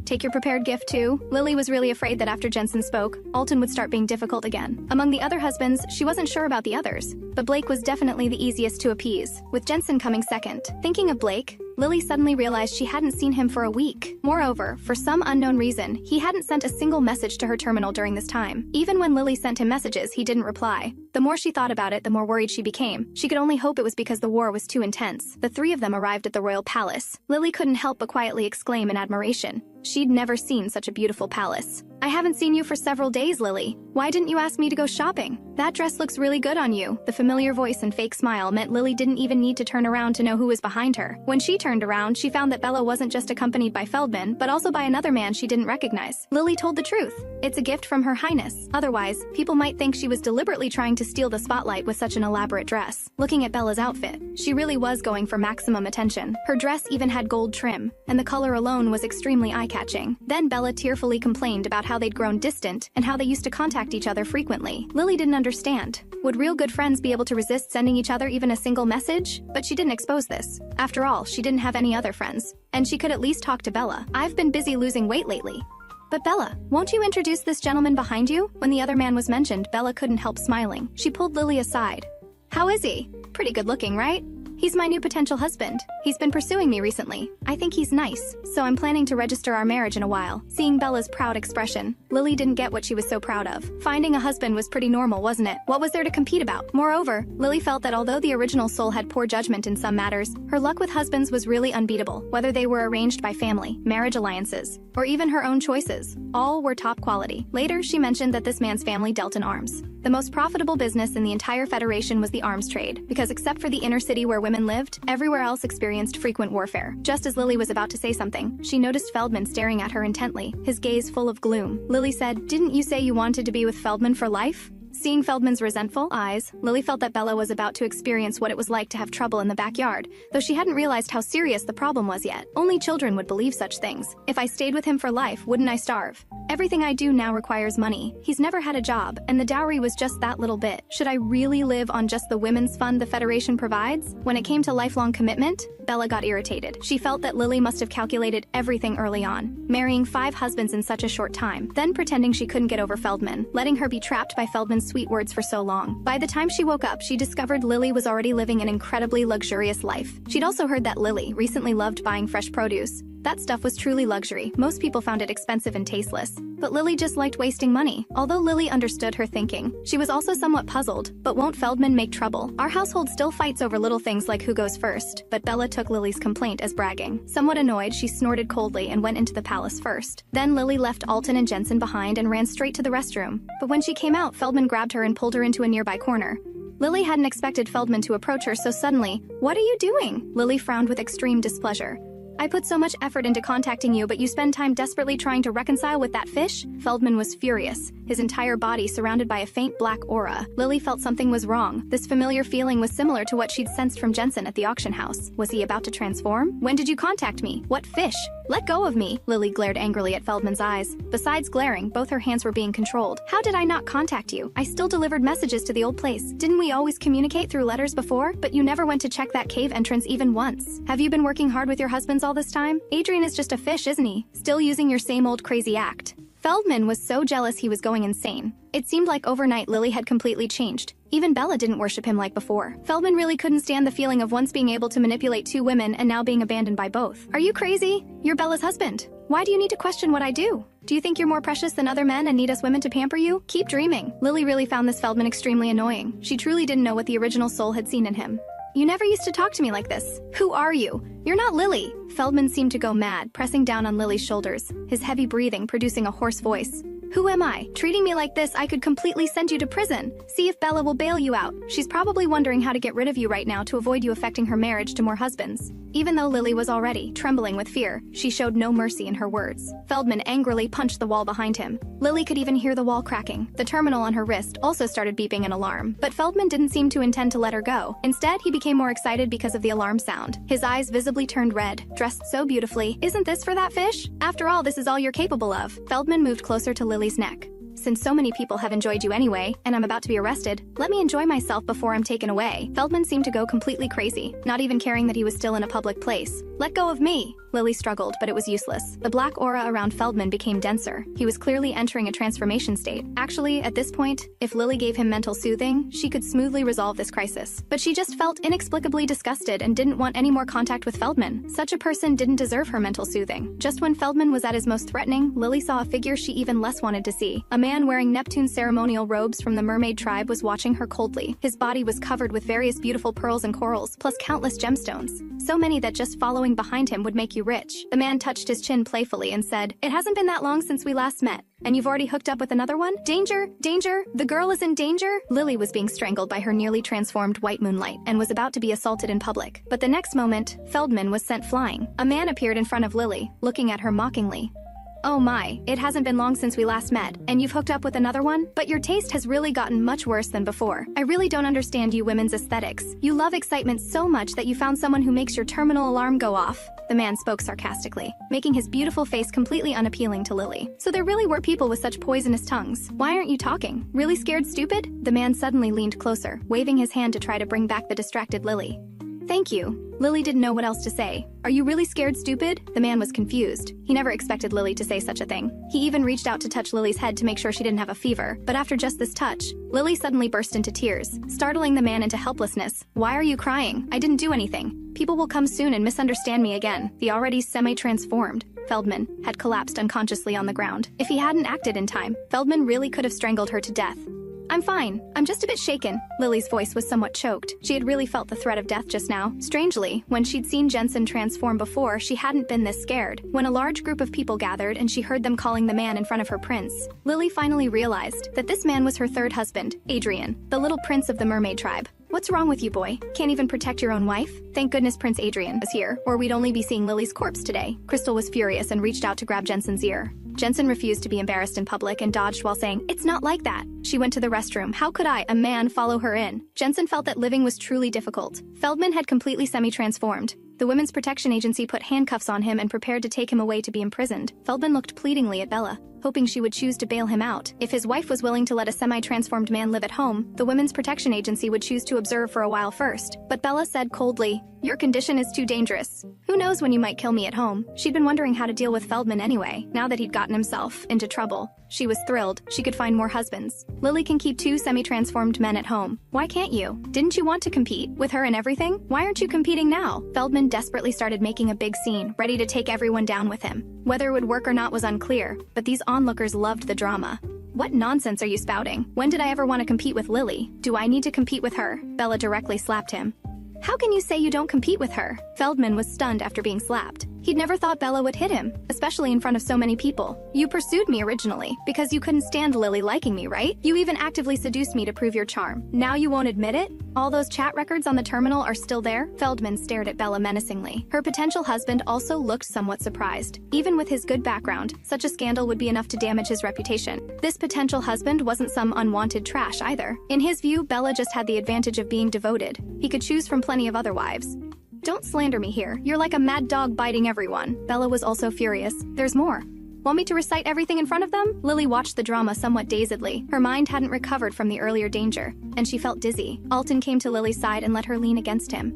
Take your prepared gift too? Lily was really afraid that after Jensen spoke, Alton would start being difficult again. Among the other husbands, she wasn't sure about the others, but Blake was definitely the easiest to appease, with Jensen coming second. Thinking of Blake, Lily suddenly realized she hadn't seen him for a week. Moreover, for some unknown reason, he hadn't sent a single message to her terminal during this time. Even when Lily sent him messages, he didn't reply. The more she thought about it, the more worried she became. She could only hope it was because the war was too intense. The three of them arrived at the royal palace. Lily couldn't help but quietly exclaim in admiration. She'd never seen such a beautiful palace. I haven't seen you for several days, Lily. Why didn't you ask me to go shopping? That dress looks really good on you. The familiar voice and fake smile meant Lily didn't even need to turn around to know who was behind her. When she turned around, she found that Bella wasn't just accompanied by Feldman, but also by another man she didn't recognize. Lily told the truth. It's a gift from Her Highness. Otherwise, people might think she was deliberately trying to steal the spotlight with such an elaborate dress. Looking at Bella's outfit, she really was going for maximum attention. Her dress even had gold trim, and the color alone was extremely eye-catching. Then Bella tearfully complained about how they'd grown distant and how they used to contact each other frequently. Lily didn't understand. Would real good friends be able to resist sending each other even a single message? But she didn't expose this. After all, she didn't have any other friends, and she could at least talk to Bella. I've been busy losing weight lately. But Bella, won't you introduce this gentleman behind you? When the other man was mentioned, Bella couldn't help smiling. She pulled Lily aside. How is he? Pretty good looking, right? He's my new potential husband. He's been pursuing me recently. I think he's nice, so I'm planning to register our marriage in a while. Seeing Bella's proud expression, Lily didn't get what she was so proud of. Finding a husband was pretty normal, wasn't it? What was there to compete about? Moreover, Lily felt that although the original soul had poor judgment in some matters, her luck with husbands was really unbeatable. Whether they were arranged by family, marriage alliances, or even her own choices, all were top quality. Later, she mentioned that this man's family dealt in arms. The most profitable business in the entire Federation was the arms trade, because except for the inner city where women lived, everywhere else experienced frequent warfare. Just as Lily was about to say something, she noticed Feldman staring at her intently, his gaze full of gloom. Lily said, "Didn't you say you wanted to be with Feldman for life?" Seeing Feldman's resentful eyes, Lily felt that Bella was about to experience what it was like to have trouble in the backyard, though she hadn't realized how serious the problem was yet. Only children would believe such things. If I stayed with him for life, wouldn't I starve? Everything I do now requires money. He's never had a job, and the dowry was just that little bit. Should I really live on just the women's fund the Federation provides? When it came to lifelong commitment, Bella got irritated. She felt that Lily must have calculated everything early on, marrying 5 husbands in such a short time, then pretending she couldn't get over Feldman, letting her be trapped by Feldman's sweet words for so long. By the time she woke up, she discovered Lily was already living an incredibly luxurious life. She'd also heard that Lily recently loved buying fresh produce. That stuff was truly luxury. Most people found it expensive and tasteless. But Lily just liked wasting money. Although Lily understood her thinking, she was also somewhat puzzled. But won't Feldman make trouble? Our household still fights over little things like who goes first. But Bella took Lily's complaint as bragging. Somewhat annoyed, she snorted coldly and went into the palace first. Then Lily left Alton and Jensen behind and ran straight to the restroom. But when she came out, Feldman grabbed her and pulled her into a nearby corner. Lily hadn't expected Feldman to approach her so suddenly. "What are you doing?" Lily frowned with extreme displeasure. "I put so much effort into contacting you, but you spend time desperately trying to reconcile with that fish?" Feldman was furious, his entire body surrounded by a faint black aura. Lily felt something was wrong. This familiar feeling was similar to what she'd sensed from Jensen at the auction house. Was he about to transform? "When did you contact me? What fish? Let go of me!" Lily glared angrily at Feldman's eyes. Besides glaring, both her hands were being controlled. "How did I not contact you? I still delivered messages to the old place. Didn't we always communicate through letters before? But you never went to check that cave entrance even once. Have you been working hard with your husbands all this time? Adrian is just a fish, isn't he? Still using your same old crazy act." Feldman was so jealous he was going insane. It seemed like overnight Lily had completely changed. Even Bella didn't worship him like before. Feldman really couldn't stand the feeling of once being able to manipulate 2 women and now being abandoned by both. "Are you crazy? You're Bella's husband. Why do you need to question what I do? Do you think you're more precious than other men and need us women to pamper you? Keep dreaming." Lily really found this Feldman extremely annoying. She truly didn't know what the original soul had seen in him. "You never used to talk to me like this. Who are you? You're not Lily." Feldman seemed to go mad, pressing down on Lily's shoulders, his heavy breathing producing a hoarse voice. Who am I? Treating me like this, I could completely send you to prison. See if Bella will bail you out. She's probably wondering how to get rid of you right now to avoid you affecting her marriage to more husbands. Even though Lily was already trembling with fear, she showed no mercy in her words. Feldman angrily punched the wall behind him. Lily could even hear the wall cracking. The terminal on her wrist also started beeping an alarm, but Feldman didn't seem to intend to let her go. Instead, he became more excited because of the alarm sound. His eyes visibly turned red, dressed so beautifully. Isn't this for that fish? After all, this is all you're capable of. Feldman moved closer to Lily's neck. Since so many people have enjoyed you anyway, and I'm about to be arrested, let me enjoy myself before I'm taken away. Feldman seemed to go completely crazy, not even caring that he was still in a public place. Let go of me! Lily struggled, but it was useless. The black aura around Feldman became denser. He was clearly entering a transformation state. Actually, at this point, if Lily gave him mental soothing, she could smoothly resolve this crisis. But she just felt inexplicably disgusted and didn't want any more contact with Feldman. Such a person didn't deserve her mental soothing. Just when Feldman was at his most threatening, Lily saw a figure she even less wanted to see. A man wearing Neptune's ceremonial robes from the mermaid tribe was watching her coldly. His body was covered with various beautiful pearls and corals, plus countless gemstones. So many that just following behind him would make you rich. The man touched his chin playfully and said, "It hasn't been that long since we last met. And you've already hooked up with another one? Danger! Danger! The girl is in danger!" Lily was being strangled by her nearly transformed white moonlight and was about to be assaulted in public. But the next moment, Feldman was sent flying. A man appeared in front of Lily, looking at her mockingly. "Oh my, it hasn't been long since we last met, and you've hooked up with another one? But your taste has really gotten much worse than before. I really don't understand you women's aesthetics. You love excitement so much that you found someone who makes your terminal alarm go off." The man spoke sarcastically, making his beautiful face completely unappealing to Lily. "So there really were people with such poisonous tongues. Why aren't you talking? Really scared stupid?" The man suddenly leaned closer, waving his hand to try to bring back the distracted Lily. "Thank you." Lily didn't know what else to say. "Are you really scared stupid?" The man was confused. He never expected Lily to say such a thing. He even reached out to touch Lily's head to make sure she didn't have a fever. But after just this touch, Lily suddenly burst into tears, startling the man into helplessness. "Why are you crying? I didn't do anything. People will come soon and misunderstand me again." The already semi-transformed Feldman had collapsed unconsciously on the ground. If he hadn't acted in time, Feldman really could have strangled her to death. "I'm fine. I'm just a bit shaken." Lily's voice was somewhat choked. She had really felt the threat of death just now. Strangely, when she'd seen Jensen transform before, she hadn't been this scared. When a large group of people gathered and she heard them calling the man in front of her prince, Lily finally realized that this man was her third husband, Adrian, the little prince of the mermaid tribe. "What's wrong with you, boy? Can't even protect your own wife?" Thank goodness Prince Adrian was here, or we'd only be seeing Lily's corpse today. Crystal was furious and reached out to grab Jensen's ear. Jensen refused to be embarrassed in public and dodged while saying, "It's not like that." She went to the restroom. How could I, a man, follow her in? Jensen felt that living was truly difficult. Feldman had completely semi-transformed. The Women's Protection Agency put handcuffs on him and prepared to take him away to be imprisoned. Feldman looked pleadingly at Bella, hoping she would choose to bail him out. If his wife was willing to let a semi-transformed man live at home, the Women's Protection Agency would choose to observe for a while first. But Bella said coldly, "Your condition is too dangerous. Who knows when you might kill me at home?" She'd been wondering how to deal with Feldman anyway, now that he'd gotten himself into trouble. She was thrilled. She could find more husbands. Lily can keep 2 semi-transformed men at home. Why can't you? Didn't you want to compete with her and everything? Why aren't you competing now? Feldman desperately started making a big scene, ready to take everyone down with him. Whether it would work or not was unclear, but these onlookers loved the drama. "What nonsense are you spouting? When did I ever want to compete with Lily? Do I need to compete with her?" Bella directly slapped him. "How can you say you don't compete with her?" Feldman was stunned after being slapped. He'd never thought Bella would hit him, especially in front of so many people. "You pursued me originally because you couldn't stand Lily liking me, right? You even actively seduced me to prove your charm. Now you won't admit it? All those chat records on the terminal are still there?" Feldman stared at Bella menacingly. Her potential husband also looked somewhat surprised. Even with his good background, such a scandal would be enough to damage his reputation. This potential husband wasn't some unwanted trash either. In his view, Bella just had the advantage of being devoted. He could choose from plenty of other wives. "Don't slander me here. You're like a mad dog biting everyone." Bella was also furious. "There's more. Want me to recite everything in front of them?" Lily watched the drama somewhat dazedly. Her mind hadn't recovered from the earlier danger, and she felt dizzy. Alton came to Lily's side and let her lean against him.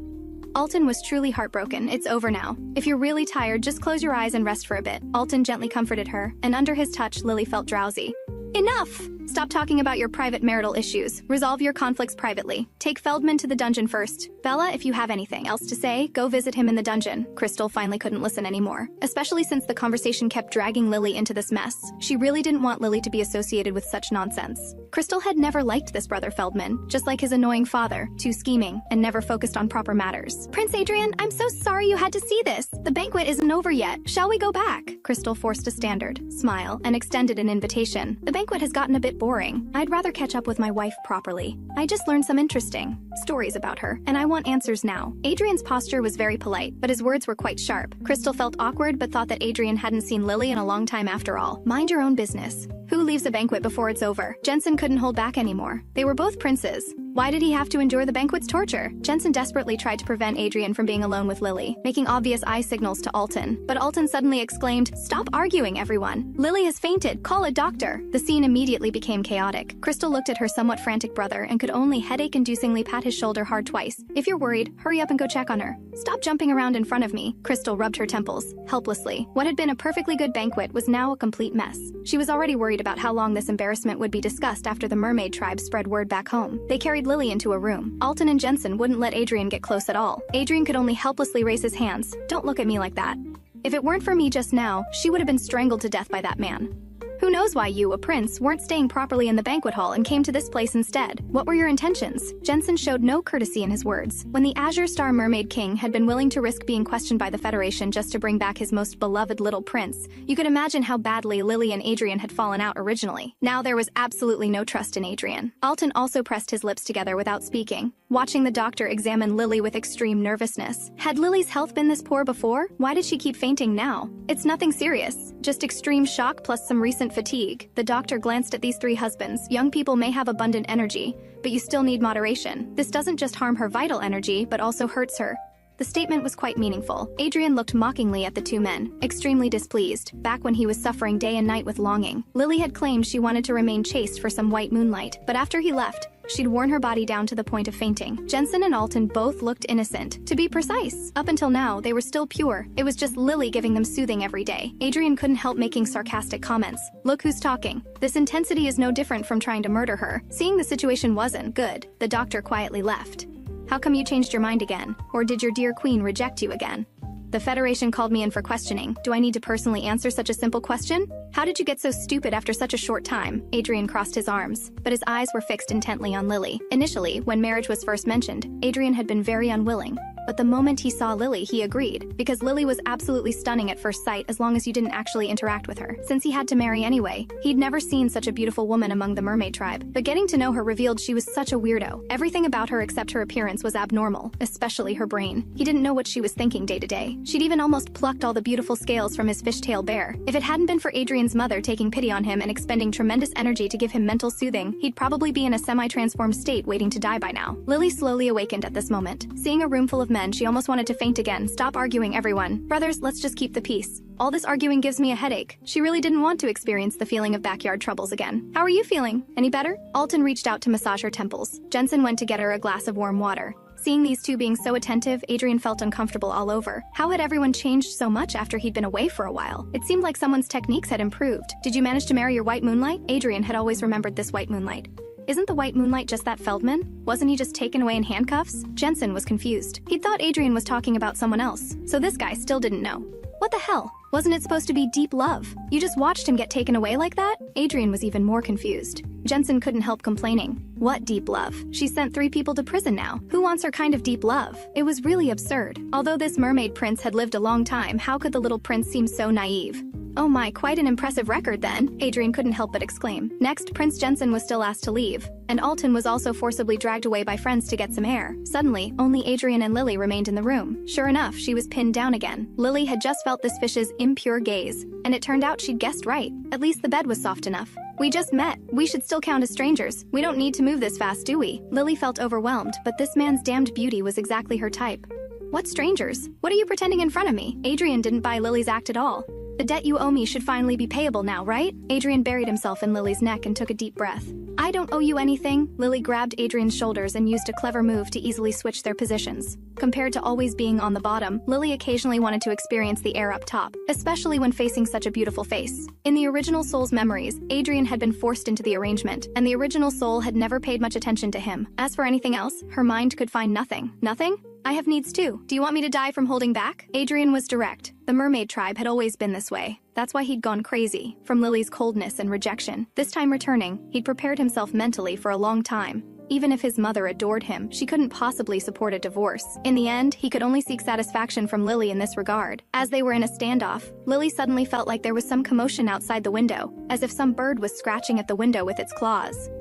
Alton was truly heartbroken. "It's over now. If you're really tired, just close your eyes and rest for a bit." Alton gently comforted her, and under his touch, Lily felt drowsy. "Enough!" Stop talking about your private marital issues. Resolve your conflicts privately. Take Feldman to the dungeon first. Bella, if you have anything else to say, go visit him in the dungeon. Crystal finally couldn't listen anymore, especially since the conversation kept dragging Lily into this mess. She really didn't want Lily to be associated with such nonsense. Crystal had never liked this brother Feldman, just like his annoying father, too scheming, and never focused on proper matters. Prince Adrian, I'm so sorry you had to see this. The banquet isn't over yet. Shall we go back? Crystal forced a standard smile and extended an invitation. The banquet has gotten a bit boring. I'd rather catch up with my wife properly. I just learned some interesting stories about her, and I want answers now. Adrian's posture was very polite, but his words were quite sharp. Crystal felt awkward but thought that Adrian hadn't seen Lily in a long time after all. Mind your own business. Who leaves a banquet before it's over? Jensen couldn't hold back anymore. They were both princes. Why did he have to endure the banquet's torture? Jensen desperately tried to prevent Adrian from being alone with Lily, making obvious eye signals to Alton. But Alton suddenly exclaimed, "Stop arguing, everyone! Lily has fainted! Call a doctor!" The scene immediately became chaotic. Crystal looked at her somewhat frantic brother and could only headache-inducingly pat his shoulder hard twice. "If you're worried, hurry up and go check on her." "Stop jumping around in front of me." Crystal rubbed her temples, helplessly. What had been a perfectly good banquet was now a complete mess. She was already worried about how long this embarrassment would be discussed after the mermaid tribe spread word back home. They carried Lily into a room. Alton and Jensen wouldn't let Adrian get close at all. Adrian could only helplessly raise his hands. "Don't look at me like that. If it weren't for me just now, she would have been strangled to death by that man. Who knows why you, a prince, weren't staying properly in the banquet hall and came to this place instead? What were your intentions?" Jensen showed no courtesy in his words. When the Azure Star Mermaid King had been willing to risk being questioned by the Federation just to bring back his most beloved little prince, you could imagine how badly Lily and Adrian had fallen out originally. Now there was absolutely no trust in Adrian. Alton also pressed his lips together without speaking, watching the doctor examine Lily with extreme nervousness. Had Lily's health been this poor before? Why did she keep fainting now? "It's nothing serious, just extreme shock plus some recent fatigue." The doctor glanced at these three husbands. "Young people may have abundant energy, but you still need moderation. This doesn't just harm her vital energy, but also hurts her." The statement was quite meaningful. Adrian looked mockingly at the two men, extremely displeased, back when he was suffering day and night with longing. Lily had claimed she wanted to remain chaste for some white moonlight, but after he left, she'd worn her body down to the point of fainting. Jensen and Alton both looked innocent. To be precise, up until now, they were still pure. It was just Lily giving them soothing every day. Adrian couldn't help making sarcastic comments. "Look who's talking. This intensity is no different from trying to murder her." Seeing the situation wasn't good, the doctor quietly left. "How come you changed your mind again? Or did your dear queen reject you again?" "The Federation called me in for questioning. Do I need to personally answer such a simple question? How did you get so stupid after such a short time?" Adrian crossed his arms, but his eyes were fixed intently on Lily. Initially, when marriage was first mentioned, Adrian had been very unwilling. But the moment he saw Lily, he agreed, because Lily was absolutely stunning at first sight as long as you didn't actually interact with her. Since he had to marry anyway, he'd never seen such a beautiful woman among the mermaid tribe. But getting to know her revealed she was such a weirdo. Everything about her except her appearance was abnormal, especially her brain. He didn't know what she was thinking day to day. She'd even almost plucked all the beautiful scales from his fishtail bear. If it hadn't been for Adrian's mother taking pity on him and expending tremendous energy to give him mental soothing, he'd probably be in a semi-transformed state waiting to die by now. Lily slowly awakened at this moment. Seeing a room full of men, she almost wanted to faint again. "Stop arguing, everyone. Brothers, let's just keep the peace. All this arguing gives me a headache." She really didn't want to experience the feeling of backyard troubles again. "How are you feeling? Any better?" Alton reached out to massage her temples. Jensen went to get her a glass of warm water. Seeing these two being so attentive, Adrian felt uncomfortable all over. How had everyone changed so much after he'd been away for a while? It seemed like someone's techniques had improved. "Did you manage to marry your white moonlight?" Adrian had always remembered this white moonlight. Isn't the white moonlight just that Feldman? Wasn't he just taken away in handcuffs? Jensen was confused. He'd thought Adrian was talking about someone else, so this guy still didn't know. What the hell? Wasn't it supposed to be deep love? You just watched him get taken away like that? Adrian was even more confused. Jensen couldn't help complaining. What deep love? She sent 3 people to prison now. Who wants her kind of deep love? It was really absurd. Although this mermaid prince had lived a long time, how could the little prince seem so naive? "Oh my, quite an impressive record then," Adrian couldn't help but exclaim. Next, Prince Jensen was still asked to leave, and Alton was also forcibly dragged away by friends to get some air. Suddenly, only Adrian and Lily remained in the room. Sure enough, she was pinned down again. Lily had just felt this fish's impure gaze, and it turned out she'd guessed right. At least the bed was soft enough. "We just met. We should still count as strangers. We don't need to move this fast, do we?" Lily felt overwhelmed, but this man's damned beauty was exactly her type. "What strangers? What are you pretending in front of me?" Adrian didn't buy Lily's act at all. "The debt you owe me should finally be payable now, right?" Adrian buried himself in Lily's neck and took a deep breath. I don't owe you anything. Lily grabbed Adrian's shoulders and used a clever move to easily switch their positions. Compared to always being on the bottom, Lily occasionally wanted to experience the air up top, especially when facing such a beautiful face. In the original soul's memories, Adrian had been forced into the arrangement, and the original soul had never paid much attention to him. As for anything else, her mind could find nothing. Nothing? I have needs too. Do you want me to die from holding back? Adrian was direct. The mermaid tribe had always been this way. That's why he'd gone crazy, from Lily's coldness and rejection. This time returning, he'd prepared himself mentally for a long time. Even if his mother adored him, she couldn't possibly support a divorce. In the end, he could only seek satisfaction from Lily in this regard. As they were in a standoff, Lily suddenly felt like there was some commotion outside the window, as if some bird was scratching at the window with its claws.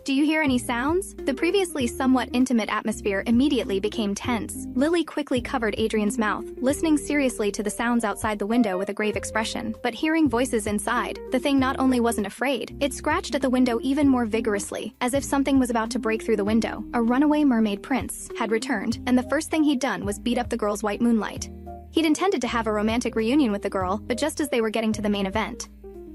Do you hear any sounds? The previously somewhat intimate atmosphere immediately became tense. Lily quickly covered Adrian's mouth, listening seriously to the sounds outside the window with a grave expression. But hearing voices inside, the thing not only wasn't afraid, it scratched at the window even more vigorously, as if something was about to break through the window. A runaway mermaid prince had returned, and the first thing he'd done was beat up the girl's white moonlight. He'd intended to have a romantic reunion with the girl, but just as they were getting to the main event,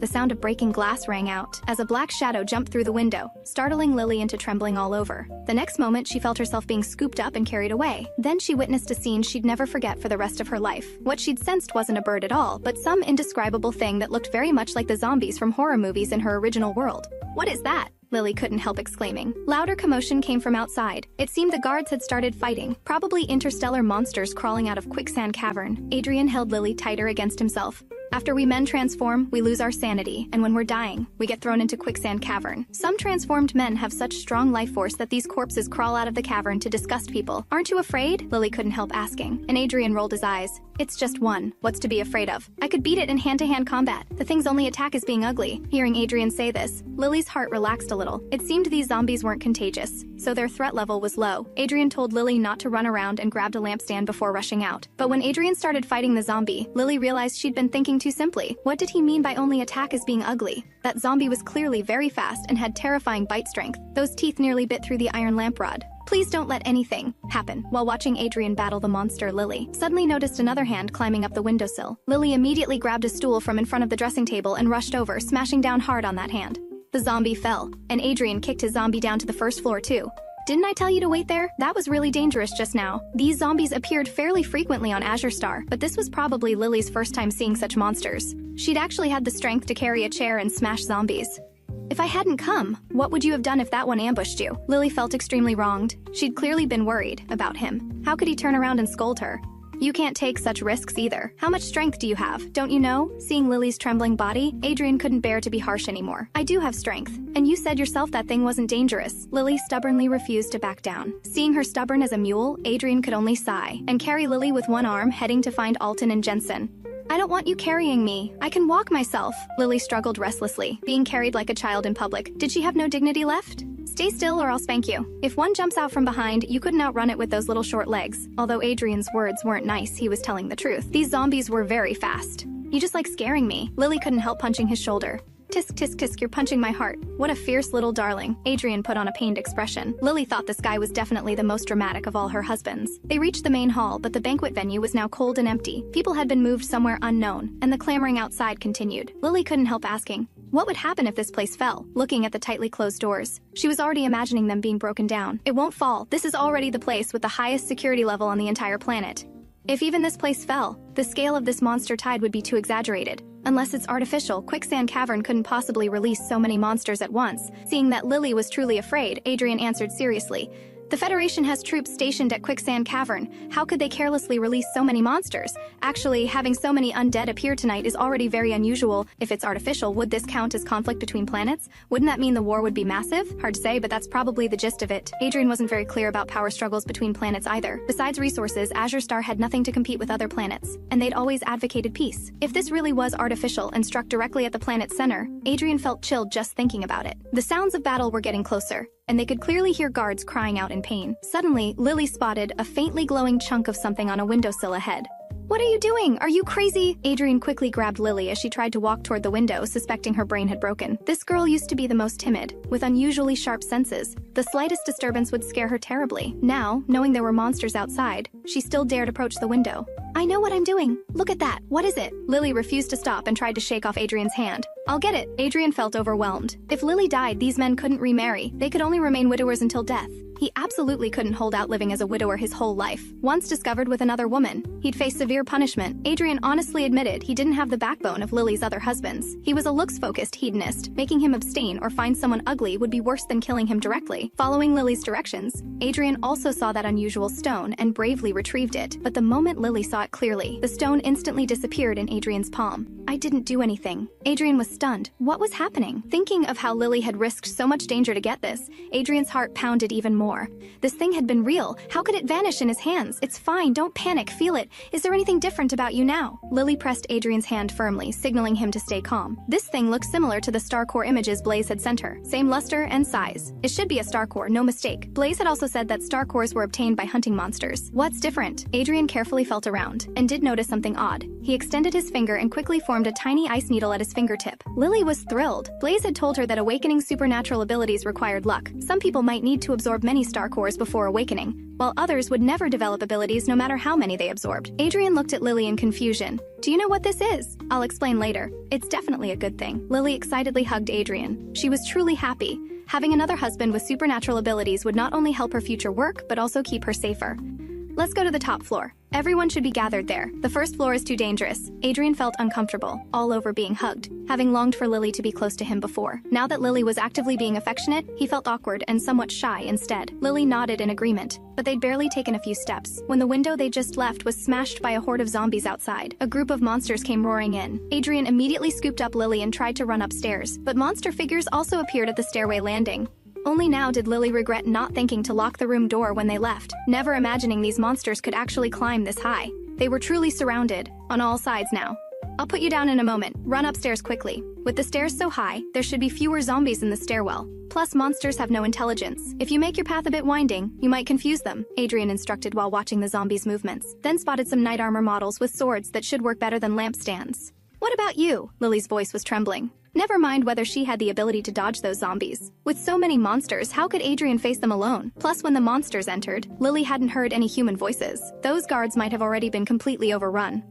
the sound of breaking glass rang out as a black shadow jumped through the window, startling Lily into trembling all over. The next moment, she felt herself being scooped up and carried away. Then she witnessed a scene she'd never forget for the rest of her life. What she'd sensed wasn't a bird at all, but some indescribable thing that looked very much like the zombies from horror movies in her original world. What is that? Lily couldn't help exclaiming. Louder commotion came from outside. It seemed the guards had started fighting, probably interstellar monsters crawling out of quicksand cavern. Adrian held Lily tighter against himself. After we men transform, we lose our sanity, and when we're dying, we get thrown into quicksand cavern. Some transformed men have such strong life force that these corpses crawl out of the cavern to disgust people. Aren't you afraid? Lily couldn't help asking, and Adrian rolled his eyes. It's just one. What's to be afraid of? I could beat it in hand-to-hand combat. The thing's only attack is being ugly. Hearing Adrian say this, Lily's heart relaxed a little. It seemed these zombies weren't contagious, so their threat level was low. Adrian told Lily not to run around and grabbed a lampstand before rushing out. But when Adrian started fighting the zombie, Lily realized she'd been thinking too simply. What did he mean by only attack is being ugly? That zombie was clearly very fast and had terrifying bite strength. Those teeth nearly bit through the iron lamp rod. Please don't let anything happen. While watching Adrian battle the monster, Lily suddenly noticed another hand climbing up the windowsill. Lily immediately grabbed a stool from in front of the dressing table and rushed over, smashing down hard on that hand. The zombie fell, and Adrian kicked his zombie down to the first floor too. Didn't I tell you to wait there? That was really dangerous just now. These zombies appeared fairly frequently on Azure Star, but this was probably Lily's first time seeing such monsters. She'd actually had the strength to carry a chair and smash zombies. If I hadn't come, what would you have done if that one ambushed you? Lily felt extremely wronged. She'd clearly been worried about him. How could he turn around and scold her? You can't take such risks either. How much strength do you have? Don't you know? Seeing Lily's trembling body, Adrian couldn't bear to be harsh anymore. I do have strength. And you said yourself that thing wasn't dangerous. Lily stubbornly refused to back down. Seeing her stubborn as a mule, Adrian could only sigh and carry Lily with one arm, heading to find Alton and Jensen. I don't want you carrying me. I can walk myself. Lily struggled restlessly, being carried like a child in public. Did she have no dignity left? Stay still or I'll spank you. If one jumps out from behind, you couldn't outrun it with those little short legs. Although Adrian's words weren't nice, he was telling the truth. These zombies were very fast. You just like scaring me. Lily couldn't help punching his shoulder. Tisk tisk tisk, you're punching my heart. What a fierce little darling. Adrian put on a pained expression. Lily thought this guy was definitely the most dramatic of all her husbands. They reached the main hall, but the banquet venue was now cold and empty. People had been moved somewhere unknown, and the clamoring outside continued. Lily couldn't help asking, what would happen if this place fell? Looking at the tightly closed doors, she was already imagining them being broken down. It won't fall. This is already the place with the highest security level on the entire planet. If even this place fell, the scale of this monster tide would be too exaggerated. Unless it's artificial, Quicksand Cavern couldn't possibly release so many monsters at once. Seeing that Lily was truly afraid, Adrian answered seriously. The Federation has troops stationed at Quicksand Cavern. How could they carelessly release so many monsters? Actually, having so many undead appear tonight is already very unusual. If it's artificial, would this count as conflict between planets? Wouldn't that mean the war would be massive? Hard to say, but that's probably the gist of it. Adrian wasn't very clear about power struggles between planets either. Besides resources, Azure Star had nothing to compete with other planets, and they'd always advocated peace. If this really was artificial and struck directly at the planet's center, Adrian felt chilled just thinking about it. The sounds of battle were getting closer, and they could clearly hear guards crying out in pain. Suddenly, Lily spotted a faintly glowing chunk of something on a windowsill ahead. What are you doing? Are you crazy? Adrian quickly grabbed Lily as she tried to walk toward the window, suspecting her brain had broken. This girl used to be the most timid, with unusually sharp senses. The slightest disturbance would scare her terribly. Now, knowing there were monsters outside, she still dared approach the window. I know what I'm doing. Look at that. What is it? Lily refused to stop and tried to shake off Adrian's hand. I'll get it. Adrian felt overwhelmed. If Lily died, these men couldn't remarry. They could only remain widowers until death. He absolutely couldn't hold out living as a widower his whole life. Once discovered with another woman, he'd face severe punishment. Adrian honestly admitted he didn't have the backbone of Lily's other husbands. He was a looks-focused hedonist. Making him abstain or find someone ugly would be worse than killing him directly. Following Lily's directions, Adrian also saw that unusual stone and bravely retrieved it. But the moment Lily saw it clearly, the stone instantly disappeared in Adrian's palm. I didn't do anything. Adrian was stunned. What was happening? Thinking of how Lily had risked so much danger to get this, Adrian's heart pounded even more. This thing had been real. How could it vanish in his hands? It's fine, don't panic, feel it. Is there anything different about you now? Lily pressed Adrian's hand firmly, signaling him to stay calm. This thing looks similar to the star core images Blaze had sent her. Same luster and size. It should be a star core, no mistake. Blaze had also said that star cores were obtained by hunting monsters. What's different? Adrian carefully felt around, and did notice something odd. He extended his finger and quickly formed a tiny ice needle at his fingertip. Lily was thrilled. Blaze had told her that awakening supernatural abilities required luck. Some people might need to absorb many star cores before awakening, while others would never develop abilities no matter how many they absorbed. Adrian looked at Lily in confusion. Do you know what this is? I'll explain later. It's definitely a good thing. Lily excitedly hugged Adrian. She was truly happy. Having another husband with supernatural abilities would not only help her future work, but also keep her safer. Let's go to the top floor. Everyone should be gathered there. The first floor is too dangerous. Adrian felt uncomfortable, all over being hugged, having longed for Lily to be close to him before. Now that Lily was actively being affectionate, he felt awkward and somewhat shy instead. Lily nodded in agreement, but they'd barely taken a few steps when the window they just left was smashed by a horde of zombies outside. A group of monsters came roaring in. Adrian immediately scooped up Lily and tried to run upstairs, but monster figures also appeared at the stairway landing. Only now did Lily regret not thinking to lock the room door when they left, never imagining these monsters could actually climb this high. They were truly surrounded, on all sides now. I'll put you down in a moment. Run upstairs quickly. With the stairs so high, there should be fewer zombies in the stairwell. Plus, monsters have no intelligence. If you make your path a bit winding, you might confuse them, Adrian instructed while watching the zombies' movements. Then spotted some knight armor models with swords that should work better than lampstands. What about you? Lily's voice was trembling. Never mind whether she had the ability to dodge those zombies. With so many monsters, how could Adrian face them alone? Plus, when the monsters entered, Lily hadn't heard any human voices. Those guards might have already been completely overrun.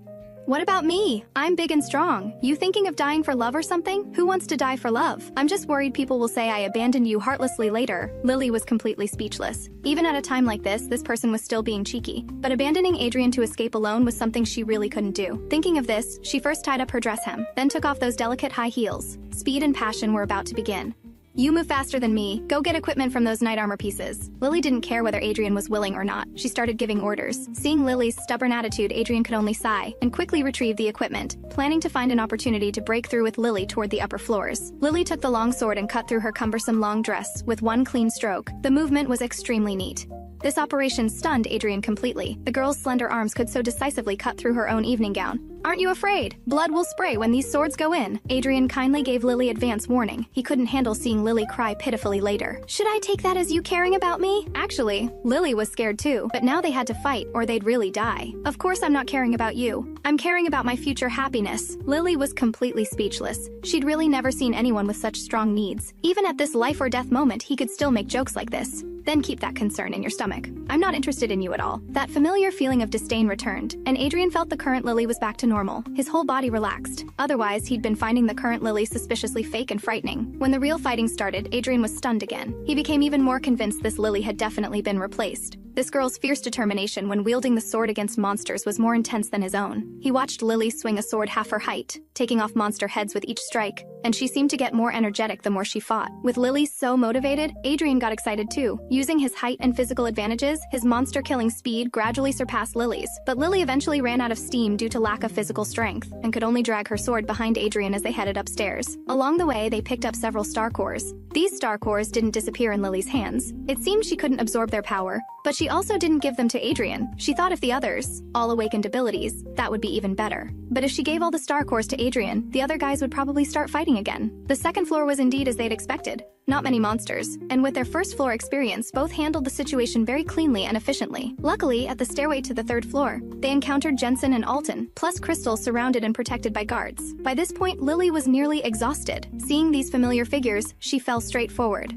What about me? I'm big and strong. You thinking of dying for love or something? Who wants to die for love? I'm just worried people will say I abandoned you heartlessly later. Lily was completely speechless. Even at a time like this person was still being cheeky. But abandoning Adrian to escape alone was something she really couldn't do. Thinking of this, she first tied up her dress hem, then took off those delicate high heels. Speed and passion were about to begin. You move faster than me. Go get equipment from those knight armor pieces. Lily didn't care whether Adrian was willing or not. She started giving orders. Seeing Lily's stubborn attitude, Adrian could only sigh and quickly retrieve the equipment, planning to find an opportunity to break through with Lily toward the upper floors. Lily took the long sword and cut through her cumbersome long dress with one clean stroke. The movement was extremely neat. This operation stunned Adrian completely. The girl's slender arms could so decisively cut through her own evening gown. Aren't you afraid? Blood will spray when these swords go in. Adrian kindly gave Lily advance warning. He couldn't handle seeing Lily cry pitifully later. Should I take that as you caring about me? Actually, Lily was scared too, but now they had to fight or they'd really die. Of course I'm not caring about you. I'm caring about my future happiness. Lily was completely speechless. She'd really never seen anyone with such strong needs. Even at this life or death moment, he could still make jokes like this. Then keep that concern in your stomach. I'm not interested in you at all. That familiar feeling of disdain returned, and Adrian felt the current Lily was back to normal. His whole body relaxed. Otherwise, he'd been finding the current Lily suspiciously fake and frightening. When the real fighting started, Adrian was stunned again. He became even more convinced this Lily had definitely been replaced. This girl's fierce determination when wielding the sword against monsters was more intense than his own. He watched Lily swing a sword half her height, taking off monster heads with each strike, and she seemed to get more energetic the more she fought. With Lily so motivated, Adrian got excited too. Using his height and physical advantages, his monster-killing speed gradually surpassed Lily's. But Lily eventually ran out of steam due to lack of physical strength, and could only drag her sword behind Adrian as they headed upstairs. Along the way, they picked up several star cores. These star cores didn't disappear in Lily's hands. It seemed she couldn't absorb their power, but she also didn't give them to Adrian. She thought if the others all awakened abilities, that would be even better. But if she gave all the star cores to Adrian, the other guys would probably start fighting again. The second floor was indeed as they'd expected. Not many monsters, and with their first floor experience, both handled the situation very cleanly and efficiently. Luckily, at the stairway to the third floor, they encountered Jensen and Alton, plus Crystal surrounded and protected by guards. By this point, Lily was nearly exhausted. Seeing these familiar figures, she fell straight forward.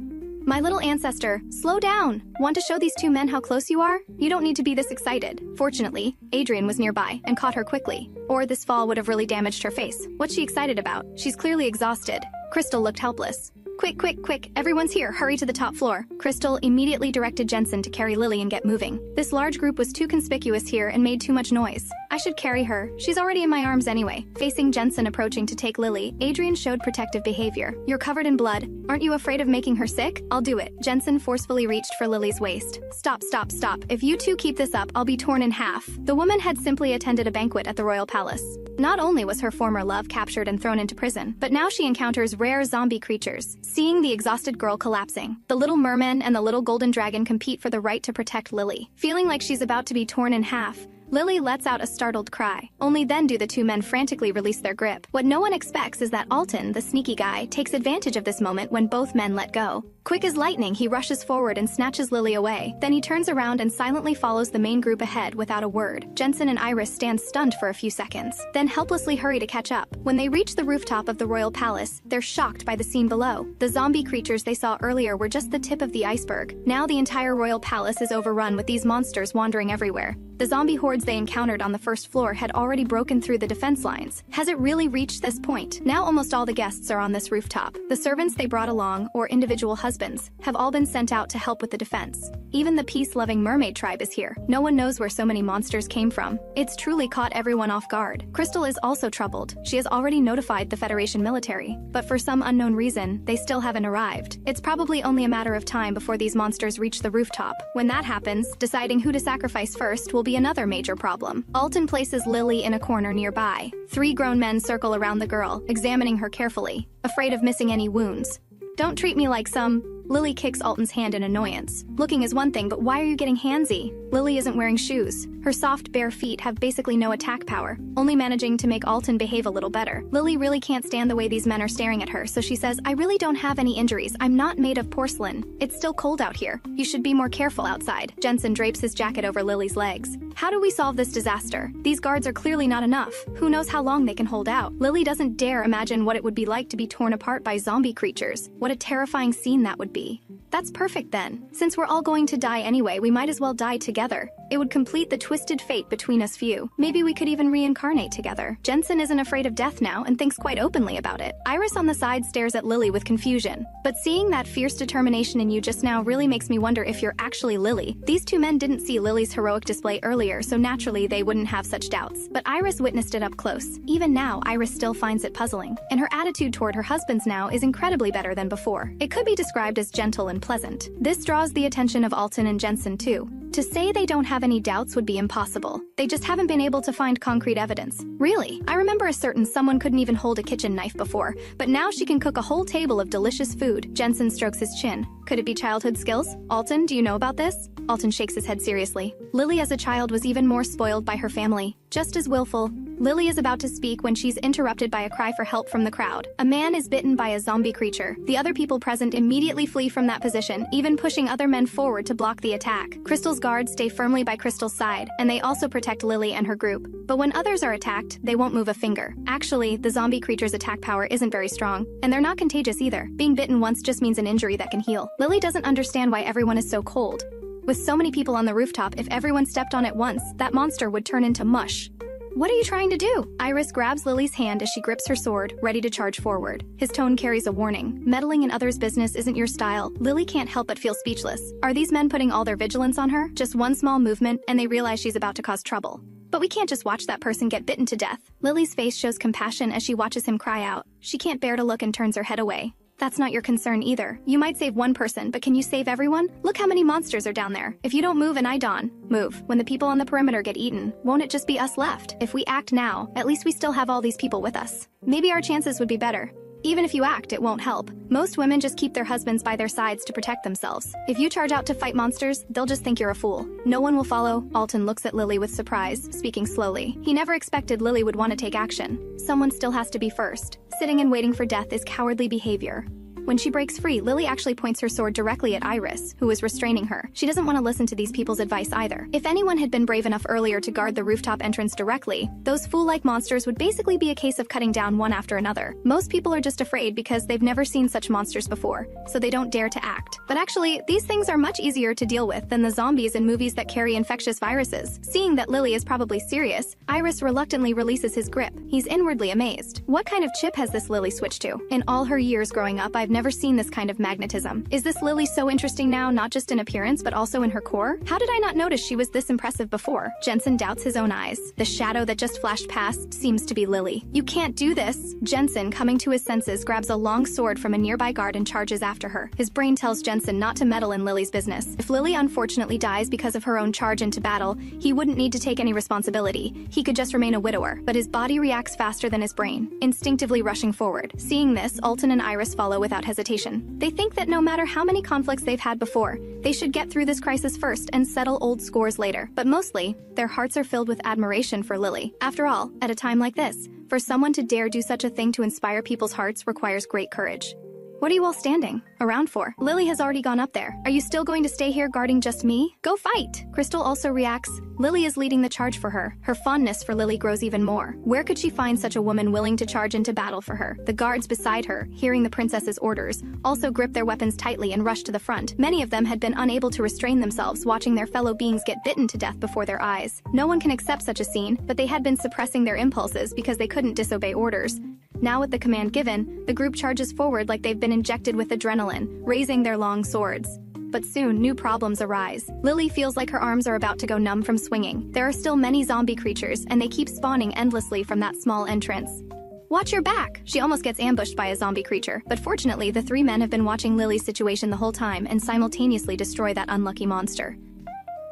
My little ancestor, slow down! Want to show these two men how close you are? You don't need to be this excited. Fortunately, Adrian was nearby and caught her quickly. Or this fall would have really damaged her face. What's she excited about? She's clearly exhausted. Crystal looked helpless. Quick, quick, quick, everyone's here, hurry to the top floor. Crystal immediately directed Jensen to carry Lily and get moving. This large group was too conspicuous here and made too much noise. I should carry her, she's already in my arms anyway. Facing Jensen approaching to take Lily, Adrian showed protective behavior. You're covered in blood. Aren't you afraid of making her sick? I'll do it. Jensen forcefully reached for Lily's waist. Stop, stop, stop. If you two keep this up, I'll be torn in half. The woman had simply attended a banquet at the royal palace. Not only was her former love captured and thrown into prison, but now she encounters rare zombie creatures. Seeing the exhausted girl collapsing, the little merman and the little golden dragon compete for the right to protect Lily. Feeling like she's about to be torn in half, Lily lets out a startled cry. Only then do the two men frantically release their grip. What no one expects is that Alton, the sneaky guy, takes advantage of this moment when both men let go. Quick as lightning, he rushes forward and snatches Lily away. Then he turns around and silently follows the main group ahead without a word. Jensen and Iris stand stunned for a few seconds, then helplessly hurry to catch up. When they reach the rooftop of the royal palace, they're shocked by the scene below. The zombie creatures they saw earlier were just the tip of the iceberg. Now the entire royal palace is overrun with these monsters wandering everywhere. The zombie hordes they encountered on the first floor had already broken through the defense lines. Has it really reached this point? Now almost all the guests are on this rooftop. The servants they brought along, or individual husbands, have all been sent out to help with the defense. Even the peace-loving mermaid tribe is here. No one knows where so many monsters came from. It's truly caught everyone off guard. Crystal is also troubled. She has already notified the Federation military, but for some unknown reason, they still haven't arrived. It's probably only a matter of time before these monsters reach the rooftop. When that happens, deciding who to sacrifice first will be another major problem. Alton places Lily in a corner nearby. 3 grown men circle around the girl, examining her carefully, afraid of missing any wounds. Don't treat me like some... Lily kicks Alton's hand in annoyance. Looking is one thing, but why are you getting handsy? Lily isn't wearing shoes. Her soft, bare feet have basically no attack power, only managing to make Alton behave a little better. Lily really can't stand the way these men are staring at her, so she says, I really don't have any injuries. I'm not made of porcelain. It's still cold out here. You should be more careful outside. Jensen drapes his jacket over Lily's legs. How do we solve this disaster? These guards are clearly not enough. Who knows how long they can hold out? Lily doesn't dare imagine what it would be like to be torn apart by zombie creatures. What a terrifying scene that would be. That's perfect then. Since we're all going to die anyway, we might as well die together. It would complete the twisted fate between us few. Maybe we could even reincarnate together. Jensen isn't afraid of death now and thinks quite openly about it. Iris on the side stares at Lily with confusion. But seeing that fierce determination in you just now really makes me wonder if you're actually Lily. These two men didn't see Lily's heroic display earlier, so naturally they wouldn't have such doubts. But Iris witnessed it up close. Even now, Iris still finds it puzzling. And her attitude toward her husband's now is incredibly better than before. It could be described as gentle and pleasant. This draws the attention of Alton and Jensen too. To say they don't have any doubts would be impossible. They just haven't been able to find concrete evidence. Really, I remember a certain someone couldn't even hold a kitchen knife before, but now she can cook a whole table of delicious food. Jensen strokes his chin. Could it be childhood skills? Alton, do you know about this? Alton shakes his head seriously. Lily as a child was even more spoiled by her family. Just as willful. Lily is about to speak when she's interrupted by a cry for help from the crowd. A man is bitten by a zombie creature. The other people present immediately flee from that position, even pushing other men forward to block the attack. Crystal's guards stay firmly by Crystal's side, and they also protect Lily and her group. But when others are attacked, they won't move a finger. Actually, the zombie creature's attack power isn't very strong, and they're not contagious either. Being bitten once just means an injury that can heal. Lily doesn't understand why everyone is so cold. With so many people on the rooftop, if everyone stepped on it once, that monster would turn into mush. What are you trying to do? Iris grabs Lily's hand as she grips her sword, ready to charge forward. His tone carries a warning. Meddling in others' business isn't your style. Lily can't help but feel speechless. Are these men putting all their vigilance on her? Just one small movement, and they realize she's about to cause trouble. But we can't just watch that person get bitten to death. Lily's face shows compassion as she watches him cry out. She can't bear to look and turns her head away. That's not your concern either. You might save one person, but can you save everyone? Look how many monsters are down there. If you don't move and I don't move, when the people on the perimeter get eaten, won't it just be us left? If we act now, at least we still have all these people with us. Maybe our chances would be better. Even if you act, it won't help. Most women just keep their husbands by their sides to protect themselves. If you charge out to fight monsters, they'll just think you're a fool. No one will follow. Alton looks at Lily with surprise, speaking slowly. He never expected Lily would want to take action. Someone still has to be first. Sitting and waiting for death is cowardly behavior. When she breaks free, Lily actually points her sword directly at Iris, who is restraining her. She doesn't want to listen to these people's advice either. If anyone had been brave enough earlier to guard the rooftop entrance directly, those fool-like monsters would basically be a case of cutting down one after another. Most people are just afraid because they've never seen such monsters before, so they don't dare to act. But actually, these things are much easier to deal with than the zombies in movies that carry infectious viruses. Seeing that Lily is probably serious, Iris reluctantly releases his grip. He's inwardly amazed. What kind of chip has this Lily switched to? In all her years growing up, I've never seen this kind of magnetism. Is this Lily so interesting now, not just in appearance, but also in her core? How did I not notice she was this impressive before? Jensen doubts his own eyes. The shadow that just flashed past seems to be Lily. You can't do this! Jensen, coming to his senses, grabs a long sword from a nearby guard and charges after her. His brain tells Jensen not to meddle in Lily's business. If Lily unfortunately dies because of her own charge into battle, he wouldn't need to take any responsibility. He could just remain a widower. But his body reacts faster than his brain, instinctively rushing forward. Seeing this, Alton and Iris follow without hesitation. They think that no matter how many conflicts they've had before, they should get through this crisis first and settle old scores later. But mostly, their hearts are filled with admiration for Lily. After all, at a time like this, for someone to dare do such a thing to inspire people's hearts requires great courage. What are you all standing around for? Lily has already gone up there. Are you still going to stay here guarding just me? Go fight! Crystal also reacts. Lily is leading the charge for her. Her fondness for Lily grows even more. Where could she find such a woman willing to charge into battle for her? The guards beside her, hearing the princess's orders, also grip their weapons tightly and rush to the front. Many of them had been unable to restrain themselves, watching their fellow beings get bitten to death before their eyes. No one can accept such a scene, but they had been suppressing their impulses because they couldn't disobey orders. Now with the command given, the group charges forward like they've been injected with adrenaline, raising their long swords. But soon, new problems arise. Lily feels like her arms are about to go numb from swinging. There are still many zombie creatures, and they keep spawning endlessly from that small entrance. Watch your back! She almost gets ambushed by a zombie creature, but fortunately the three men have been watching Lily's situation the whole time and simultaneously destroy that unlucky monster.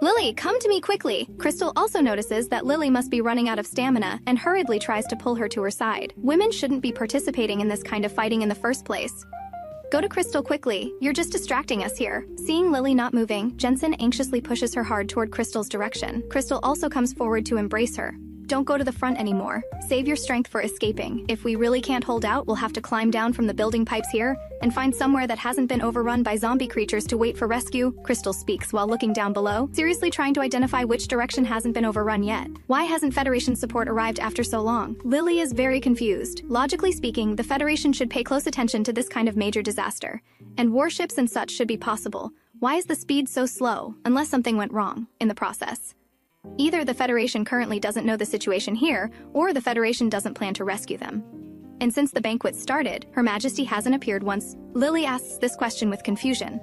Lily, come to me quickly! Crystal also notices that Lily must be running out of stamina and hurriedly tries to pull her to her side. Women shouldn't be participating in this kind of fighting in the first place. Go to Crystal quickly, you're just distracting us here. Seeing Lily not moving, Jensen anxiously pushes her hard toward Crystal's direction. Crystal also comes forward to embrace her. Don't go to the front anymore. Save your strength for escaping. If we really can't hold out, we'll have to climb down from the building pipes here and find somewhere that hasn't been overrun by zombie creatures to wait for rescue. Crystal speaks while looking down below, seriously trying to identify which direction hasn't been overrun yet. Why hasn't Federation support arrived after so long? Lily is very confused. Logically speaking, the Federation should pay close attention to this kind of major disaster, and warships and such should be possible. Why is the speed so slow, unless something went wrong in the process? Either the Federation currently doesn't know the situation here, or the Federation doesn't plan to rescue them. And since the banquet started, Her Majesty hasn't appeared once. Lily asks this question with confusion.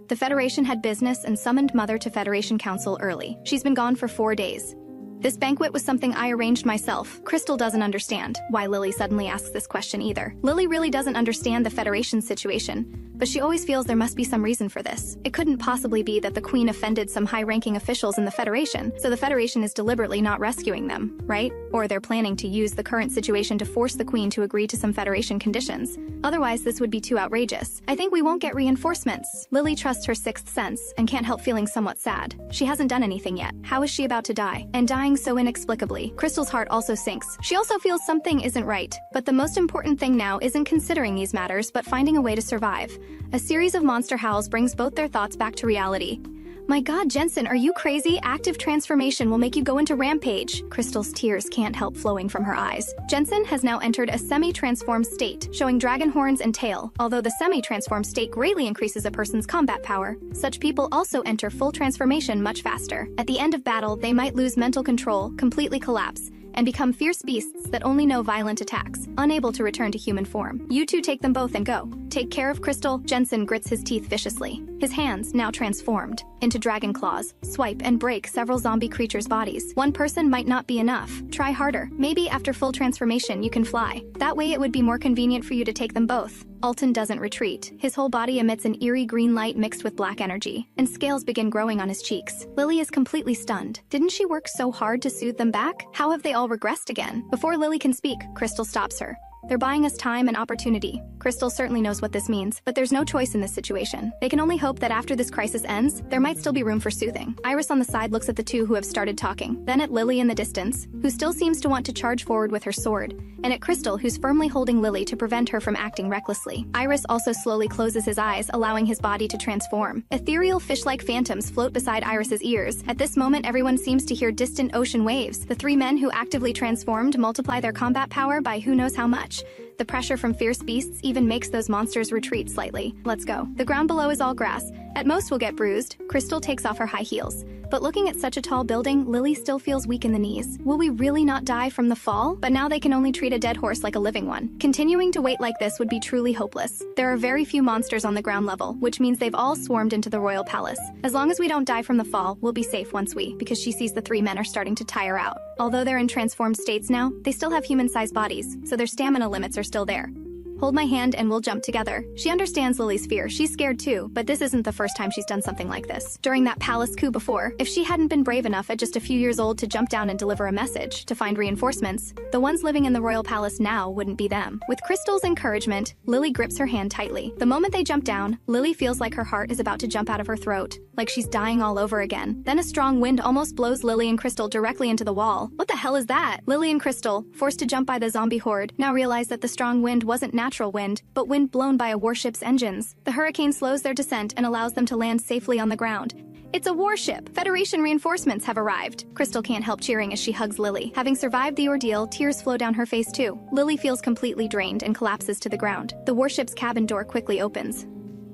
The Federation had business and summoned Mother to Federation Council early. She's been gone for 4 days. This banquet was something I arranged myself. Crystal doesn't understand why Lily suddenly asks this question either. Lily really doesn't understand the Federation's situation, but she always feels there must be some reason for this. It couldn't possibly be that the Queen offended some high-ranking officials in the Federation, so the Federation is deliberately not rescuing them, right? Or they're planning to use the current situation to force the Queen to agree to some Federation conditions. Otherwise, this would be too outrageous. I think we won't get reinforcements. Lily trusts her sixth sense and can't help feeling somewhat sad. She hasn't done anything yet. How is she about to die? And dying so inexplicably. Crystal's heart also sinks. She also feels something isn't right. But the most important thing now isn't considering these matters, but finding a way to survive. A series of monster howls brings both their thoughts back to reality. My god, Jensen, are you crazy? Active transformation will make you go into rampage. Crystal's tears can't help flowing from her eyes. Jensen has now entered a semi-transformed state, showing dragon horns and tail. Although the semi-transformed state greatly increases a person's combat power, such people also enter full transformation much faster. At the end of battle, they might lose mental control, completely collapse, and become fierce beasts that only know violent attacks, unable to return to human form. You two take them both and go. Take care of Crystal. Jensen grits his teeth viciously. His hands, now transformed into dragon claws, swipe and break several zombie creatures' bodies. One person might not be enough. Try harder. Maybe after full transformation you can fly. That way it would be more convenient for you to take them both. Alton doesn't retreat. His whole body emits an eerie green light mixed with black energy, and scales begin growing on his cheeks. Lily is completely stunned. Didn't she work so hard to soothe them back? How have they all regressed again? Before Lily can speak, Crystal stops her. They're buying us time and opportunity. Crystal certainly knows what this means, but there's no choice in this situation. They can only hope that after this crisis ends, there might still be room for soothing. Iris on the side looks at the two who have started talking, then at Lily in the distance, who still seems to want to charge forward with her sword, and at Crystal, who's firmly holding Lily to prevent her from acting recklessly. Iris also slowly closes his eyes, allowing his body to transform. Ethereal fish-like phantoms float beside Iris's ears. At this moment, everyone seems to hear distant ocean waves. The three men who actively transformed multiply their combat power by who knows how much. The pressure from fierce beasts even makes those monsters retreat slightly. Let's go. The ground below is all grass. At most we'll get bruised. Crystal takes off her high heels. But looking at such a tall building, Lily still feels weak in the knees. Will we really not die from the fall? But now they can only treat a dead horse like a living one. Continuing to wait like this would be truly hopeless. There are very few monsters on the ground level, which means they've all swarmed into the royal palace. As long as we don't die from the fall, we'll be safe because she sees the three men are starting to tire out. Although they're in transformed states now, they still have human-sized bodies, so their stamina limits are still there. Hold my hand and we'll jump together. She understands Lily's fear. She's scared too, but this isn't the first time she's done something like this. During that palace coup before, if she hadn't been brave enough at just a few years old to jump down and deliver a message to find reinforcements, the ones living in the royal palace now wouldn't be them. With Crystal's encouragement, Lily grips her hand tightly. The moment they jump down, Lily feels like her heart is about to jump out of her throat, like she's dying all over again. Then a strong wind almost blows Lily and Crystal directly into the wall. What the hell is that? Lily and Crystal, forced to jump by the zombie horde, now realize that the strong wind wasn't natural wind, but wind blown by a warship's engines. The hurricane slows their descent and allows them to land safely on the ground. It's a warship! Federation reinforcements have arrived. Crystal can't help cheering as she hugs Lily. Having survived the ordeal, tears flow down her face too. Lily feels completely drained and collapses to the ground. The warship's cabin door quickly opens.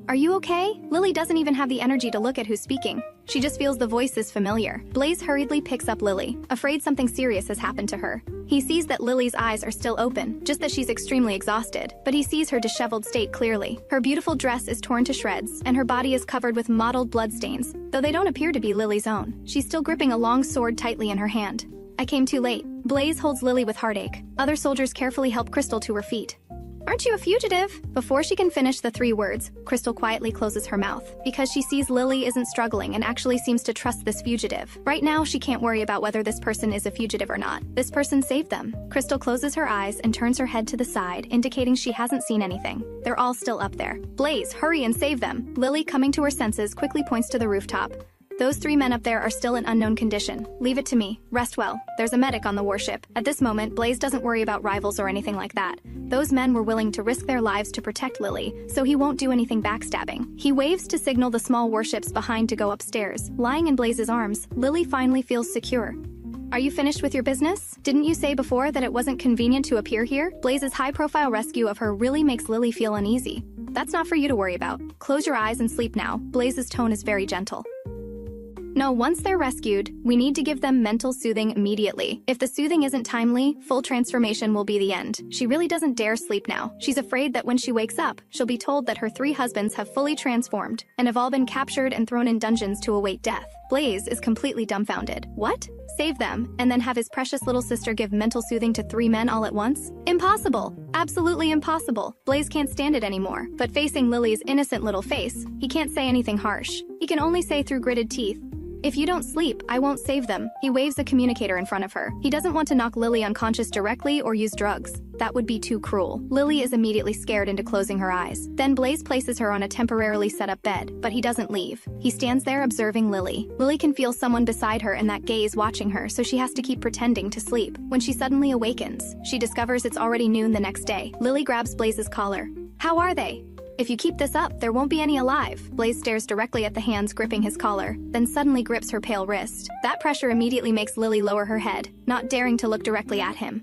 Are you okay? Lily doesn't even have the energy to look at who's speaking. She just feels the voice is familiar. Blaze hurriedly picks up Lily, afraid something serious has happened to her. He sees that Lily's eyes are still open, just that she's extremely exhausted, but he sees her disheveled state clearly. Her beautiful dress is torn to shreds, and her body is covered with mottled bloodstains, though they don't appear to be Lily's own. She's still gripping a long sword tightly in her hand. I came too late. Blaze holds Lily with heartache. Other soldiers carefully help Crystal to her feet. Aren't you a fugitive? Before she can finish the 3 words, Crystal quietly closes her mouth, because she sees Lily isn't struggling and actually seems to trust this fugitive. Right now, she can't worry about whether this person is a fugitive or not. This person saved them. Crystal closes her eyes and turns her head to the side, indicating she hasn't seen anything. They're all still up there. Blaze, hurry and save them! Lily, coming to her senses, quickly points to the rooftop. Those 3 men up there are still in unknown condition. Leave it to me. Rest well. There's a medic on the warship. At this moment, Blaze doesn't worry about rivals or anything like that. Those men were willing to risk their lives to protect Lily, so he won't do anything backstabbing. He waves to signal the small warships behind to go upstairs. Lying in Blaze's arms, Lily finally feels secure. Are you finished with your business? Didn't you say before that it wasn't convenient to appear here? Blaze's high-profile rescue of her really makes Lily feel uneasy. That's not for you to worry about. Close your eyes and sleep now. Blaze's tone is very gentle. No, once they're rescued, we need to give them mental soothing immediately. If the soothing isn't timely, full transformation will be the end. She really doesn't dare sleep now. She's afraid that when she wakes up, she'll be told that her 3 husbands have fully transformed and have all been captured and thrown in dungeons to await death. Blaze is completely dumbfounded. What? Save them, and then have his precious little sister give mental soothing to 3 men all at once? Impossible! Absolutely impossible. Blaze can't stand it anymore, but facing Lily's innocent little face, he can't say anything harsh. He can only say through gritted teeth, "If you don't sleep, I won't save them." He waves a communicator in front of her. He doesn't want to knock Lily unconscious directly or use drugs. That would be too cruel. Lily is immediately scared into closing her eyes. Then Blaze places her on a temporarily set-up bed, but he doesn't leave. He stands there observing Lily. Lily can feel someone beside her and that gaze watching her, so she has to keep pretending to sleep. When she suddenly awakens, she discovers it's already noon the next day. Lily grabs Blaze's collar. "How are they?" "If you keep this up, there won't be any alive." Blaze stares directly at the hands gripping his collar, then suddenly grips her pale wrist. That pressure immediately makes Lily lower her head, not daring to look directly at him.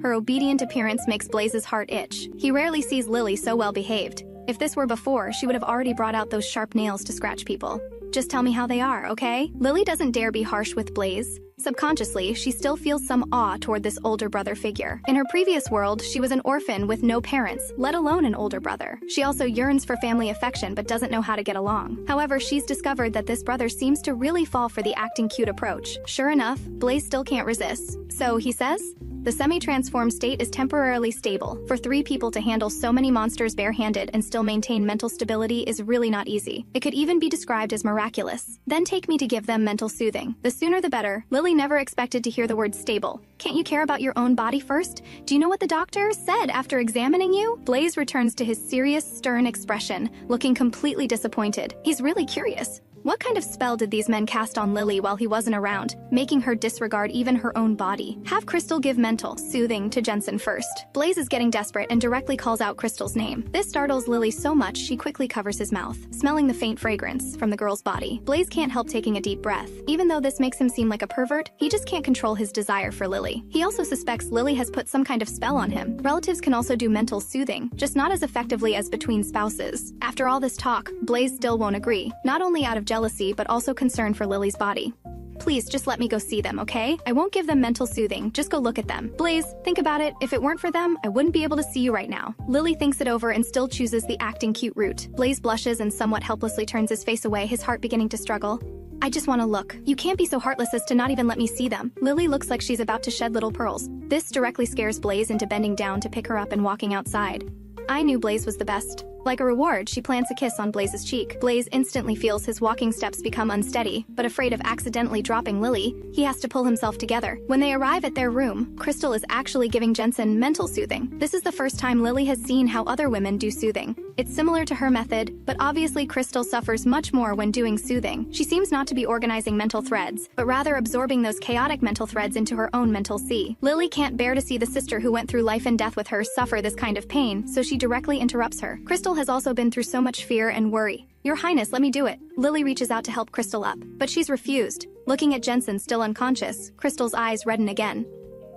Her obedient appearance makes Blaze's heart itch. He rarely sees Lily so well behaved. If this were before, she would have already brought out those sharp nails to scratch people. "Just tell me how they are, okay?" Lily doesn't dare be harsh with Blaze. Subconsciously, she still feels some awe toward this older brother figure. In her previous world, she was an orphan with no parents, let alone an older brother. She also yearns for family affection but doesn't know how to get along. However, she's discovered that this brother seems to really fall for the acting cute approach. Sure enough, Blaze still can't resist. So he says, The semi-transformed state is temporarily stable. For 3 people to handle so many monsters barehanded and still maintain mental stability is really not easy. It could even be described as miraculous. Then take me to give them mental soothing. The sooner the better. Lily never expected to hear the word stable. Can't you care about your own body first? Do you know what the doctor said after examining you? Blaze returns to his serious, stern expression, looking completely disappointed. He's really curious. What kind of spell did these men cast on Lily while he wasn't around, making her disregard even her own body? Have Crystal give mental soothing to Jensen first. Blaze is getting desperate and directly calls out Crystal's name. This startles Lily so much she quickly covers his mouth, smelling the faint fragrance from the girl's body. Blaze can't help taking a deep breath. Even though this makes him seem like a pervert, he just can't control his desire for Lily. He also suspects Lily has put some kind of spell on him. Relatives can also do mental soothing, just not as effectively as between spouses. After all this talk, Blaze still won't agree, not only out of jealousy but also concern for Lily's body. Please, just let me go see them, okay? I won't give them mental soothing, just go look at them. Blaze, think about it. If it weren't for them, I wouldn't be able to see you right now. Lily thinks it over and still chooses the acting cute route. Blaze blushes and somewhat helplessly turns his face away, his heart beginning to struggle. I just want to look. You can't be so heartless as to not even let me see them. Lily looks like she's about to shed little pearls. This directly scares Blaze into bending down to pick her up and walking outside. I knew Blaze was the best. Like a reward, she plants a kiss on Blaze's cheek. Blaze instantly feels his walking steps become unsteady, but afraid of accidentally dropping Lily, he has to pull himself together. When they arrive at their room, Crystal is actually giving Jensen mental soothing. This is the first time Lily has seen how other women do soothing. It's similar to her method, but obviously Crystal suffers much more when doing soothing. She seems not to be organizing mental threads, but rather absorbing those chaotic mental threads into her own mental sea. Lily can't bear to see the sister who went through life and death with her suffer this kind of pain, so she directly interrupts her. Crystal has also been through so much fear and worry. Your Highness, let me do it. Lily reaches out to help Crystal up, but she's refused. Looking at Jensen still unconscious, Crystal's eyes redden again.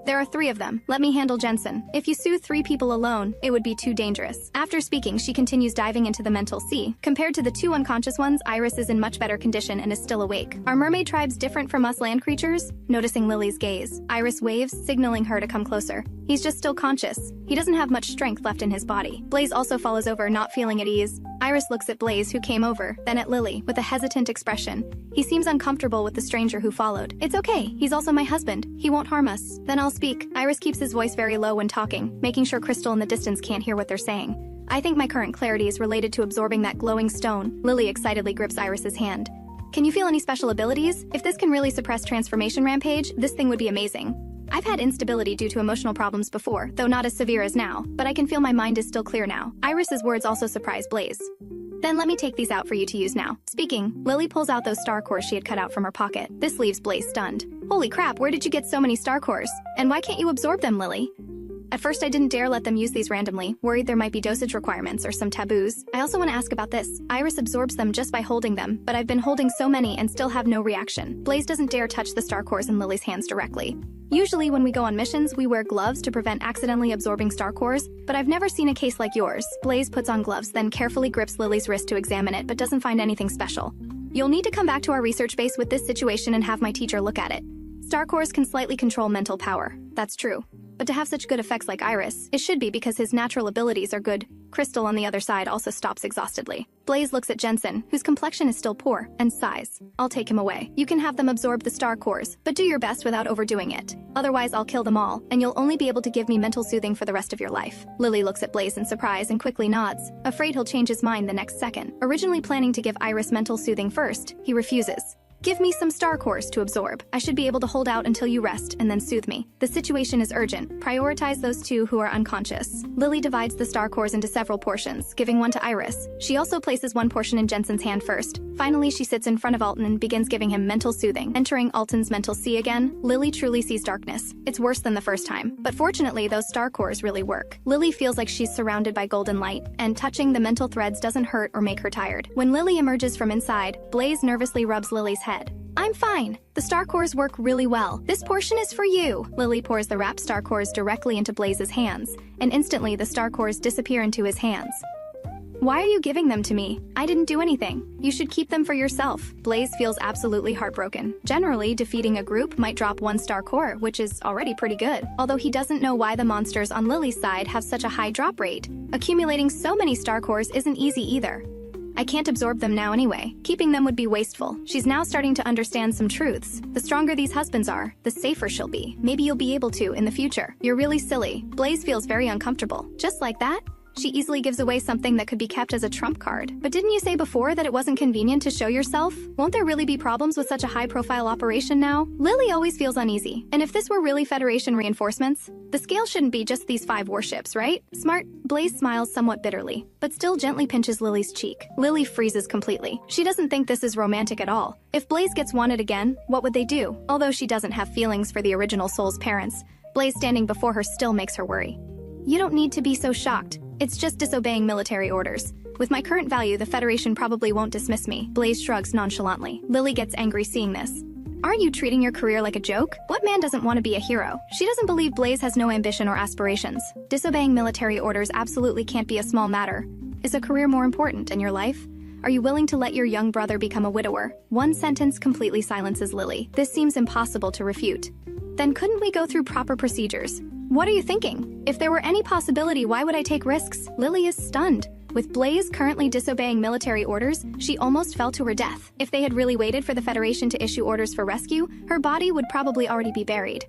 There are 3 of them. Let me handle Jensen. If you soothe 3 people alone, it would be too dangerous. After speaking, she continues diving into the mental sea. Compared to the 2 unconscious ones, Iris is in much better condition and is still awake. Are mermaid tribes different from us land creatures? Noticing Lily's gaze, Iris waves, signaling her to come closer. He's just still conscious. He doesn't have much strength left in his body. Blaze also follows over, not feeling at ease. Iris looks at Blaze, who came over, then at Lily, with a hesitant expression. He seems uncomfortable with the stranger who followed. It's okay, he's also my husband. He won't harm us. Then I'll speak. Iris keeps his voice very low when talking, making sure Crystal in the distance can't hear what they're saying. I think my current clarity is related to absorbing that glowing stone. Lily excitedly grips Iris's hand. Can you feel any special abilities? If this can really suppress transformation rampage, this thing would be amazing. I've had instability due to emotional problems before, though not as severe as now, but I can feel my mind is still clear now. Iris's words also surprise Blaze. Then let me take these out for you to use now. Speaking, Lily pulls out those star cores she had cut out from her pocket. This leaves Blaze stunned. Holy crap, where did you get so many star cores? And why can't you absorb them, Lily? At first I didn't dare let them use these randomly, worried there might be dosage requirements or some taboos. I also want to ask about this. Iris absorbs them just by holding them, but I've been holding so many and still have no reaction. Blaze doesn't dare touch the star cores in Lily's hands directly. Usually when we go on missions, we wear gloves to prevent accidentally absorbing star cores, but I've never seen a case like yours. Blaze puts on gloves, then carefully grips Lily's wrist to examine it, but doesn't find anything special. You'll need to come back to our research base with this situation and have my teacher look at it. Star cores can slightly control mental power. That's true. But to have such good effects like Iris, it should be because his natural abilities are good. Crystal on the other side also stops exhaustedly. Blaze looks at Jensen, whose complexion is still poor, and sighs. I'll take him away. You can have them absorb the star cores, but do your best without overdoing it. Otherwise, I'll kill them all, and you'll only be able to give me mental soothing for the rest of your life. Lily looks at Blaze in surprise and quickly nods, afraid he'll change his mind the next second. Originally planning to give Iris mental soothing first, he refuses. Give me some star cores to absorb. I should be able to hold out until you rest and then soothe me. The situation is urgent. Prioritize those 2 who are unconscious. Lily divides the star cores into several portions, giving one to Iris. She also places one portion in Jensen's hand first. Finally, she sits in front of Alton and begins giving him mental soothing. Entering Alton's mental sea again, Lily truly sees darkness. It's worse than the first time, but fortunately, those star cores really work. Lily feels like she's surrounded by golden light, and touching the mental threads doesn't hurt or make her tired. When Lily emerges from inside, Blaze nervously rubs Lily's head. I'm fine. The star cores work really well. This portion is for you. Lily pours the wrapped star cores directly into Blaze's hands, and instantly the star cores disappear into his hands. Why are you giving them to me? I didn't do anything. You should keep them for yourself. Blaze feels absolutely heartbroken. Generally, defeating a group might drop 1 star core, which is already pretty good. Although he doesn't know why the monsters on Lily's side have such a high drop rate. Accumulating so many star cores isn't easy either. I can't absorb them now anyway. Keeping them would be wasteful. She's now starting to understand some truths. The stronger these husbands are, the safer she'll be. Maybe you'll be able to in the future. You're really silly. Blaze feels very uncomfortable. Just like that, she easily gives away something that could be kept as a trump card. But didn't you say before that it wasn't convenient to show yourself? Won't there really be problems with such a high-profile operation now? Lily always feels uneasy. And if this were really Federation reinforcements, the scale shouldn't be just these 5 warships, right? Smart. Blaze smiles somewhat bitterly, but still gently pinches Lily's cheek. Lily freezes completely. She doesn't think this is romantic at all. If Blaze gets wanted again, what would they do? Although she doesn't have feelings for the original Soul's parents, Blaze standing before her still makes her worry. You don't need to be so shocked. It's just disobeying military orders. With my current value, the Federation probably won't dismiss me. Blaze shrugs nonchalantly. Lily gets angry seeing this. Aren't you treating your career like a joke? What man doesn't want to be a hero? She doesn't believe Blaze has no ambition or aspirations. Disobeying military orders absolutely can't be a small matter. Is a career more important in your life? Are you willing to let your young brother become a widower? One sentence completely silences Lily. This seems impossible to refute. Then couldn't we go through proper procedures? What are you thinking? If there were any possibility, why would I take risks? Lily is stunned. With Blaze currently disobeying military orders, she almost fell to her death. If they had really waited for the Federation to issue orders for rescue, her body would probably already be buried.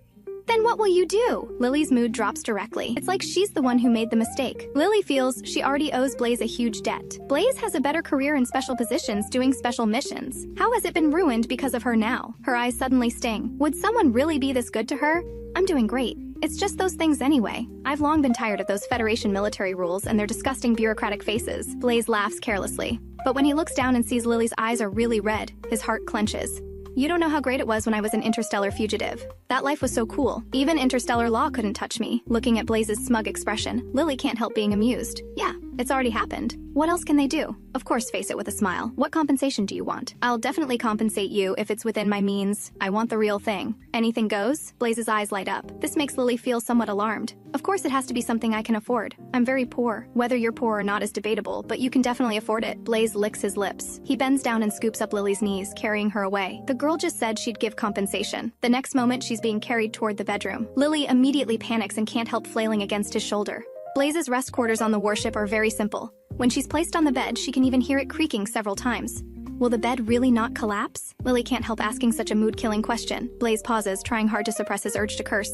Then what will you do? Lily's mood drops directly. It's like she's the one who made the mistake. Lily feels she already owes Blaze a huge debt. Blaze has a better career in special positions doing special missions. How has it been ruined because of her now? Her eyes suddenly sting. Would someone really be this good to her? I'm doing great. It's just those things anyway. I've long been tired of those Federation military rules and their disgusting bureaucratic faces. Blaze laughs carelessly. But when he looks down and sees Lily's eyes are really red, his heart clenches. You don't know how great it was when I was an interstellar fugitive. That life was so cool. Even interstellar law couldn't touch me. Looking at Blaze's smug expression, Lily can't help being amused. Yeah, it's already happened. What else can they do? Of course, face it with a smile. What compensation do you want? I'll definitely compensate you if it's within my means. I want the real thing. Anything goes? Blaze's eyes light up. This makes Lily feel somewhat alarmed. Of course it has to be something I can afford. I'm very poor. Whether you're poor or not is debatable, but you can definitely afford it. Blaze licks his lips. He bends down and scoops up Lily's knees, carrying her away. The girl just said she'd give compensation. The next moment, she's being carried toward the bedroom. Lily immediately panics and can't help flailing against his shoulder. Blaze's rest quarters on the warship are very simple. When she's placed on the bed, she can even hear it creaking several times. Will the bed really not collapse? Lily can't help asking such a mood-killing question. Blaze pauses, trying hard to suppress his urge to curse.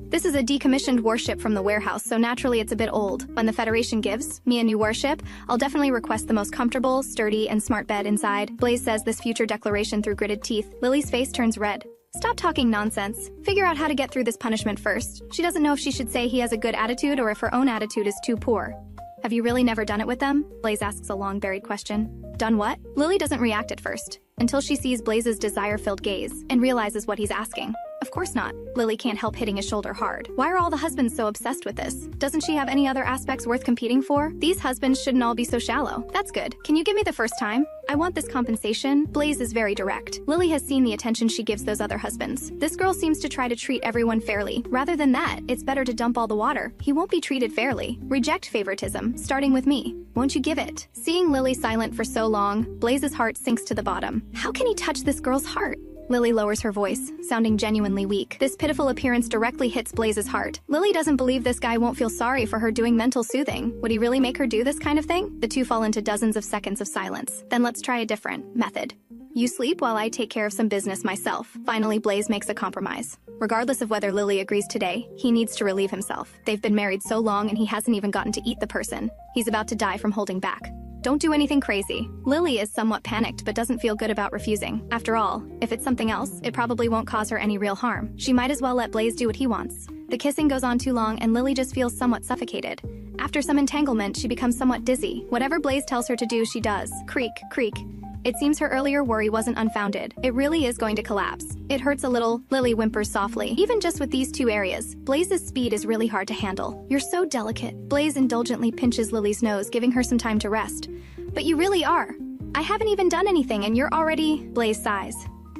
This is a decommissioned warship from the warehouse, so naturally it's a bit old. When the Federation gives me a new warship, I'll definitely request the most comfortable, sturdy, and smart bed inside. Blaze says this future declaration through gritted teeth. Lily's face turns red. Stop talking nonsense. Figure out how to get through this punishment first. She doesn't know if she should say he has a good attitude or if her own attitude is too poor. Have you really never done it with them? Blaze asks a long-buried question. Done what? Lily doesn't react at first, until she sees Blaze's desire-filled gaze and realizes what he's asking. Of course not. Lily can't help hitting his shoulder hard. Why are all the husbands so obsessed with this? Doesn't she have any other aspects worth competing for? These husbands shouldn't all be so shallow. That's good. Can you give me the first time? I want this compensation. Blaze is very direct. Lily has seen the attention she gives those other husbands. This girl seems to try to treat everyone fairly. Rather than that, it's better to dump all the water. He won't be treated fairly. Reject favoritism, starting with me. Won't you give it? Seeing Lily silent for so long, Blaze's heart sinks to the bottom. How can he touch this girl's heart? Lily lowers her voice, sounding genuinely weak. This pitiful appearance directly hits Blaze's heart. Lily doesn't believe this guy won't feel sorry for her doing mental soothing. Would he really make her do this kind of thing? The two fall into dozens of seconds of silence. Then let's try a different method. You sleep while I take care of some business myself. Finally, Blaze makes a compromise. Regardless of whether Lily agrees today, he needs to relieve himself. They've been married so long and he hasn't even gotten to eat the person. He's about to die from holding back. Don't do anything crazy. Lily is somewhat panicked but doesn't feel good about refusing. After all, if it's something else, it probably won't cause her any real harm. She might as well let Blaze do what he wants. The kissing goes on too long and Lily just feels somewhat suffocated. After some entanglement, she becomes somewhat dizzy. Whatever Blaze tells her to do, she does. Creak, creak. It seems her earlier worry wasn't unfounded. It really is going to collapse. It hurts a little. Lily whimpers softly. Even just with these two areas, Blaze's speed is really hard to handle. You're so delicate. Blaze indulgently pinches Lily's nose, giving her some time to rest. But you really are. I haven't even done anything and you're already... Blaze sighs.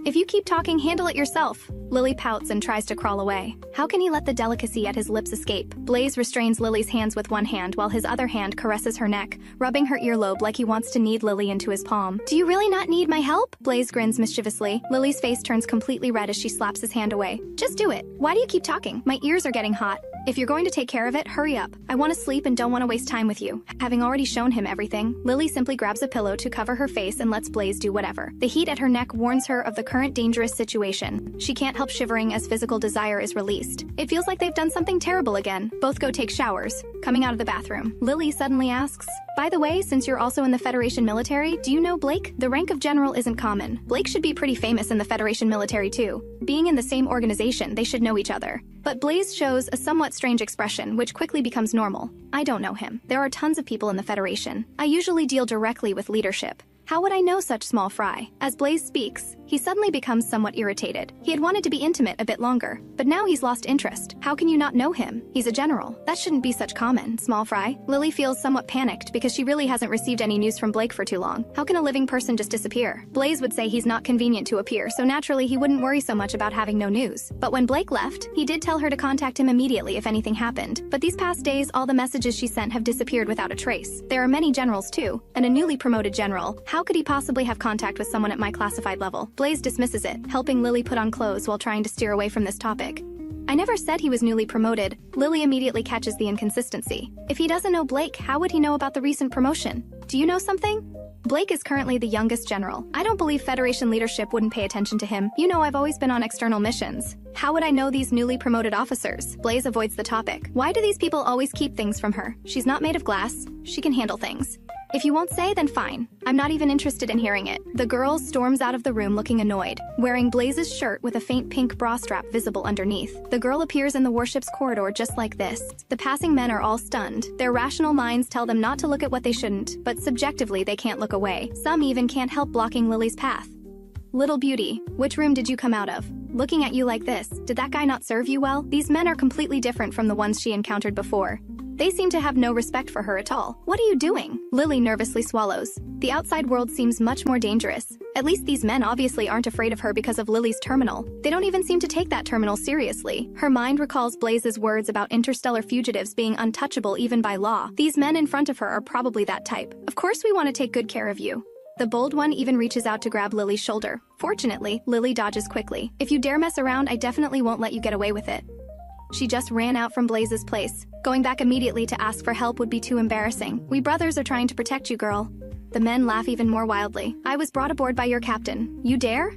If you keep talking, handle it yourself. Lily pouts and tries to crawl away. How can he let the delicacy at his lips escape? Blaze restrains Lily's hands with one hand while his other hand caresses her neck, rubbing her earlobe like he wants to knead Lily into his palm. Do you really not need my help? Blaze grins mischievously. Lily's face turns completely red as she slaps his hand away. Just do it. Why do you keep talking? My ears are getting hot. If you're going to take care of it, hurry up. I want to sleep and don't want to waste time with you. Having already shown him everything, Lily simply grabs a pillow to cover her face and lets Blaze do whatever. The heat at her neck warns her of the current dangerous situation. She can't help shivering as physical desire is released. It feels like they've done something terrible again. Both go take showers. Coming out of the bathroom, Lily suddenly asks, "By the way, since you're also in the Federation military, do you know Blake? The rank of general isn't common. Blake should be pretty famous in the Federation military too. Being in the same organization, they should know each other." But Blaze shows a somewhat strange expression, which quickly becomes normal. "I don't know him. There are tons of people in the Federation. I usually deal directly with leadership. How would I know such small fry?" As Blaze speaks, he suddenly becomes somewhat irritated. He had wanted to be intimate a bit longer, but now he's lost interest. How can you not know him? He's a general. That shouldn't be such common, small fry. Lily feels somewhat panicked because she really hasn't received any news from Blake for too long. How can a living person just disappear? Blaze would say he's not convenient to appear, so naturally he wouldn't worry so much about having no news. But when Blake left, he did tell her to contact him immediately if anything happened. But these past days, all the messages she sent have disappeared without a trace. There are many generals too, and a newly promoted general. How could he possibly have contact with someone at my classified level? Blaze dismisses it, helping Lily put on clothes while trying to steer away from this topic. "I never said he was newly promoted." Lily immediately catches the inconsistency. If he doesn't know Blake, how would he know about the recent promotion? Do you know something? Blake is currently the youngest general. I don't believe Federation leadership wouldn't pay attention to him. You know, I've always been on external missions. How would I know these newly promoted officers? Blaze avoids the topic. Why do these people always keep things from her? She's not made of glass. She can handle things. If you won't say, then fine. I'm not even interested in hearing it. The girl storms out of the room looking annoyed, wearing Blaze's shirt with a faint pink bra strap visible underneath. The girl appears in the warship's corridor just like this. The passing men are all stunned. Their rational minds tell them not to look at what they shouldn't, but subjectively they can't look away. Some even can't help blocking Lily's path. "Little beauty, which room did you come out of? Looking at you like this, did that guy not serve you well?" These men are completely different from the ones she encountered before. They seem to have no respect for her at all. "What are you doing?" Lily nervously swallows. The outside world seems much more dangerous. At least these men obviously aren't afraid of her because of Lily's terminal. They don't even seem to take that terminal seriously. Her mind recalls Blaze's words about interstellar fugitives being untouchable even by law. These men in front of her are probably that type. "Of course we want to take good care of you." The bold one even reaches out to grab Lily's shoulder. Fortunately, Lily dodges quickly. "If you dare mess around, I definitely won't let you get away with it." She just ran out from Blaze's place. Going back immediately to ask for help would be too embarrassing. "We brothers are trying to protect you, girl." The men laugh even more wildly. "I was brought aboard by your captain. You dare?"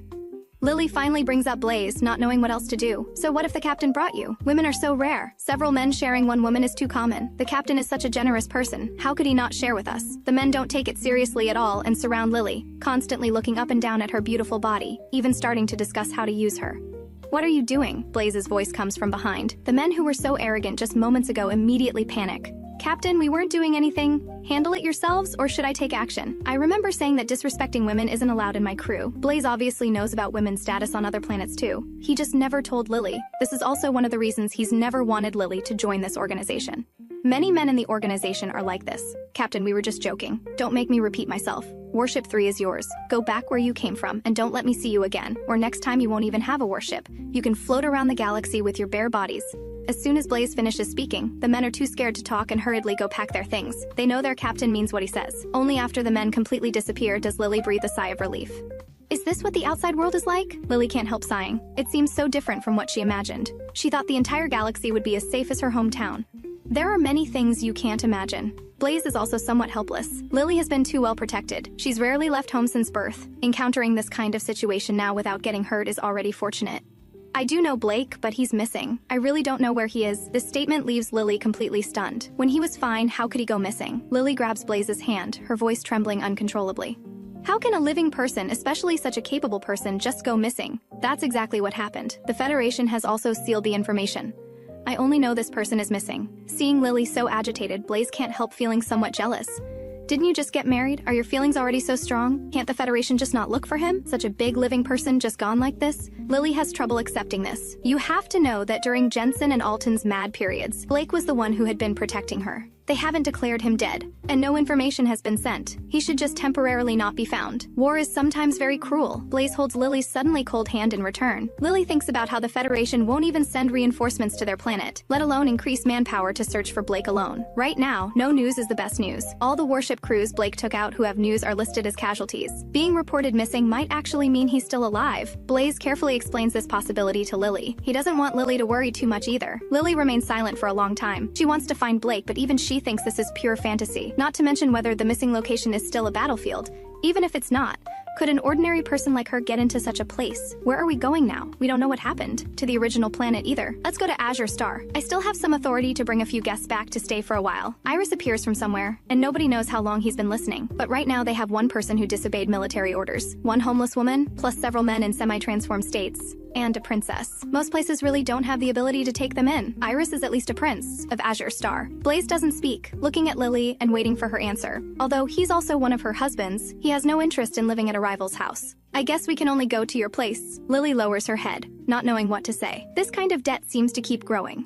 Lily finally brings up Blaze, not knowing what else to do. "So what if the captain brought you? Women are so rare. Several men sharing one woman is too common. The captain is such a generous person. How could he not share with us?" The men don't take it seriously at all and surround Lily, constantly looking up and down at her beautiful body, even starting to discuss how to use her. "What are you doing?" Blaze's voice comes from behind. The men who were so arrogant just moments ago immediately panic. "Captain, we weren't doing anything. Handle it yourselves, or should I take action? I remember saying that disrespecting women isn't allowed in my crew." Blaze obviously knows about women's status on other planets too. He just never told Lily. This is also one of the reasons he's never wanted Lily to join this organization. Many men in the organization are like this. "Captain, we were just joking. Don't make me repeat myself. Warship 3 is yours. Go back where you came from and don't let me see you again, or next time you won't even have a warship. You can float around the galaxy with your bare bodies." As soon as Blaze finishes speaking, the men are too scared to talk and hurriedly go pack their things. They know their captain means what he says. Only after the men completely disappear does Lily breathe a sigh of relief. Is this what the outside world is like? Lily can't help sighing. It seems so different from what she imagined. She thought the entire galaxy would be as safe as her hometown. There are many things you can't imagine. Blaze is also somewhat helpless. Lily has been too well protected. She's rarely left home since birth. Encountering this kind of situation now without getting hurt is already fortunate. "I do know Blake, but he's missing. I really don't know where he is." This statement leaves Lily completely stunned. When he was fine, how could he go missing? Lily grabs Blaze's hand, her voice trembling uncontrollably. How can a living person, especially such a capable person, just go missing? That's exactly what happened. The Federation has also sealed the information. I only know this person is missing. Seeing Lily so agitated, Blaze can't help feeling somewhat jealous. Didn't you just get married? Are your feelings already so strong? Can't the Federation just not look for him? Such a big living person just gone like this? Lily has trouble accepting this. You have to know that during Jensen and Alton's mad periods, Blake was the one who had been protecting her. They haven't declared him dead, and no information has been sent. He should just temporarily not be found. War is sometimes very cruel. Blaze holds Lily's suddenly cold hand in return. Lily thinks about how the Federation won't even send reinforcements to their planet, let alone increase manpower to search for Blake alone. Right now, no news is the best news. All the warship crews Blake took out who have news are listed as casualties. Being reported missing might actually mean he's still alive. Blaze carefully explains this possibility to Lily. He doesn't want Lily to worry too much either. Lily remains silent for a long time. She wants to find Blake, but even she thinks this is pure fantasy. Not to mention whether the missing location is still a battlefield. Even if it's not, could an ordinary person like her get into such a place? Where are we going now? We don't know what happened to the original planet either. Let's go to Azure Star. I still have some authority to bring a few guests back to stay for a while. Iris appears from somewhere, and nobody knows how long he's been listening. But right now they have one person who disobeyed military orders, one homeless woman, plus several men in semi-transformed states, and a princess. Most places really don't have the ability to take them in. Iris is at least a prince of Azure Star. Blaze doesn't speak, looking at Lily and waiting for her answer. Although he's also one of her husbands, he has no interest in living at a rival's house. I guess we can only go to your place. Lily lowers her head, not knowing what to say. This kind of debt seems to keep growing.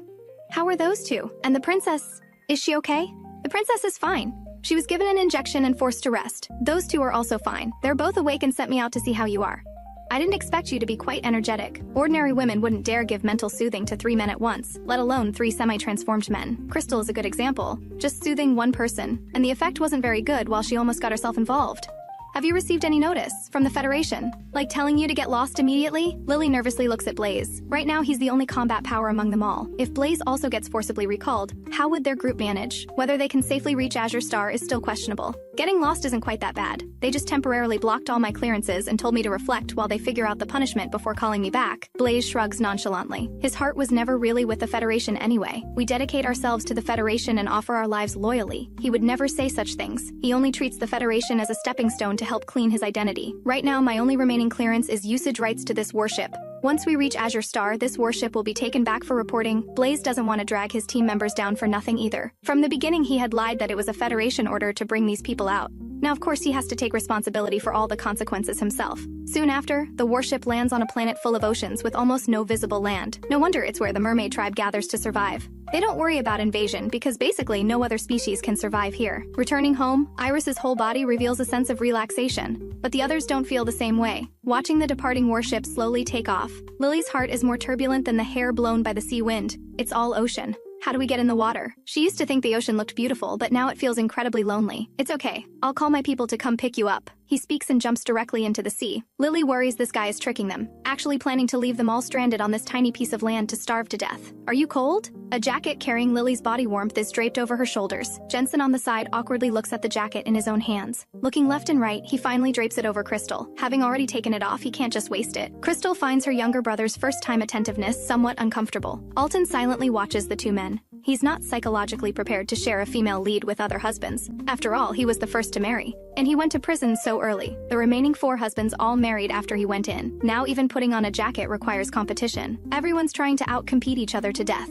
How are those two? And the princess, is she okay? The princess is fine. She was given an injection and forced to rest. Those two are also fine. They're both awake and sent me out to see how you are. I didn't expect you to be quite energetic. Ordinary women wouldn't dare give mental soothing to 3 men at once, let alone 3 semi-transformed men. Crystal is a good example, just soothing one person, and the effect wasn't very good while she almost got herself involved. Have you received any notice from the Federation? Like telling you to get lost immediately? Lily nervously looks at Blaze. Right now, he's the only combat power among them all. If Blaze also gets forcibly recalled, how would their group manage? Whether they can safely reach Azure Star is still questionable. Getting lost isn't quite that bad. They just temporarily blocked all my clearances and told me to reflect while they figure out the punishment before calling me back. Blaze shrugs nonchalantly. His heart was never really with the Federation anyway. We dedicate ourselves to the Federation and offer our lives loyally. He would never say such things. He only treats the Federation as a stepping stone to help clean his identity. Right now, my only remaining clearance is usage rights to this warship. Once we reach Azure Star, this warship will be taken back for reporting. Blaze doesn't want to drag his team members down for nothing either. From the beginning, he had lied that it was a Federation order to bring these people out. Now, of course, he has to take responsibility for all the consequences himself. Soon after, the warship lands on a planet full of oceans with almost no visible land. No wonder it's where the mermaid tribe gathers to survive. They don't worry about invasion because basically no other species can survive here. Returning home, Iris's whole body reveals a sense of relaxation, but the others don't feel the same way. Watching the departing warship slowly take off, Lily's heart is more turbulent than the hair blown by the sea wind. It's all ocean. How do we get in the water? She used to think the ocean looked beautiful, but now it feels incredibly lonely. It's okay. I'll call my people to come pick you up. He speaks and jumps directly into the sea. Lily worries this guy is tricking them, actually planning to leave them all stranded on this tiny piece of land to starve to death. Are you cold? A jacket carrying Lily's body warmth is draped over her shoulders. Jensen on the side awkwardly looks at the jacket in his own hands. Looking left and right, he finally drapes it over Crystal. Having already taken it off, he can't just waste it. Crystal finds her younger brother's first-time attentiveness somewhat uncomfortable. Alton silently watches the two men. He's not psychologically prepared to share a female lead with other husbands. After all, he was the first to marry. And he went to prison so early. The remaining 4 husbands all married after he went in. Now even putting on a jacket requires competition. Everyone's trying to outcompete each other to death.